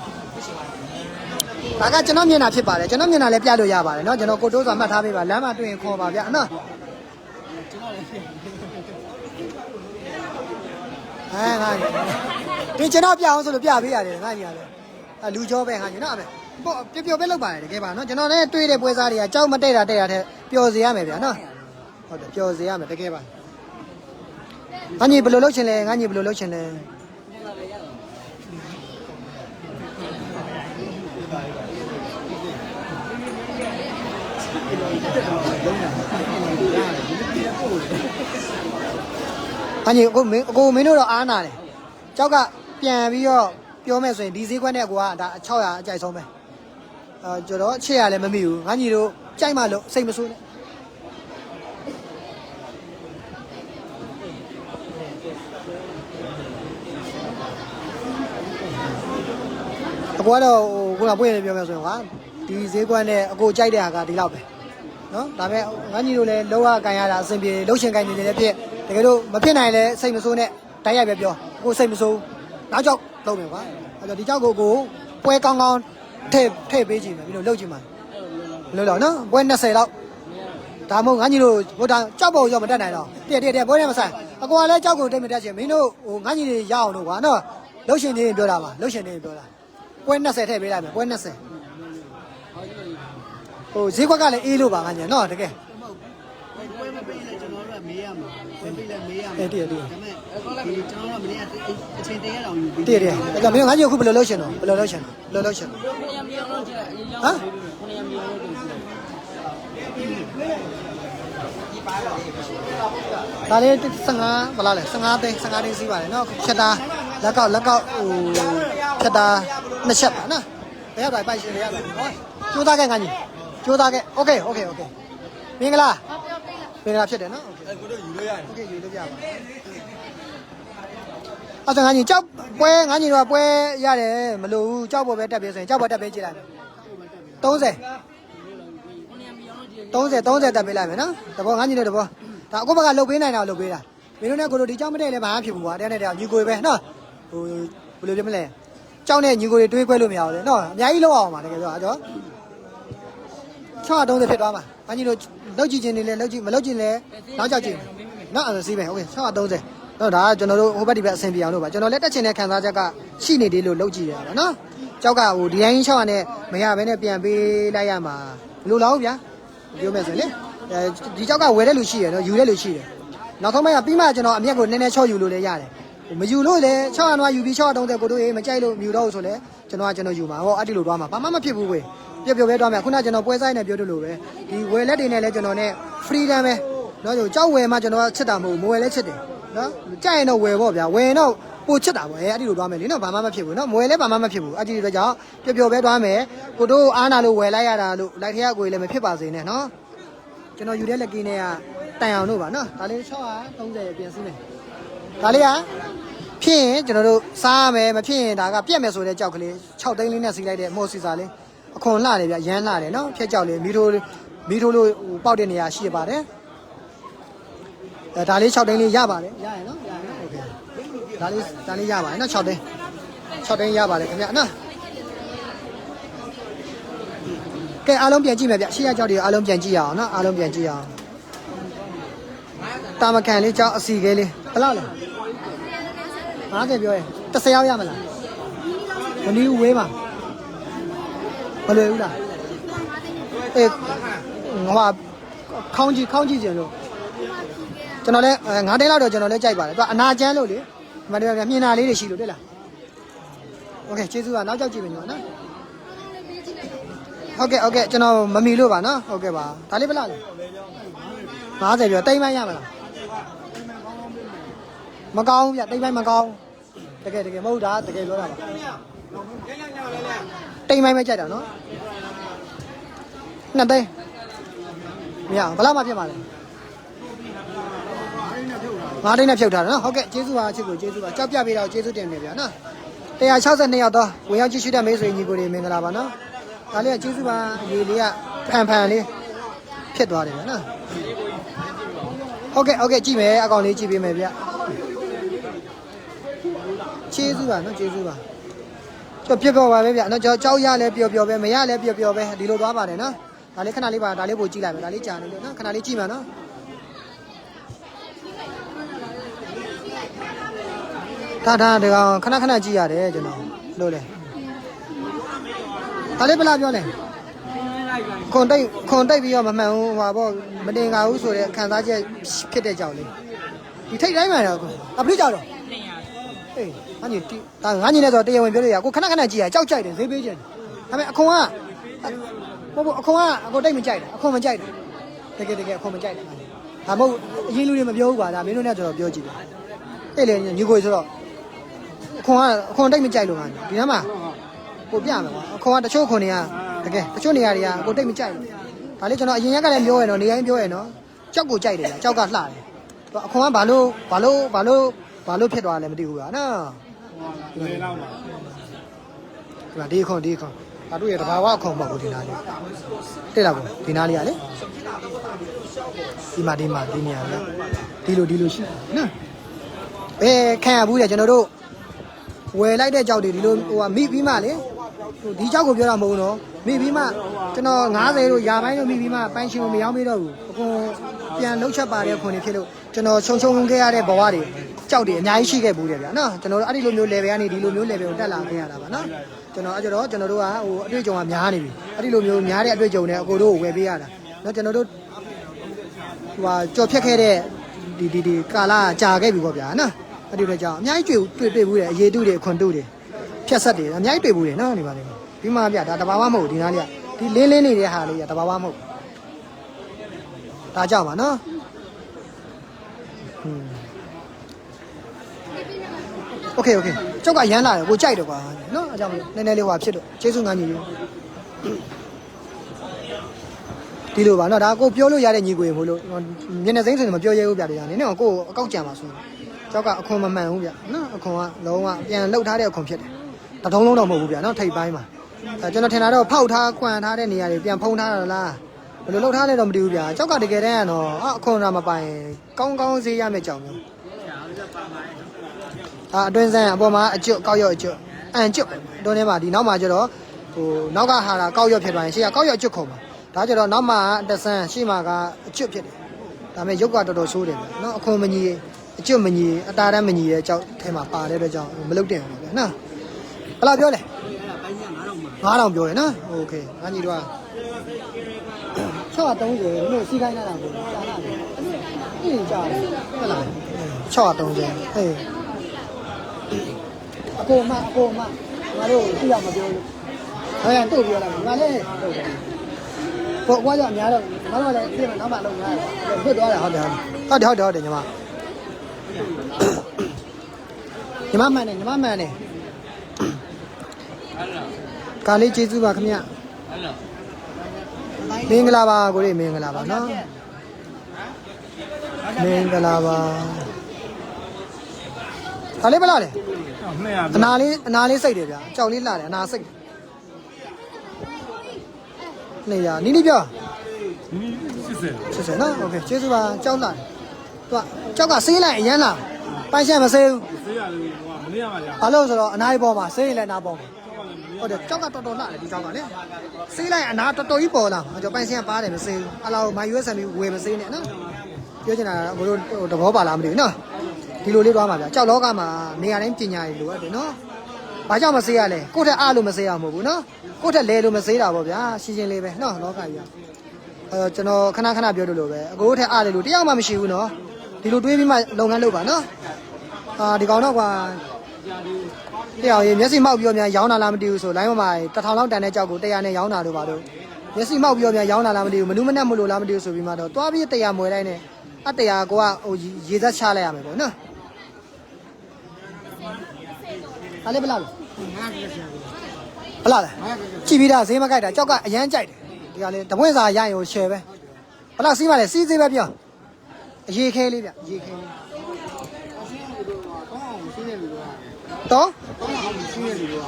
ဒါကကျွန်တော်မျက်နှာဖြစ်ပါတယ်ကျွန်တော်မျက်နှာလည်းပြလို့ရပါတယ်နော်ကျွန်တော်ကိုတိုးစွာမှတ်ထားပေးပါလမ်းမှာတွေ့ရင်ခေါ်ပါဗျာနော်ငါဒီကျွန်တော်ပြအောင်ဆိုလို့ပြပေးရတယ်ငါညီရတယ်လူကြောပဲငါညီနော်ပေါ့ပျော်ပဲလုပ်ပါတယ်တကယ်ပါနော်ကျွန်တော်လည်းတွေ့တဲ့ပွဲစားတွေကကြောက်မတဲ့တာတဲ့ထက်ပျော်စေရမယ်ဗျာနော်ဟုတ်တယ်ပျော်စေရမယ်တကယ်ပါငါညီဘယ်လိုလုပ်ချင်လဲအညီကိုမင်းတို့တော့အားနာတယ်ကြောက်ကပြန်ပြီးတော့ပြောမယ်ဆိုရင်ဒီဈေးခွက်နဲ့ကိုကဒါ600အကြိုက်ဆုံးပဲကျွန်တော်800လည်းမမိဘူးငါညီတို့ကြိုက်မှလို့စိတ်မဆိုးနဲ့အကွာတော့ဟိုကပွင့်နေပြောမယ်ဆိုရင်ကဒီဈေးကွက်နဲ့အကိုကြိုက်တဲ့ဟာကဒီလောက်ပဲနော်ဒါပေမဲ့ငါညီတို့လည်းလောကကန်ရတာအဆင်ပြေလှုပ်ရှင်ကန်နေတယ်ဖြစ်တကယ်လို့မဖြစ်နိုင်လဲစိတ်မဆိုးနဲ့တိုက်ရိုက်ပဲပြောကိုစိတ်မဆိုးနောက်ကြောက်လုပ်မယ်ကွာအဲ့တော့ဒီကြောက်ကိုပွဲကောင်းထည့်ပေးကြည့်မယ်ပြီးတော့လှုပ်ကြည့်မှာလှုပ်တော့နော်ပွဲ20လောက်ဒါမှမဟုတ်ငါညီတို့ဟိုတောင်ကြောက်ပေါ်ရောမတက်နိုင်တော့တဲ့ပွဲနဲ့မဆိုင်အကွာလည်းကြောက်ကိုတိတ်မတက်ချင်မင်းတို့ဟိုငါညီတွေရအောင်လို့ကွာနော်လှုပ်ရှင်နေပြောတာပါလှုပ်ရှင်နေပြောတာပွဲ20ထည့်ပေးလိုက်မယ်ပွဲ20 ဟိုဈေးကွက်ကလည်းအေးလို့ပါငါညနော်တကယ် ပွဲမပေးလဲကျွန်တော်တို့ကမေးရမှာပွဲပေးလဲမေးရမှာ တည့်တည့် ဒါပေမဲ့ဒီကျွန်တော်တို့ကမနေ့ကအချိန်တရအောင်ယူပြီး တည့်တယ်အဲ့တော့မင်းငါညအခုဘယ်လိုလုပ်ရှင်တော့ဘယ်လိုလုပ်ရှင်တော့ဘယ်လိုလုပ်ရှင်တော့ ကိုရမြောင်းလို့ကြည့်လိုက် ဟမ် ကိုရမြောင်းလို့ကြည့်လိုက် ဒါလေး15ဘယ်လောက်လဲ15သိန်း15သိန်းစီးပါတယ်နော်ဖြတ်တာလက်ကောက်ဟိုဖြတ်တာနှစ်ချက်ပါနော်ဘယ်ရောက်ပါပိုက်ရှင်တွေရပါဟောကျိုးသားခဲ့ငါညီကျိုးသားခဲ့โอเคမင်္ဂလာမင်္ဂလာဖြစ်တယ်နော်โอเค ကိုတို့ယူလို့ရတယ် โอเคယူလို့ပြပါအဲ့ဒါငါညီကြောက်ပွဲငါညီတော့ပွဲရတယ်မလို့ဘူးကြောက်ပေါ်ပဲတက်ပြေးဆိုရင်ကြောက်ပေါ်တက်ပေးကြည့်လိုက်30 တက်ပေးလိုက်မယ်နော်တဘောငါညီတို့တဘောဒါအခုဘက်ကလုတ်ပေးနိုင်တာလုတ်ပေးတာမင်းတို့နဲ့ကိုတို့ဒီကြောက်မတဲ့လည်းဘာမှဖြစ်ဘူးကွာတဲ့နဲ့တဲ့ညီကိုပဲနော်ဟိုဘယ်လိုလဲမလဲကြောက်နဲ့ညီကိုတွေတွေးခွဲလို့မရဘူးလေနော်အများကြီးလောက်အောင်ပါတကယ်ဆိုတော့630ဖြစ်သွားမှာငါညီတို့လုတ်ကြည့်ခြင်းနေလဲလုတ်ကြည့်မလုတ်ကြည့်လဲနောက်ကြောက်ကြည့်နော်အဲ့ဒါစီးမယ်โอเค630တော့ဒါကကျွန်တော်တို့ဟိုဘက်ဒီဘက်အဆင်ပြေအောင်လို့ပါကျွန်တော်လက်တက်ချင်တဲ့ခံစားချက်ကရှိနေသေးလို့လုတ်ကြည့်ရတာနော်ကြောက်ကဟိုဒီတိုင်း600နဲ့မရဘဲနဲ့ပြန်ပေးလိုက်ရမှာဘလို့လောက်ဗျာပြောမယ်ဆိုရင်လေဒီကြောက်ကဝယ်တဲ့လူရှိရနော်ယူတဲ့လူရှိတယ်နောက်ဆုံးပိုင်းကပြီးမှကျွန်တော်အမျက်ကိုနည်းနည်းချော့ယူလို့လည်းရတယ်မယူလို့လေ600နွားယူပြီး630ကိုတို့ရေးမကြိုက်လို့မြူတော့ဆိုလဲကျွန်တော်ယူမှာဟောအဲ့ဒီလိုသွားမှာဘာမှမဖြစ်ဘူးကွယ်ပြောပဲသွားမှာခုနကျွန်တော်ပွဲဆိုင်နဲ့ပြောလို့ပဲဒီဝယ်လက်တွေနဲ့လည်းကျွန်တော်နဲ့ freedom ပဲနော်ကြောက်ဝယ်မှကျွန်တော်ချစ်တာမဟုတ်ဘူးမဝယ်လဲချစ်တယ်နော်ကြိုက်ရင်တော့ဝယ်ပေါ့ဗျာဝယ်တော့ပိုချစ်တာပေါ့အဲ့ဒီလိုသွားမယ်လေနော်ဘာမှမဖြစ်ဘူးနော်မဝယ်လဲဘာမှမဖြစ်ဘူးအဲ့ဒီလိုကြောင့်ပြောပဲသွားမယ်ကိုတို့အားနာလို့ဝယ်လိုက်ရတာလို့လိုက်ထရကိုလည်းမဖြစ်ပါစေနဲ့နော်ကျွန်တော်ယူတဲ့လက်ကင်းတွေကတန်အောင်လို့ပါနော်ဒါလေး630ပြန်စီးမယ်ဒါလေးကဖြစ်ရင်ကျွန်တော်တို့စားရမယ်မဖြစ်ရင်ဒါကပြက်မယ်ဆိုတဲ့ကြောက်ကလေး6သိန်းလေးနဲ့စီးလိုက်တဲ့မော်စီစာလေးအခွန်လှတယ်ဗျရမ်းလှတယ်နော်ဖြက်ကြောက်လေးမီထိုးလို့ပေါက်တဲ့နေရာရှိရပါတယ်ဒါလေး6သိန်းလေးရပါတယ်ရရင်နော်ရရင်โอเคဒါလေးရပါတယ်နော်6သိန်းရပါတယ်ခင်ဗျနော်ကဲအားလုံးပြန်ကြည့်မယ်ဗျရှေ့ရကြောက်တွေအားလုံးပြန်ကြည့်ရအောင်နော်အားလုံးပြန်ကြည့်ရအောင်တာမကန်လေးကြောက်အစီကလေးဘယ်လောက်လဲ50ပြောရင်10ရောက်ရမလားမနီးဝေးပါမလွယ်ဘူးလားအေးငါခေါင်းကြည့်ကြည့်လို့ကျွန်တော်လည်း9သိန်းလောက်တော့ကျွန်တော်လည်းကြိုက်ပါတယ်သူကအနာကျန်းလို့လေမတော်မြင်တာလေးတွေရှိလို့တွေ့လားโอเคကျေးဇူးပါနောက်ကြောက်ကြည့်မယ်နော်ဟုတ်ကဲ့ကျွန်တော်မမီလို့ပါနော်ဟုတ်ကဲ့ပါဒါလေးဘယ်လားလဲ50ပြောတိမ်ပိုင်းရမလားမကောင်းဘူးဗျတိမ်ပိုင်းမကောင်းတကယ်မဟုတ်တာတကယ်ပြောတာပါတိမ်ပိုင်းပဲကြိုက်တာနော်2သိန်းမရဘယ်လောက်မှဖြစ်ပါလဲ5သိန်းနဲ့ဖြုတ်ထားတယ်နော်ဟုတ်ကဲ့ကျေးဇူးပါအချစ်ကိုကျေးဇူးပါကြောက်ပြပေးတော့ကျေးဇူးတင်တယ်ဗျာနော်162ရောက်တော့ဝင်ရောက်ကြည့်ရှုတဲ့မိတ်ဆွေညီကိုတွေမင်္ဂလာပါနော်ဒါလေးကကျေးဇူးပါရေလေးကဖန်လေးဖြစ်သွားတယ်ဗျာနော်ဟုတ်ကဲ့ကြည့်မယ်အကောင်လေးကြည့်ပေးမယ်ဗျကျေးဇူးပါနော်ကျေးဇူးပါကြောက်ပြပါပဲဗျာနော်ကြောက်ရလဲပျော်ပဲမရလဲပျော်ပဲဒီလိုသွားပါတယ်နော်ဒါလေးခဏလေးပါဒါလေးပို့ကြည့်လိုက်မယ်ဒါလေးကြာနေလို့နော်ခဏလေးကြည့်ပါနော်ဒါဒီကောင်ခဏကြည့်ရတယ်ကျွန်တော်လို့လေဒါလေးဘယ်လားပြောလဲခွန်တိတ်ပြီးတော့မမှန်ဘူးဟွာပေါ့မတင်ကားဘူးဆိုတဲ့ခံစားချက်ဖြစ်တဲ့ကြောင်လေးဒီထိတ်တိုင်းမှာတော့အဖိကြောက်တော့အေးငါညီဒါငါညီနဲ့ဆိုတရားဝင်ပြောလို့ရကိုခဏကြည့်ရကြောက်ကြိုက်တယ်ဈေးပေးချင်ဒါပေမဲ့အခွန်ကအခွန်ကအကိုတိတ်မကြိုက်တာအခွန်မကြိုက်တာတကယ်အခွန်မကြိုက်တာဒါမဟုတ်အရင်လူတွေမပြောဘူးကွာဒါမင်းတို့နဲ့ကျွန်တော်ပြောကြည့်တယ်အဲ့လေညီကိုဆိုတော့အခွန်တိတ်မကြိုက်လို့ငါဒီနားမှာကိုပြမယ်ကွာအခွန်ကတချို့ခွန်တွေကတကယ်တချို့နေရာတွေကကိုတိတ်မကြိုက်ဘူးဒါလေးကျွန်တော်အရင်ရက်ကလည်းပြောရနော်နေတိုင်းပြောရနော်ကြောက်ကိုကြိုက်တယ်ဗျကြောက်ကလှတယ်အခွန်ကဘာလို့ဖြစ်သွားလဲမသိဘူးကွာနော်လေလောက်ပါဒီခွန်ဒါတို့ရတဘာဝအခွန်ပေါ့ကိုဒီနားလေးတိတ်လာကိုဒီနားလေးကလေဒီမှာဒီနေရာလေဒီလိုရှိနော်ခံရဘူးလေကျွန်တော်တို့ဝယ်လိုက်တဲ့ကြောက်တွေဒီလိုဟိုမိပြီးမှလေဒီကြောက်ကိုပြောတာမဟုတ်ဘူးနော်မိပြီးမှကျွန်တော်90တို့ရာပိုင်းတို့မိပြီးမှပန်းရှင်ကိုမရောင်းပေးတော့ဘူးအကုန် ပြန်လှုပ်ချက်ပါတဲ့ခွန်တွေဖြစ်လို့ကျွန်တော်ချုံခဲ့ရတဲ့ဘဝတွေကြောက်တယ်အများကြီးရှိခဲ့ဘူးတယ်ဗျာနော်ကျွန်တော်တို့အဲ့ဒီလိုမျိုး level ကနေဒီလိုမျိုး level ကိုတက်လာခဲ့ရတာပါနော်ကျွန်တော်အဲ့တော့ကျွန်တော်တို့ကဟိုအတွေ့အကြုံကများနေပြီအဲ့ဒီလိုမျိုးများတဲ့အတွေ့အကြုံနဲ့အကိုတို့ကိုဝယ်ပေးရတာနော်ကျွန်တော်တို့ဟိုကြော်ဖြတ်ခဲ့တဲ့ဒီကာလကြာခဲ့ပြီပေါ့ဗျာနော်အဲ့ဒီတော့ကြောင့်အများကြီးတွေ့ဘူးတယ်အရေးတုတွေခွန်တုတွေဖြတ်ဆက်တွေအများကြီးတွေ့ဘူးတယ်နော်ဒီမှာလေးဒီမှာဗျာဒါတဘာဝမဟုတ်ဒီနားလေးကဒီလင်းနေတဲ့ဟာလေးကတဘာဝမဟုတ်ဒါကြောက်ပါနော်โอเคကြောက်ကရမ်းလာတယ်ကိုကြိုက်တယ်ကွာနော်အကြောင်းနည်းနည်းလေးဟွာဖြစ်တော့ကျေးဇူးငါညီယူဒီလိုပါနော်ဒါကိုပြောလို့ရတဲ့ညီကိုရေမို့လို့မျက်နှာစိမ့်ဆိုရင်မပြောရဲဘူးဗျာဒီကနေ့နော်ကိုအကောက်ကြံပါဆိုရင်ကြောက်ကအခွန်မမှန်ဘူးဗျာနော်အခွန်ကလုံးဝပြန်လှုပ်ထားတဲ့အခွန်ဖြစ်တယ်တထုံးလုံးတော့မဟုတ်ဘူးဗျာနော်ထိပ်ပိုင်းမှာကျွန်တော်ထင်တာတော့ဖောက်ထားခွန်ထားတဲ့နေရာတွေပြန်ဖုံးထားတာလားဘယ်လိုလှုပ်ထားလဲတော့မသိဘူးဗျာကြောက်ကတကယ်တမ်းကတော့အခွန်တာမပိုင်ကောင်းစေးရမယ့်ကြောင်မျိုးအတွင်းဆန်းအပေါ်မှာအကျွတ်ကောက်ရော့အကျွတ်အန်ကျွတ်တွန်းထဲမှာဒီနောက်မှာကျတော့ဟိုနောက်ကဟာတာကောက်ရော့ဖြစ်သွားရင်ရှေ့ကကောက်ရော့အကျွတ်ခုံမှာဒါကျတော့နောက်မှာတဆန်းရှေ့မှာကအကျွတ်ဖြစ်တယ်ဒါပေမဲ့ရုပ်ကတော်တော်ဆိုးတယ်ဗျာနော်အခွန်မညီအကျွတ်မညီအတားတမ်းမညီရဲ့ကြောက်ထဲမှာပါတဲ့အတွက်ကြောင့်မလုတ်တင်ဘူးဗျာနော်ဘယ်လောက်ပြောလဲ9000ပြောရနော်โอเคငါညီတို့က630လို့စီးခိုင်းလာတာကိုကြားလာတယ်အေးကြားတယ်ဟုတ်လား630ဟေးအကိုမငါတို့သိရမပြောလို့ဟဲ့တို့ပြောလာငါလည်းဟုတ်တယ်ကိုကွာကြအများတော့ငါတို့လည်းပြင်နောက်မှလုံရတယ်ဖြစ်သွားတယ်ဟုတ်တယ်ညီမမှန်တယ်ကာလေးကျေးဇူးပါခင်ဗျမင်္ဂလာပါကိုလေးမင်္ဂလာပါနော်မင်္ဂလာပါဒါလေးဘလားလေအနာလေးစိတ်တယ်ဗျာကြောက်လေးလာတယ်အနာစိတ်200နီးပြော80နော်โอเคကျေးဇူးပါကြောက်လာတယ်သူကကြောက်ကဆေးလိုက်အရန်လာပိုင်ရှက်မဆေးဘူးဆေးရတယ်မနေ့ကမှကြာဘာလို့ဆိုတော့အနားပေါ်မှာဆေးရင်လည်းအနားပေါ်မှာဟုတ်တယ်ကြောက်ကတော်လာတယ်ဒီကြောက်ကလေဆေးလိုက်အနားတော်ကြီးပေါ်လာကျွန်တော်ပိုင်ရှက်ပါတယ်မဆေးဘူးအလားမိုင် USB ဝယ်မဆေးနဲ့နော်ပြောချင်တာကဘို့တဘောပါလားမသိဘူးနော်ဒီလိုလေးသွားမှာဗျာကြောက်လောကမှာနေရာတိုင်းပညာရည်လိုအပ်တယ်နော်ဘာကြောင့်မဆေးရလဲကိုယ့်ထက်အားလို့မဆေးရမှာမဟုတ်ဘူးနော်ကိုယ့်ထက်လဲလို့မဆေးတာပေါ့ဗျာရှင်းရှင်းလေးပဲနော်လောကကြီးကကျွန်တော်ခဏပြောလို့ပဲအကိုထက်အားလေလို့တရားမှမရှိဘူးနော်ဒီလိုတွေးပြီးမှလုပ်ငန်းလုပ်ပါနော်ဒီကောင်တော့ကွာတရားရင်မျက်စိမှောက်ပြီးတော့များရောင်းတာလားမသိဘူးဆိုလိုင်းပေါ်မှာ1000လောက်တန်တဲ့ကြောက်ကို100နဲ့ရောင်းတာတို့ပါတော့မျက်စိမှောက်ပြီးတော့များရောင်းတာလားမသိဘူးမနုမနဲ့မလို့လားမသိဘူးဆိုပြီးမှတော့တွားပြီး100မွေလိုက်နဲ့အ100ကိုကဟိုရေသက်ချလိုက်ရမယ်ပေါ့နော်အားလေးဘလားဘလားကြည့်ပြီးသားဈေးမကြိုက်တာကြောက်ကအရန်ကြိုက်တယ်ဒီကလေးတပွင့်စာရရင်ကို share ပဲဘလားစီးပါလေစီးသေးပဲပြောအရေးခဲလေးဗျအရေးခဲလေးတော့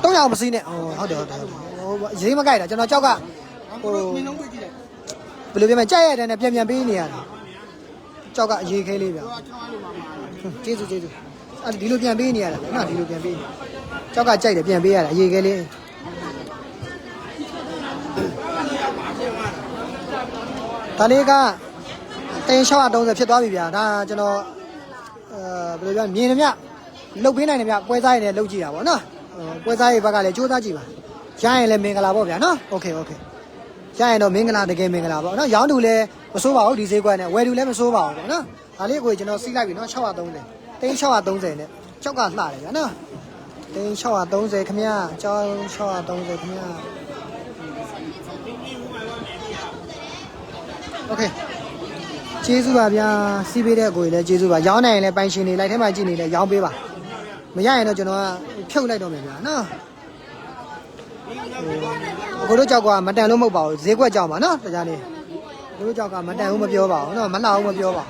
300မစီးနဲ့ဟုတ်တယ်ဟိုဈေးမကြိုက်တာကျွန်တော်ကြောက်ကဟိုဘယ်လိုပြောမလဲကြိုက်ရတဲ့နဲ့ပြန်ပေးနေရတယ်ကြောက်ကအရေးခဲလေးဗျကျေးဇူးအဲ့ဒီလိုပြန်ပေးနေရတာနော်ဒီလိုပြန်ပေးကြောက်ကကြိုက်တယ်ပြန်ပေးရတာအရေးခဲလေးဒါလေးက630ဖြစ်သွားပြီဗျာဒါကျွန်တော်ဘယ်လိုပြောမြင်နေမြလုတ်ပေးနိုင်တယ်ဗျပွဲစားရည်နဲ့လုတ်ကြည့်တာပေါ့နော်ပွဲစားရည်ဘက်ကလည်းစူးစမ်းကြည့်ပါရရင်လည်းမင်္ဂလာပေါ့ဗျာနော်โอเคရရင်တော့မင်္ဂလာတကယ်မင်္ဂလာပေါ့နော်ရောင်းသူလည်းမစိုးပါဘူးဒီဈေးကွက်နဲ့ဝယ်သူလည်းမစိုးပါဘူးပေါ့နော်ဒါလေးကိုကျွန်တော်စီးလိုက်ပြီနော်630 630နဲ့ကြောက်ကလှတယ်ဗျာနော်630ခင်ဗျာကျောင်း630ခင်ဗျာโอเคကျေးဇူးပါဗျာစီးပေးတဲ့ကိုလည်းကျေးဇူးပါရောင်းနိုင်ရင်လည်းပိုင်ရှင်တွေလိုက်ထဲမှာကြည့်နေလဲရောင်းပေးပါမရရင်တော့ကျွန်တော်ကဖြုတ်လိုက်တော့မယ်ဗျာနော်ကိုတို့ကြောက်ကမတန်လို့မဟုတ်ပါဘူးဈေးကွက်ကြောက်ပါနော်တရားလေးကိုတို့ကြောက်ကမတန်ဘူးမပြောပါဘူးနော်မလှဘူးမပြောပါ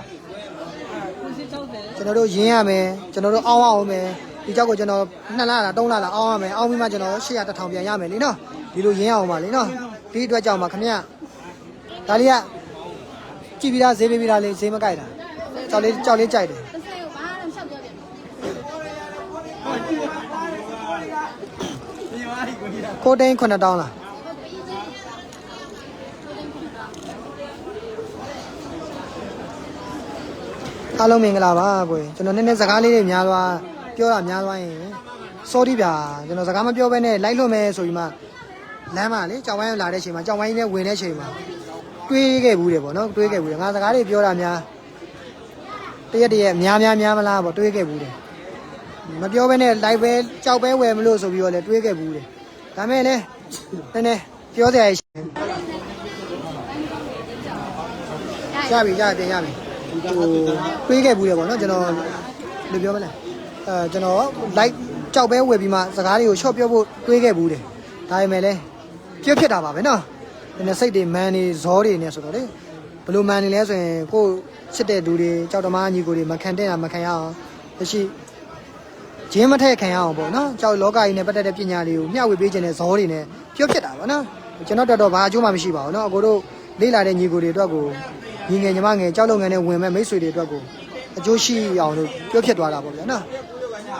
ကျွန်တော်တို့ရင်းရမယ်ကျွန်တော်တို့အောင်းအောင်မယ်ဒီကြောက်ကိုကျွန်တော်2လလား3လလားအောင်းရမယ်အောင်းပြီးမှကျွန်တော်800 1000ပြန်ရမယ်လीနော်ဒီလိုရင်းအောင်ပါလीနော်ဒီအတွက်ကြောက်ပါခင်ဗျဒါလေးကကြည့်ပြီးသားဈေးပေးပြီးသားလေးဈေးမကြိုက်တာကြောက်လေးကြိုက်တယ်ကိုတိန်9000လား အားလုံးမင်္ဂလာပါကိုကျွန်တော်နည်းနည်းစကားလေးတွေများသွားပြောတာများသွားရင် sorry ဗျာကျွန်တော်စကားမပြောဘဲနဲ့လိုက်လွတ်မယ်ဆိုပြီးမှလမ်းမှာလေကြောင်ဝိုင်းလာတဲ့အချိန်မှာကြောင်ဝိုင်းနဲ့ဝင်တဲ့အချိန်မှာတွေးခဲ့ဘူးတယ်ပေါ့နော်တွေးခဲ့ဘူးတယ်ငါစကားတွေပြောတာများတရက်များမလားပေါ့တွေးခဲ့ဘူးတယ်မပြောဘဲနဲ့လိုက်ပဲကြောက်ပဲဝယ်မလို့ဆိုပြီးတော့လည်းတွေးခဲ့ဘူးတယ်ဒါမဲ့လည်းနည်းနည်းပြောစရာရှိရပြီပြင်ရပြီဟိုတွေးခဲ့ဘူးတယ်ပေါ့နော်ကျွန်တော်ဘယ်ပြောမလဲကျွန်တော်လိုက်ကြောက်ပဲဝယ်ပြီးမှစကားတွေကိုချော့ပြောဖို့တွေးခဲ့ဘူးတယ်ဒါပေမဲ့လည်းပြောဖြစ်တာပါပဲနော်ဒီနေ့စိတ်တွေမန်နေဇောတွေနေဆိုတော့လေဘလို့မန်နေလဲဆိုရင်ကိုချစ်တဲ့လူတွေကြောက်တမားညီကိုတွေမခံတဲ့တာမခံရအောင်တရှိဂျင်းမထက်ခံရအောင်ပေါ့နော်ကြောက်လောကကြီးနဲ့ပတ်သက်တဲ့ပညာတွေကိုမျှဝေပေးခြင်းနဲ့ဇောတွေနဲ့ပြောဖြစ်တာပေါ့နော်ကျွန်တော်တော်ဘာအကျိုးမှမရှိပါဘူးနော်အကိုတို့လေ့လာတဲ့ညီကိုတွေအတွက်ကိုညီငယ်ညီမငယ်ကြောက်လုံငယ်နဲ့ဝင်မဲ့မိတ်ဆွေတွေအတွက်ကိုအကျိုးရှိအောင်လို့ပြောဖြစ်သွားတာပေါ့ဗျာနော်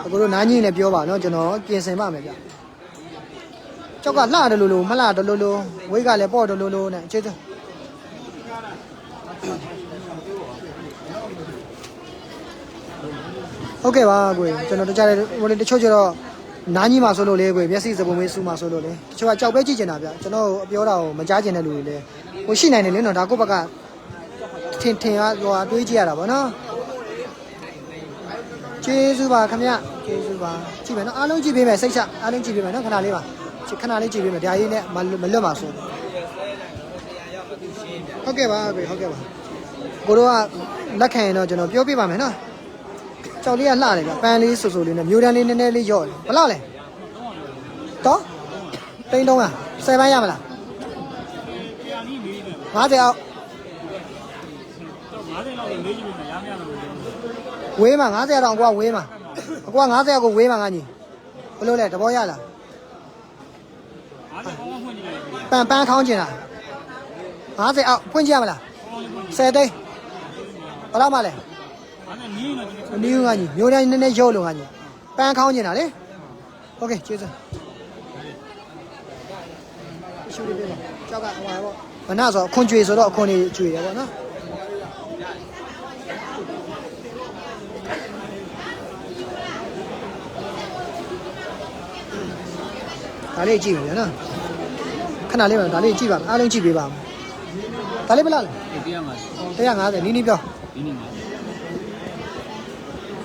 အကိုတို့နားကြီးနဲ့ပြောပါနော်ကျွန်တော်ပြင်ဆင်ပါမယ်ဗျကြောက်ကလှတယ်လို့မလှတယ်လို့ဝိတ်ကလည်းပေါ့တယ်လို့နဲ့ကျေးဇူးဟုတ်ကဲ့ပါကိုကျွန်တော်တခြားဟိုတချို့ကျတော့နားကြီးမှာဆိုလို့လေကိုမျက်စိစပုံမေးစူမှာဆိုလို့လေတချို့ကကြောက်ပဲကြည့်ကျင်တာဗျကျွန်တော်အပြောတာကိုမကြားကျင်တဲ့လူတွေလည်းဟိုရှိနိုင်တယ်လေနော်ဒါကိုယ့်ဘက်ကထင်ကဟိုတွေးကြည့်ရတာဗောနော်ကျေးဇူးပါခင်ဗျကျေးဇူးပါကြည့်မယ်နော်အားလုံးကြည့်ပေးမယ်စိတ်ချအားလုံးကြည့်ပေးမယ်နော်ခဏလေးပါခဏလေးကြည့်ပေးမယ်ဒါကြီးနဲ့မလွတ်ပါဆိုဟုတ်ကဲ့ပါဟုတ်ကဲ့ပါကိုတို့ကလက်ခံရင်တော့ကျွန်တော်ပြောပြပါမယ်နော်ကြောက်လေးကလှတယ်ဗျပန်းလေးဆူဆူလေးနဲ့မျိုးတန်းလေးနည်းနည်းလေးရော့တယ်ဘယ်လောက်လဲတော့တိန်းတုံးอ่ะ10ပန်းရမလား50အောက်ဝေးမှာ90တောင်ကွာဝေးမှာအကွာ90ကိုဝေးမှာငါညီဘယ်လိုလဲတဘောရလားပန်းခေါင်းကျင်လား50အောက်ဖွင့်ကြရမလား10သိန်းဘယ်လောက်မှလဲနီးငါညီမျိုးတိုင်းနည်းနည်းရုပ်လို့ငါညီပန်းခေါင်းကျင်တာလေโอเคကျေးဇူးရှူရပြပါကြောက်ကဟိုပါပေါ့မနာဆိုခွန်ကျွေဆိုတော့အခွန်ကြီးကျွေတယ်ပေါ့နော်ဒါလေးကြည့်မယ်နော်ခဏလေးပါဒါလေးကြည့်ပါအားလုံးကြည့်ပေးပါမယ်ဒါလေးဘယ်လောက်လဲ150နီးနီးပြော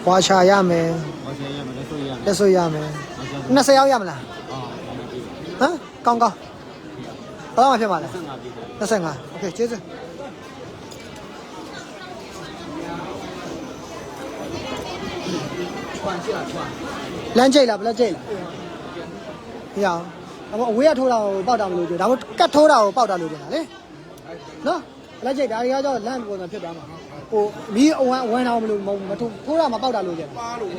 ဝါချာရမယ်လက်ဆွေရမယ်20ရောက်ရမလားဟမ်ကောင်းဘယ်တော့မှဖြစ်မှာလဲ25โอเคကျေးဇူးလမ်းကျိတ်လားဘယ်လိုကျိတ်လဲရအောင်အဝေးကထိုးတာကိုပေါက်တာမလို့ကြဒါမှကတ်ထိုးတာကိုပေါက်တာလို့ကြတာလေနော်လက်ကျိတ်ဒါတွေကကြောလမ်းပုံစံဖြစ်သွားမှာဟိုမီးအဝမ်းတော်မလို့မထိုးတာမပေါက်တာလို့ကြပါလို့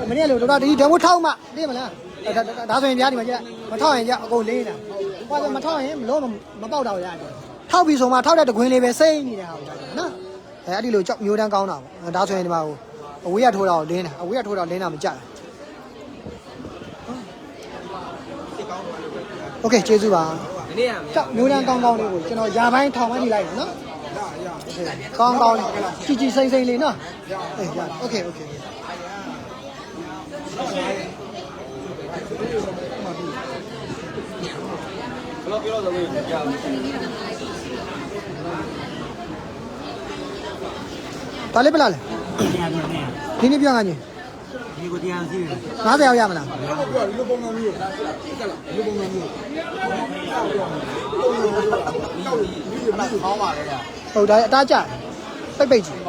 မနေ့လို့တော်ဒီဓာတ်မိုးထောက်မှသိမလားဒါဆိုရင်ပြားဒီမှာကြည့်မထောက်ရင်ကြအကုန်လေးနေတာဟိုကမထောက်ရင်လုံးမပေါက်တော့ရတယ်ထောက်ပြီဆိုမှထောက်တဲ့တခွင်းလေးပဲစိမ့်နေတဲ့ဟာကိုနော်အဲ့ဒီလိုကြောက်မျိုးတန်းကောင်းတာပေါ့ဒါဆိုရင်ဒီမှာဟိုအဝေးကထိုးတာကိုလင်းတာအဝေးကထိုးတာလင်းတာမကြက်โอเคကျေးဇူးပါကြောက်မျိုးတန်းကောင်းလေးကိုကျွန်တော်ယာပိုင်းထောင်ပိုင်းနေလိုက်နော်ကောင်းလေးကြည်စိမ့်လေးနော်အေးရโอเคပြောတော့လို့ကြာဒါလေးပလားလေဒီနေ့ပြောငါကြီးဒီကိုတရားစီ50ရောက်ရမလားဒီလိုပုံစံမျိုးတက်လာဒီလိုပုံစံမျိုးခေါင်းပါလေဟုတ်ဒါအတားကြပိတ်ကြီးဘ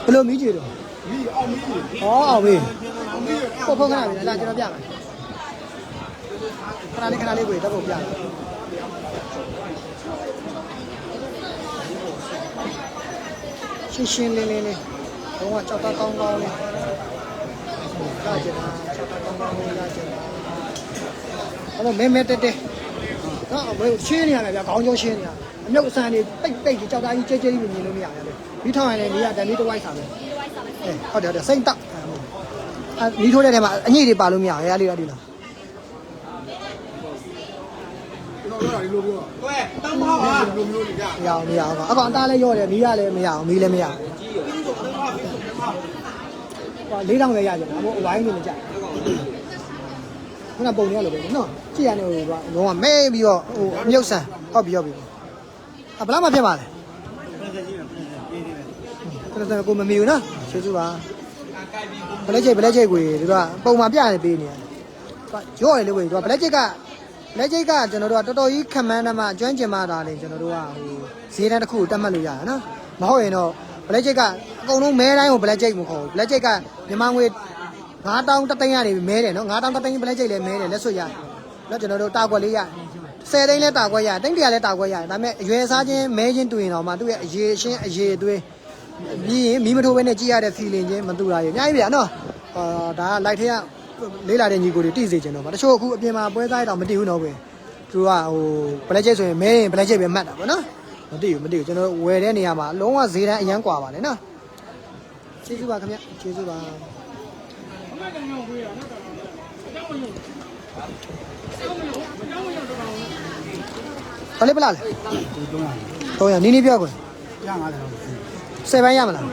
ယ်လိုမီးကြီးတော့မီးအောင်မီးအောင်မီးဖုန်းခဏပြီလားကျွန်တော်ပြမယ်ခဏလေးကိုတက်ဖို့ပြမယ်ရှင်းလေးတော့ကြောက်တာကောင်းလေးလာကြတာကြောက်တာကောင်းလေးလာကြတာအဲ့တော့မဲတက်နော်ဘယ်ရှင်းနေရလဲဗျခေါင်းကျိုးရှင်းနေရအမြုပ်အစံတွေပိတ်ကြောက်တာကြီးကျဲကြီးမြင်လို့မရဘူးပြီးထောင်ရင်လည်းနေရတန်လေးတစ်ဝိုက်စားပဲဟုတ်စိမ့်တောက်နီးထိုးတဲ့ထဲမှာအညိတွေပါလို့မရဘူးအဲ့ဒါလေးလား对，灯泡啊， မရအောင်ပါအကောင်အသားလည်းရော့တယ်မီးရလည်းမရအောင်မီးလည်းမရအောင် 冰种灯泡，冰种灯泡。 ဟော4000ပဲရကြတယ်အမို့အဝိုင်းနေမကြခုနပုံရလို့ပဲနော်ကြည့်ရတယ်ဟိုကလုံးဝမဲပြီးတော့ဟိုအမြုပ်ဆန်ဟုတ်ပြီဘယ်လောက်မှဖြစ်ပါလဲခဏကိုမမီဘူးနော်ကျေးဇူးပါဘလက်ချိတ်ကိုသူကပုံမှန်ပြနေပေးနေတယ်ရော့ရလေကိုသူကဘလက်ချိတ်ကကျွန်တော်တို့ကတော်တော်ကြီးခံမှန်းနှမကျွမ်းကျင်မှတာလေကျွန်တော်တို့ကဟိုဈေးတန်းတစ်ခုကိုတက်မှတ်လို့ရတာနော်မဟုတ်ရင်တော့ဘလက်ချိတ်ကအကုန်လုံးမဲတိုင်းကိုဘလက်ချိတ်မခေါ်ဘူးဘလက်ချိတ်ကမြန်မာငွေ9000တသိန်းရတယ်မဲတယ်နော်9000တသိန်းဘလက်ချိတ်လည်းမဲတယ်လက်စွပ်ရတယ်နော်ကျွန်တော်တို့တာကွက်လေးရ10သိန်းလဲတာကွက်ရတိန်း100လဲတာကွက်ရဒါပေမဲ့အရွယ်စားချင်းမဲချင်းတူရင်တော့မှသူ့ရဲ့အရေးရှင်းအရေးအသွေးပြီးရင်မီးမထိုးဘဲနဲ့ကြည့်ရတဲ့ feeling ချင်းမတူတာရအများကြီးဗျာနော်ဒါက light ထဲကလေးလာတဲ့ညီကိုတွေတိစေချင်တော့ပါတချို့အခုအပြင်မှာပွဲစားရတော့မတိဘူးတော့ပဲသူကဟိုဘလက်ချိတ်ဆိုရင်မဲရင်ဘလက်ချိတ်ပဲမှတ်တာပေါ့နော်မတိဘူးကျွန်တော်ဝယ်တဲ့နေရာမှာအလုံးဝဈေးတန်းအရန်ကွာပါလေနော်ကျေးဇူးပါခင်ဗျကျေးဇူးပါဘာလဲပလားလဲ300နီးပြောကွယ်ရ50လောက်10ပိုင်းရမလား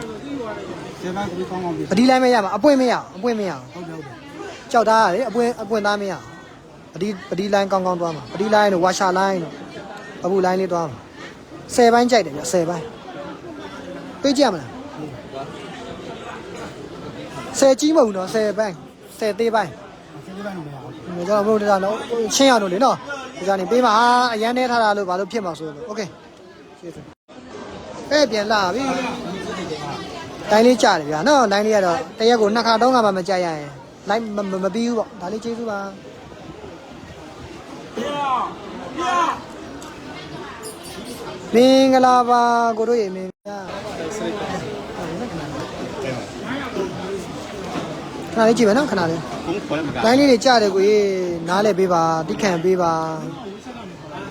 10ပိုင်းကိုကောင်းပြီပတိလိုင်းမရမှာအပွင့်မရဟုတ်ကြောက်သားရတယ်အပွင့်သားမရပတိလိုင်းကောင်းသွားမှာပတိလိုင်းတို့ဝါရှာလိုင်းတို့အပူလိုင်းလေးသွားမှာ10ပိုင်းကြိုက်တယ်ဗျ10ပိုင်းပေးကြရမလား10ကြီးမဟုတ်တော့10ပိုင်း10သေးပိုင်းကျွန်တော်တို့ဒါတော့ချင်းရတော့လေနော်ဒီကနေပေးပါအရန်နေထားတာလို့ဘာလို့ဖြစ်မှာဆိုလို့โอเคကျေးဇူးပြန်လာပြီတိုင်းလေးကြားတယ်ဗျာနော်တိုင်းလေးကတော့တရက်ကို2ခါ3ခါမှမကြားရရင်လိုက်မပြီးဘူးပေါ့ဒါလေးကျေးဇူးပါမင်္ဂလာပါကိုတို့ရေမင်္ဂလာခဏလေးကြည့်မယ်နော်ခဏလေးတိုင်းလေးတွေကြားတယ်ကိုရေနားလဲပေးပါတိခံပေးပါ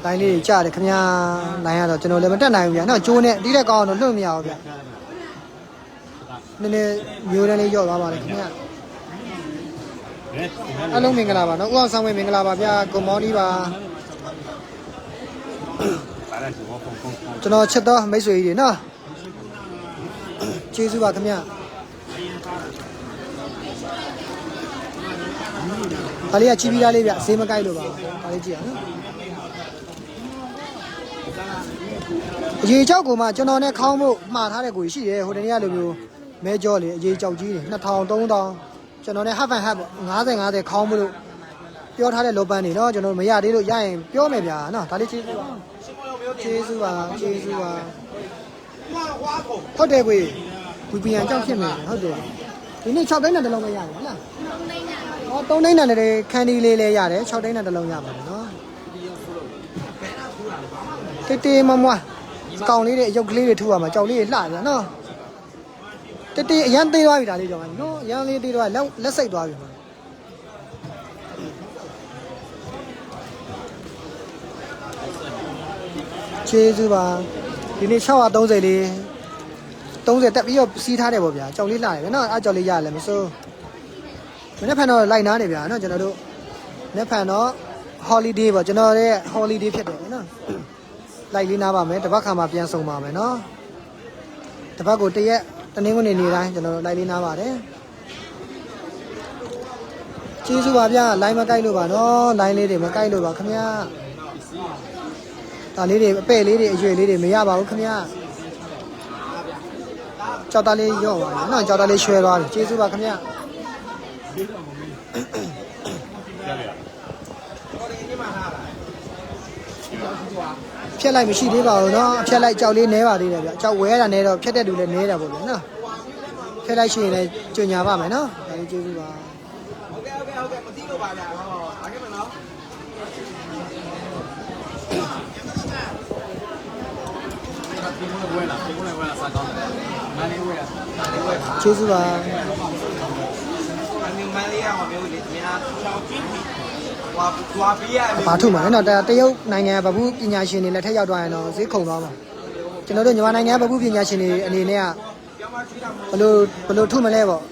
တိုင်းလေးတွေကြားတယ်ခင်ဗျာနိုင်ရတော့ကျွန်တော်လည်းမတက်နိုင်ဘူးဗျာနော်ကျိုးနဲ့တီးတဲ့ကောင်းအောင်တော့လွတ်မရဘူးဗျာနည်းနည်းမျိုးတန်းလေးရော့သွားပါလေခင်ဗျာအားလုံးမင်္ဂလာပါနော်ဥအောင်ဆောင်ဝေးမင်္ဂလာပါဗျာကိုမောင်ကြီးပါကျွန်တော်ချက်တော့မိတ်ဆွေကြီးတွေနော်ကျေးဇူးပါခင်ဗျာဒါလေးကချီးပြီးသားလေးဗျဈေးမကိုက်လို့ပါဒါလေးကြည့်ရနော်အရေးကြောက်ကိုမှကျွန်တော်နဲ့ခေါင်းဖို့မှားထားတဲ့ကိုရှိတယ်ဟိုတနေ့ကလိုမျိုးမဲကြောလေအရေးကြောက်ကြီးတွေ2000 3000ကျွန်တော်နဲ့ half and half ပေါ့50ခေါင်းဖို့လို့ပြောထားတဲ့လောပန်းတွေနော်ကျွန်တော်မရသေးလို့ရရင်ပြောမယ်ဗျာနော်ဒါလေးကျေးဇူးပါဟုတ်တယ်ကွေဘူပီယန်ကြောက်ဖြစ်မယ်ဟုတ်တယ်ဒီနေ့6သိန်းနဲ့တစ်လုံးပဲရတယ်ဟုတ်လား3သိန်းနဲ့လည်းခန်းဒီလေးလည်းရတယ်6သိန်းနဲ့တစ်လုံးရပါတယ်နော်တေးမမွားကောင်လေးတွေအယုတ်ကလေးတွေထူရမှာကြောက်လေးတွေလှပြန်နော်တေးအရန်သေးသွားပြီဒါလေးကြောင့်နော်အရန်လေးသေးသွားလက်စိတ်သွားပြီကျေးဇူးပါဒီနေ့630လေး30တက်ပြီးတော့စီးထားတယ်ပေါ့ဗျာကြောက်လေးလှတယ်နော်အားကြောက်လေးရလည်းမစိုးမနေ့ဖန်တော့လိုက်နားနေဗျာနော်ကျွန်တော်တို့မနေ့ဖန်တော့ holiday ပေါ့ကျွန်တော်ရဲ့ holiday ဖြစ်တယ်နော်လိုက်လေးနားပါမယ်တစ်ပတ်ခါမှပြန်送ပါမယ်နော်တစ်ပတ်ကိုတရက်တနင်္ဂနွေနေ့တိုင်းကျွန်တော်လိုက်လေးနားပါတယ်ကျေးဇူးပါဗျာ line မကိုက်လို့ပါနော် line လေးတွေမကိုက်လို့ပါခင်ဗျာဒါလေးတွေအပဲ့လေးတွေအရွယ်လေးတွေမရပါဘူးခင်ဗျာကြောက်သားလေးရော့ပါနော်ကြောက်သားလေးရွှဲသွားတယ်ကျေးဇူးပါခင်ဗျာဖြတ်လိုက်မရှိသေးပါဘူးเนาะဖြတ်လိုက်ကြောက်လေးနဲပါသေးတယ်ဗျကြောက်ဝဲတာနဲတော့ဖြတ်တဲ့လူလည်းနဲတာပေါ့ဗျနော်ဖြတ်လိုက်ရှိရင်လည်းကြွညာပါမယ်နော်ဒါလေးကျေးဇူးပါဟုတ်ကဲ့မသိလို့ပါဗျာဟောအားခဲ့မနော်ကျေးဇူးပါမလေးရအောင်မျိုးလေးများသွားပြီးရဘာထုမှာလဲနော်တရုတ်နိုင်ငံဗဟုပညာရှင်တွေလက်ထက်ရောက်သွားရင်တော့ဈေးခုန်သွားမှာကျွန်တော်တို့မြန်မာနိုင်ငံဗဟုပညာရှင်တွေအနေနဲ့ကဘလို့ထုမလဲပေါ့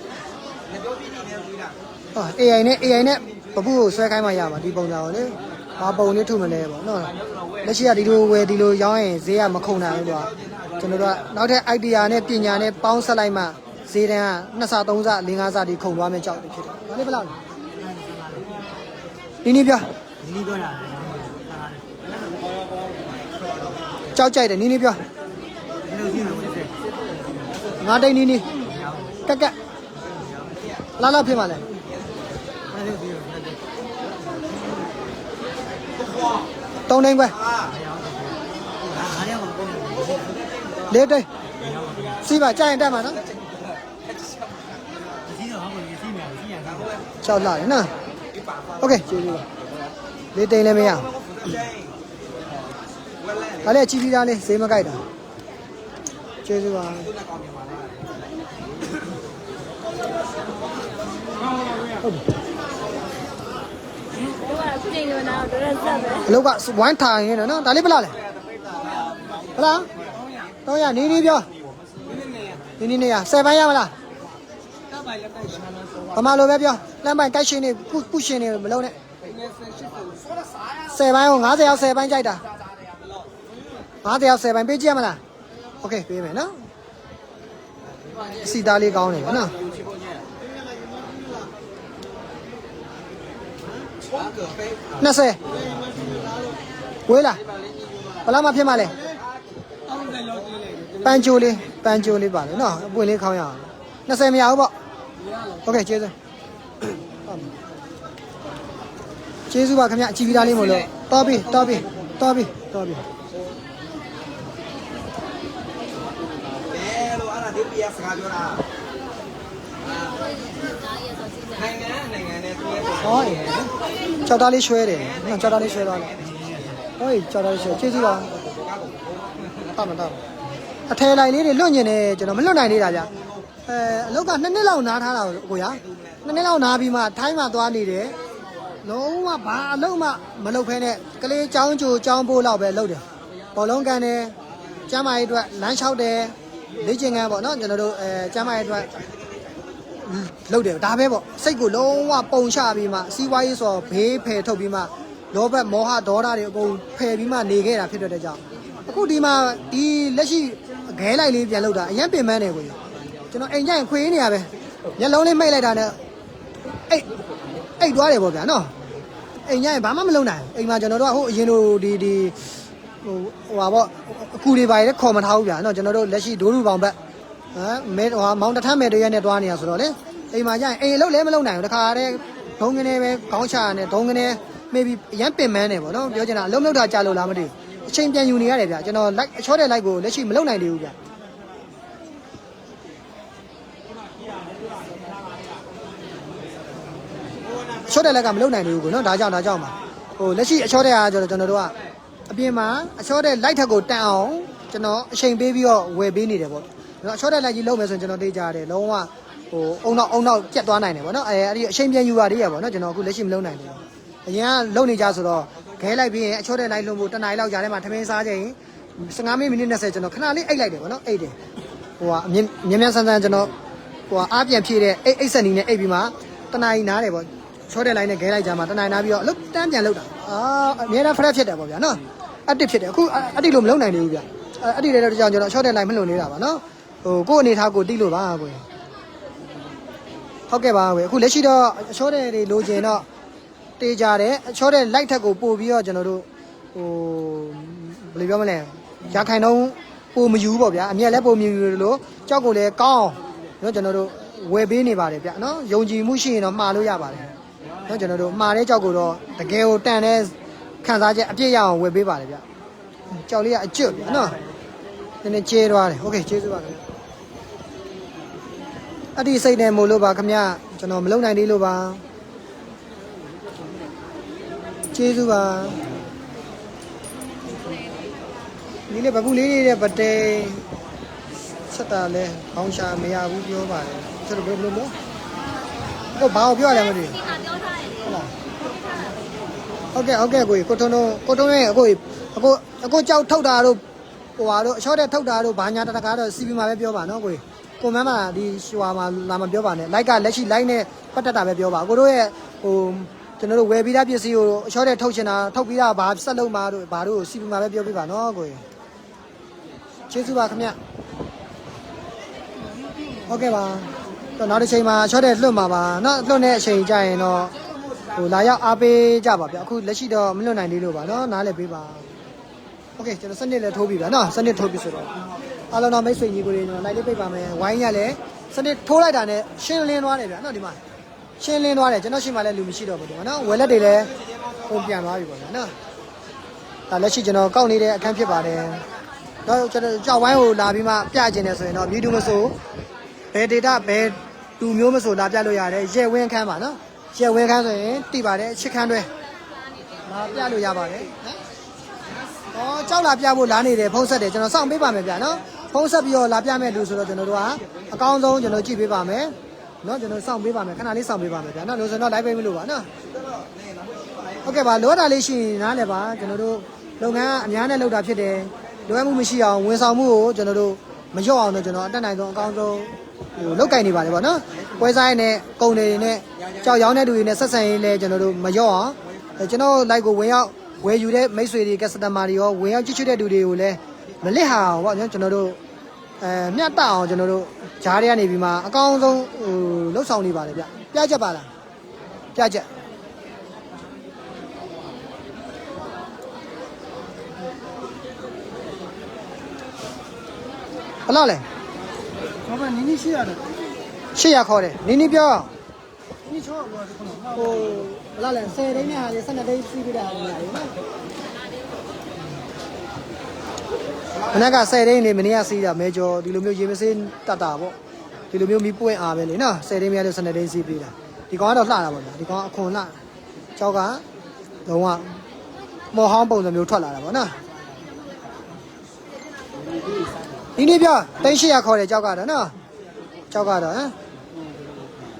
AI နဲ့ဗဟုကိုဆွဲခိုင်းမှရမှာဒီပုံစံကိုလေ ဘာပုံလေးထုမလဲပေါ့နော်လက်ရှိကဒီလိုဝယ်ဒီလိုရောင်းရင်ဈေးကမခုန်နိုင်ဘူးတော့ကျွန်တော်တို့ကနောက်ထပ် idea နဲ့ပညာနဲ့ပေါင်းဆက်လိုက်မှဈေးတန်းက2ဆ3ဆ4 5ဆဒီခုန်သွားမယ်ကြောက်တယ်ဖြစ်တယ်ဒါလေးဘယ်လောက်လဲနီးပြော နီးပြောတာ ကြောက်ကြိုက်တယ်နီးပြော ဒီလိုရှိမှာဝင်စေ ငါတိတ်နီးကက်ကက်လာဖြစ်ပါလဲ အဲ့ဒီဒီလို 3တိုင်းပဲ အားရမှာပုံ 4တိုင်းစီးပါကြာရင်တက်မှာနော် ဒီတော့ဟောကိုစီးမယ်စီးရတာ ကြောက်လာတယ်နော်โอเคကျေးဇူးပါ4တိုင်းလည်းမရဒါလည်းကြည့်ပြီးသားလေးဈေးမကြိုက်တာကျေးဇူးပါဟုတ်ပြီ ခုချိန်ကနာတော့တော့ဆက်ပဲ အလောက်ကဝိုင်းထိုင်နေတယ်နော်ဒါလေးဘယ်လားလဲဘလား300နီးပြောနီးနေရ10ပိုင်းရမလားဘာမှလိုပဲပြောလမ်းပိုင်းကိုက်ရှင်နေကုရှင်နေမလုံးနဲ့10ပိုင်းကို90ရောက်10ပိုင်းကြိုက်တာ90ရောက်10ပိုင်းပေးကြည့်ရမလားโอเคပေးမယ်နော်အစီသားလေးကောင်းတယ်နော်20ဝေးလားဘလားမဖြစ်မှလဲပန်ချိုလေးပါလေနော်အပွင့်လေးခေါင်းရအောင်20မရဘူးပေါ့โอเคကျေးဇူးကျေးဇူးပါခင်ဗျအကြည့်ပြီးသားလေးမလို့တော်ပြီဘယ်လိုအဲ့ဒါဒီပြစကားပြောတာနိုင်ငံနဲ့သူရဲ့ ဟောတယ်ကြောက်သားလေးရွှဲတယ်နော်ကြောက်သားလေးရွှဲသွားတယ်ဟောကြောက်သားလေးရွှဲကျေးဇူးပါတောက်အထဲလိုက်လေးတွေလွတ်ညင်နေကျွန်တော်မလွတ်နိုင်သေးတာဗျအလောက်က2နှစ်လောက်နားထားတာကိုရ2နှစ်လောက်နားပြီးမှထိုင်းမှသွားနေတယ်လုံးဝဘာအလုံးမှမလုပ်ဖဲနဲ့ကလေးចောင်းကြိုចောင်းပိုးလောက်ပဲလုပ်တယ်ဘောလုံးကန်တယ်ကျမ်းမာရေးအတွက်လမ်းလျှောက်တယ်လေ့ကျင့်ခန်းပေါ့နော်ကျွန်တော်တို့ကျမ်းမာရေးအတွက်လုပ်တယ်ဒါပဲပေါ့စိတ်ကိုလုံးဝပုံချပြီးမှစီးပွားရေးဆိုဘေးဖယ်ထုတ်ပြီးမှလောဘမောဟဒေါသတွေအကုန်ဖယ်ပြီးမှနေခဲ့တာဖြစ်တဲ့ကြောင့်အခုဒီမှာဒီလက်ရှိခဲလိုက်လေးပြန်လောက်တာအရင်ပင်ပန်းနေကိုကျွန်တော်အိမ်ကျရင်ခွေးနေရပဲမျက်လုံးလေးမိတ်လိုက်တာနဲ့အိတ်သွားတယ်ပေါ့ဗျာနော်အိမ်ကျရင်ဘာမှမလုပ်နိုင်အိမ်မှာကျွန်တော်တို့ကဟိုအရင်လိုဒီဟိုဟာပေါ့အခုတွေပါရဲခေါ်မထားဘူးဗျာနော်ကျွန်တော်တို့လက်ရှိဒိုးလူပေါင်ဘက်မဲဟိုမောင်တထမ်းမဲတရက်နဲ့တွားနေရဆိုတော့လေအိမ်မှာကျရင်အိမ်အလုပ်လည်းမလုပ်နိုင်ဘူးတခါတည်းဒုံကနေပဲခေါင်းချရတယ်ဒုံကနေ maybe အရင်ပင်မန်းနေပေါ့နော်ပြောချင်တာအလုံးမလုပ်တာကြာလို့လားမသိဘူးအချိန်ပြန်ယူနေရတယ်ဗျကျွန်တော် like အချောတဲ့ like ကိုလက်ရှိမလုပ်နိုင်သေးဘူးဗျအချောတဲ့ like ကမလုပ်နိုင်သေးဘူးကိုနော်ဒါကြောင့်ပါဟိုလက်ရှိအချောတဲ့အားကျွန်တော်တို့ကအပြင်မှာအချောတဲ့ like ထက်ကိုတန်အောင်ကျွန်တော်အချိန်ပေးပြီးတော့ဝယ်ပေးနေတယ်ပေါ့ကျွန်တော်အချောတဲ့ like ကြီးလုပ်မယ်ဆိုရင်ကျွန်တော်တေးကြတယ်လုံးဝဟိုအုံနောက်ပြတ်သွားနိုင်တယ်ပေါ့နော်အဲ့ဒီအချိန်ပြန်ယူရသေးရပေါ့နော်ကျွန်တော်အခုလက်ရှိမလုပ်နိုင်သေးဘူးအရင်ကလုံနေကြဆိုတော့ခဲလိုက်ပြီးရင်အချောတဲ့လိုက်လုံးဖို့တနားရီလောက်ကြာထဲမှာထမင်းစားချိန်15မိနစ်20ကျွန်တော်ခဏလေးအိတ်လိုက်တယ်ဗောနော်အိတ်တယ်ဟိုကအမြင်ဆန်းကျွန်တော်ဟိုအားပြန်ဖြည့်တဲ့အိတ်ဆက်နီးနဲ့အိတ်ပြီးမှတနားရီနားတယ်ဗောချောတဲ့လိုက်နဲ့ခဲလိုက်ကြမှာတနားရီနားပြီးတော့အလုပ်တန်းပြန်လုပ်တာအများနဲ့ fresh ဖြစ်တယ်ဗောဗျာနော်အတစ်ဖြစ်တယ်အခုအတစ်လို့မလုပ်နိုင်သေးဘူးဗျအတစ်လည်းတော့ကြောင်ကျွန်တော်ချောတဲ့လိုက်မလုပ်နေတာပါနော်ဟိုကို့အနေထားကိုတိလို့ပါကိုဟုတ်ကဲ့ပါကိုအခုလက်ရှိတော့ချောတဲ့တွေလိုချင်တော့တေးကြတယ်အချောတဲ့ light ထက်ကိုပို့ပြီးတော့ကျွန်တော်တို့ဟိုဘယ်လိုပြောမလဲရခိုင်တော့ပို့မယူပေါ့ဗျာအမြက်လည်းပို့မယူလို့ကြောက်ကိုလည်းကောင်းเนาะကျွန်တော်တို့ဝယ်ပေးနေပါတယ်ဗျာเนาะယုံကြည်မှုရှိရင်တော့မှားလို့ရပါတယ်เนาะကျွန်တော်တို့မှားတဲ့ကြောက်ကိုတော့တကယ်ကိုတန်တဲ့ခံစားချက်အပြည့်ရအောင်ဝယ်ပေးပါတယ်ဗျာကြောက်လေးကအကျွတ်ဗျာเนาะနည်းနည်းကျဲသွားတယ်โอเคကျေးဇူးပါခင်ဗျအတိစိတ်နဲ့မို့လို့ပါခင်ဗျကျွန်တော်မလုံနိုင်သေးလို့ပါကျေးဇူးပါဒီလေဘကူလေးတဲ့ဗတဲဆက်တာလဲခေါင်းရှာမရဘူးပြောပါတယ်ကျွန်တော်ဘယ်လိုလဲကိုဘာကိုပြောရလဲမသိဘူးဟုတ်ကဲ့ကိုထုံရဲ့အကိုကြောက်ထုတ်တာတို့ဟိုဟာတို့အချောတဲ့ထုတ်တာတို့ဘာညာတကားတော့စီပီမှာပဲပြောပါနော်ကိုမန်းမှာဒီရှွာမှာလာမပြောပါနဲ့လိုက်ကလက်ရှိ line နဲ့ပတ်သက်တာပဲပြောပါကိုတို့ရဲ့ဟို ကျွန်တော်တို့ဝယ်ပြီးသားပစ္စည်းကိုအချောတဲ့ထုတ်ချင်တာထုတ်ပြီးသားဘာဆက်လုံးမှာတို့ဘာတို့စီပီမှာပဲပြောပြပါနော်ကိုကျေးဇူးပါခင်ဗျဟုတ်ကဲ့ပါတော့နောက်တစ်ချိန်မှာချောတဲ့လွတ်မှာပါနော်လွတ်တဲ့အချိန်ကြရင်တော့ဟိုလာရောက်အားပေးကြပါဗျအခုလက်ရှိတော့မလွတ်နိုင်သေးလို့ပါနော်နားလည်းပေးပါโอเคကျွန်တော်စနစ်လည်းထိုးပြီဗျနော်စနစ်ထိုးပြီဆိုတော့အားလုံးတော့မိတ်ဆွေညီကိုတွေကျွန်တော်လိုက်လေးပိတ်ပါမယ်ဝိုင်းရလည်းစနစ်ထိုးလိုက်တာနဲ့ရှင်းလင်းသွားတယ်ဗျနော်ဒီမှာရှင်းလင်းသွားတယ်ကျွန်တော်ရှိမှလည်းလူမရှိတော့ဘူးဒီမှာနော်ဝယ်လက်တွေလည်းဟိုပြန်သွားပြီပေါ့ဗျနော်ဒါလက်ရှိကျွန်တော်ကောက်နေတဲ့အခန်းဖြစ်ပါတယ်တော့ကျွန်တော်ကြောက်ဝိုင်းကိုလာပြီးမှပြကျင်တယ်ဆိုရင်တော့မြည်တူမဆိုဘယ် data ဘယ်တူမျိုးမဆိုလာပြလို့ရတယ်ရဲဝင်းခန်းပါနော်ရဲဝင်းခန်းဆိုရင်တိပါတယ်ချစ်ခန်းတွဲလာပြလို့ရပါတယ်နော်ကြောက်လာပြဖို့လာနေတယ်ဖုံးဆက်တယ်ကျွန်တော်စောင့်ပေးပါမယ်ဗျာနော်ဖုံးဆက်ပြီးတော့လာပြမဲ့လူဆိုတော့ကျွန်တော်တို့ကအကောင်းဆုံးကျွန်တော်ကြည့်ပေးပါမယ်နော်ကျွန်တော်စောင့်ပေးပါမယ်ခဏလေးစောင့်ပေးပါမယ်ဗျာနော်လို့ဆိုတော့ live ပေးမလို့ပါနော်ဟုတ်ကဲ့ပါလောတာလေးရှိရင်နားလည်းပါကျွန်တော်တို့လုပ်ငန်းအများနဲ့လုပ်တာဖြစ်တယ်လွယ်မှုမရှိအောင်ဝန်ဆောင်မှုကိုကျွန်တော်တို့မလျော့အောင်တော့ကျွန်တော်အတက်နိုင်ဆုံးအကောင်းဆုံးဟိုလောက်ကင်နေပါတယ်ပေါ့နော်ပွဲဆိုင်နဲ့ကုန်တွေနဲ့ကြောက်ရောင်းတဲ့လူတွေနဲ့ဆက်ဆံရေးလဲကျွန်တော်တို့မလျော့အောင်ကျွန်တော် live ကိုဝင်ရောက်ဝယ်ယူတဲ့မိတ်ဆွေတွေ customer တွေရောဝင်ရောက်ကြည့်ချွတ်တဲ့လူတွေကိုလည်းမလစ်ဟာအောင်ပေါ့နော်ကျွန်တော်တို့မျှတအောင်ကျွန်တော်တို့ဂျားတွေကနေပြီးမှအကောင်းဆုံးဟိုလှုပ်ဆောင်နေပါတယ်ဗျပြချက်ပါလားပြချက်ဘယ်လောက်လဲဘာမှနင်းနေရှိရတယ်800ခေါ်တယ်နင်းနေပြောနင်းချောဘောဒီခုနဟိုဘယ်လောက်လဲ10တိန်းနဲ့ဟာလေ12တိန်းစီးပြီးတာဟာလေနော်မနေ့က10တိန်းနေမနေ့ကစီးတာမဲကျော်ဒီလိုမျိုးရေမစင်းတတ်တာပေါ့ဒီလိုမျိုးမီးပွင့်အားပဲလေနော်10တိန်းများလို့12တိန်းစီးပြီးတာဒီကောင်ကတော့လှတာပေါ့ဗျာဒီကောင်အခွန်လှကြောက်ကလုံးဝမော်ဟောင်းပုံစံမျိုးထွက်လာတာပေါ့နော်ဒီနေ့ပြ3800ခေါ်တယ်ကြောက်ကတော့နော်ကြောက်ကတော့ဟမ်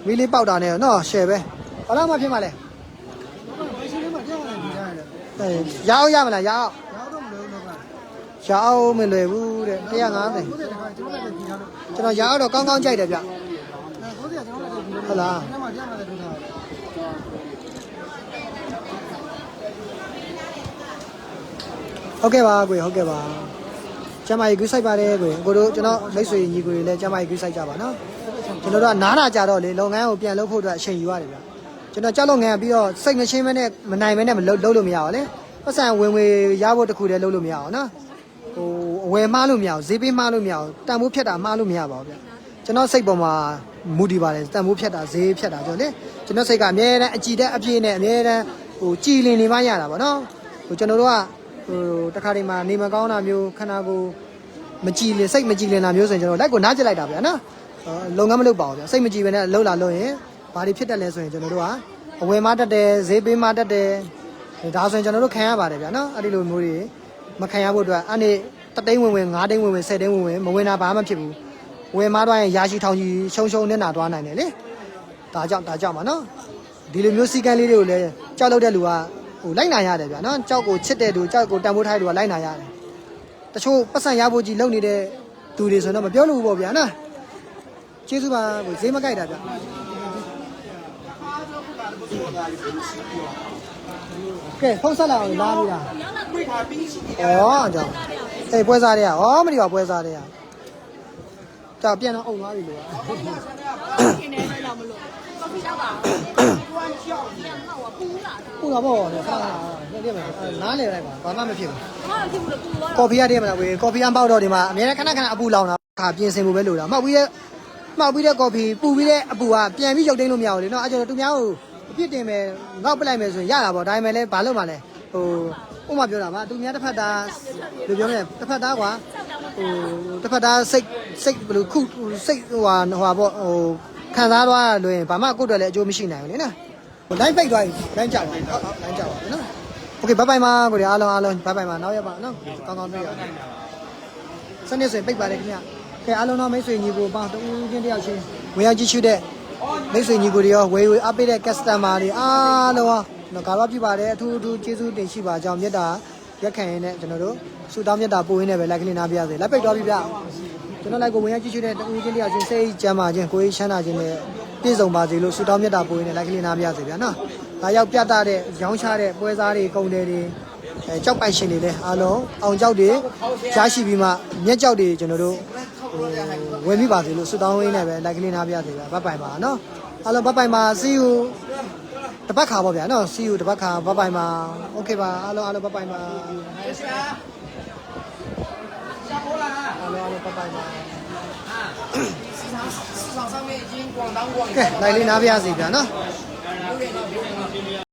မီးလေးပေါက်တာနဲ့နော်ရှယ်ပဲဘာလို့မှဖြစ်မှာလဲရအောင်ရမလားရအောင်ရအောင်မလွယ်ဘူးတဲ့150ကျွန်တော်ရအောင်တော့ကောင်းကောင်းကြိုက်တယ်ဗျဟုတ်လားဟုတ်ကဲ့ပါကိုဟုတ်ကဲ့ပါကျမကြီးကူးဆိုင်ပါတယ်ကိုတို့ကျွန်တော်မိတ်ဆွေညီကိုတွေလည်းကျမကြီးကူးဆိုင်ကြပါနော်ကျွန်တော်တို့ကနားတာကြတော့လေလုပ်ငန်းကိုပြန်လုပ်ဖို့အတွက်အချိန်ယူရတယ်ဗျကျွန်တော်ကြောက်လုပ်ငန်းပြီးတော့စိတ်မချင်းမနဲ့မနိုင်မနဲ့မလုပ်လို့မရပါလေပတ်စံဝင်ရဖို့တခုတည်းလုပ်လို့မရအောင်နော်ဟိုအဝယ်မှားလို့မရအောင်ဈေးပေးမှားလို့မရအောင်တန်ဖိုးဖြတ်တာမှားလို့မရပါဘူးဗျကျွန်တော်စိတ်ပေါ်မှာမူတည်ပါတယ်တန်ဖိုးဖြတ်တာဈေးဖြတ်တာကြောင့်လေကျွန်တော်စိတ်ကအမြဲတမ်းအကြည်တဲ့အပြည့်နဲ့အမြဲတမ်းဟိုကြည်လင်နေမှရတာပေါ့နော်ဟိုကျွန်တော်တို့ကဟိုတခါတည်းမှာနေမကောင်းတာမျိုးခန္ဓာကိုယ်မကြည်လင်စိတ်မကြည်လင်တာမျိုးဆိုရင်ကျွန်တော်လက်ကိုနားကျလိုက်တာဗျာနော်လုပ်ငန်းမလုပ်ပါဘူးဗျာစိတ်မကြည်ဘဲနဲ့လှုပ်လာလို့ရင်ဘာတွေဖြစ်တယ်လဲဆိုရင်ကျွန်တော်တို့ကအဝယ်မတတ်တယ်ဈေးပေးမတတ်တယ်ဒါဆိုရင်ကျွန်တော်တို့ခံရပါတယ်ဗျာနော်အဲ့ဒီလိုမျိုးတွေမခံရဖို့အတွက်အဲ့ဒီတသိန်းဝင်5သိန်းဝင်10သိန်းဝင်မဝင်တာဘာမှဖြစ်ဘူးဝယ်မသွားရင်ရာရှိထောင်ကြီးရှုံနေတာသွားနိုင်တယ်လေဒါကြောင့်ပါနော်ဒီလိုမျိုးစီကံလေးတွေကိုလည်းကြောက်လို့တဲ့လူကဟိုလိုက်နိုင်ရတယ်ဗျာနော်ကြောက်ကိုချစ်တဲ့သူကြောက်ကိုတန်ဖိုးထားတဲ့လူကလိုက်နိုင်ရတယ်တချို့ပတ်စံရဖို့ကြီးလုပ်နေတဲ့သူတွေဆိုတော့မပြောလို့ဘူးပေါ့ဗျာနော်ကျေးဇူးပါကိုဈေးမကြိုက်တာဗျကဲဖုန်းဆက်လာအောင်လာပြီလားဩကြောင့်အေးပွဲစားတွေကဩမဒီပါပွဲစားတွေကကြောက်ပြန်တော့အုံသွားပြီလို့ပူလာပေါ့လေခါနေတယ်နားလေလိုက်ပါဘာမှမဖြစ်ဘူးကော်ဖီရတဲ့မလားဝေကော်ဖီအပေါက်တော့ဒီမှာအများနဲ့ခဏအပူလောင်တာခါပြင်ဆင်ဖို့ပဲလိုတာမှောက်ပြီးတဲ့ကော်ဖီပူပြီးတဲ့အပူကပြန်ပြီးရုပ်သိမ်းလို့မရဘူးလေနော်အဲကျတော့သူများကိုအပြစ်တင်မယ်ငေါ့ပလိုက်မယ်ဆိုရင်ရတာပေါ့ဒါပေမဲ့လည်းဘာလို့မှလဲဟိုဥမာပြောတာပါသူများတစ်ဖက်သားလိုပြောနေတစ်ဖက်သားကွာဟိုတစ်ဖက်သားစိတ်ဘယ်လိုခုစိတ်ဟိုပေါ့ဟိုခံစားသွားလို့ရင်ဘာမှကိုယ့်အတွက်လည်းအကျိုးမရှိနိုင်ဘူးလေနော်လိုင်းပိတ်သွားပြီလိုင်းကြောက်ပါလိုင်းကြောက်ပါနော်โอเคဘိုင်ဘိုင်ပါကိုရအားလုံးဘိုင်ဘိုင်ပါနောက်ရပါနော်ကောင်းတွေ့ရအောင်စနေဆိုရင်ပိတ်ပါလေခင်ဗျကဲအားလုံးတော့မိတ်ဆွေညီကိုပေါင်းတူးချင်းတယောက်ချင်းဝင်ရောက်ကြည့်ရှုတဲ့မိတ်ဆွေညီကိုတွေရောဝယ်အားပေးတဲ့ customer တွေအားလုံးတော့ကာရပြပါတယ်အထူးကျေးဇူးတင်ရှိပါကြောင်းမြတ်တာရက်ခံရင်းနဲ့ကျွန်တော်တို့ဆုတောင်းမြတ်တာပို့ရင်းနဲ့ပဲလိုက်ကလေးနားပြရစေလက်ပိတ်သွားပြီဗျကျွန်တော်လိုက်ကိုဝင်ရောက်ကြည့်ရှုတဲ့တူးချင်းတယောက်ချင်းစိတ်ကျမ်းပါခြင်းကိုယ်ချမ်းသာခြင်းနဲ့ပြည့်စုံပါစေလို့ဆုတောင်းမြတ်တာပို့ရင်းနဲ့လိုက်ကလေးနားပြရစေဗျာနော် လာရောက်ပြသတဲ့ရောင်းချတဲ့ပွဲစားတွေကုန်တယ်တွေကြောက်ပိုက်ရှင်တွေလည်းအားလုံးအောင်ကြောက်တွေရရှိပြီးမှမြက်ကြောက်တွေကျွန်တော်တို့ဝယ်မိပါစေလို့ဆုတောင်းရင်းနဲ့ပဲလိုက်ကလေးနားပြသေးဗျာဘတ်ပိုင်ပါနော်အားလုံးဘတ်ပိုင်ပါစီယူတပတ်ခါပေါ့ဗျာနော်စီယူတပတ်ခါဘတ်ပိုင်ပါโอเคပါအားလုံးဘတ်ပိုင်ပါအားလုံးဘတ်ပိုင်ပါ市场上面已经广当广ကဲလိုက်လေးနားပြစီဗျာနော်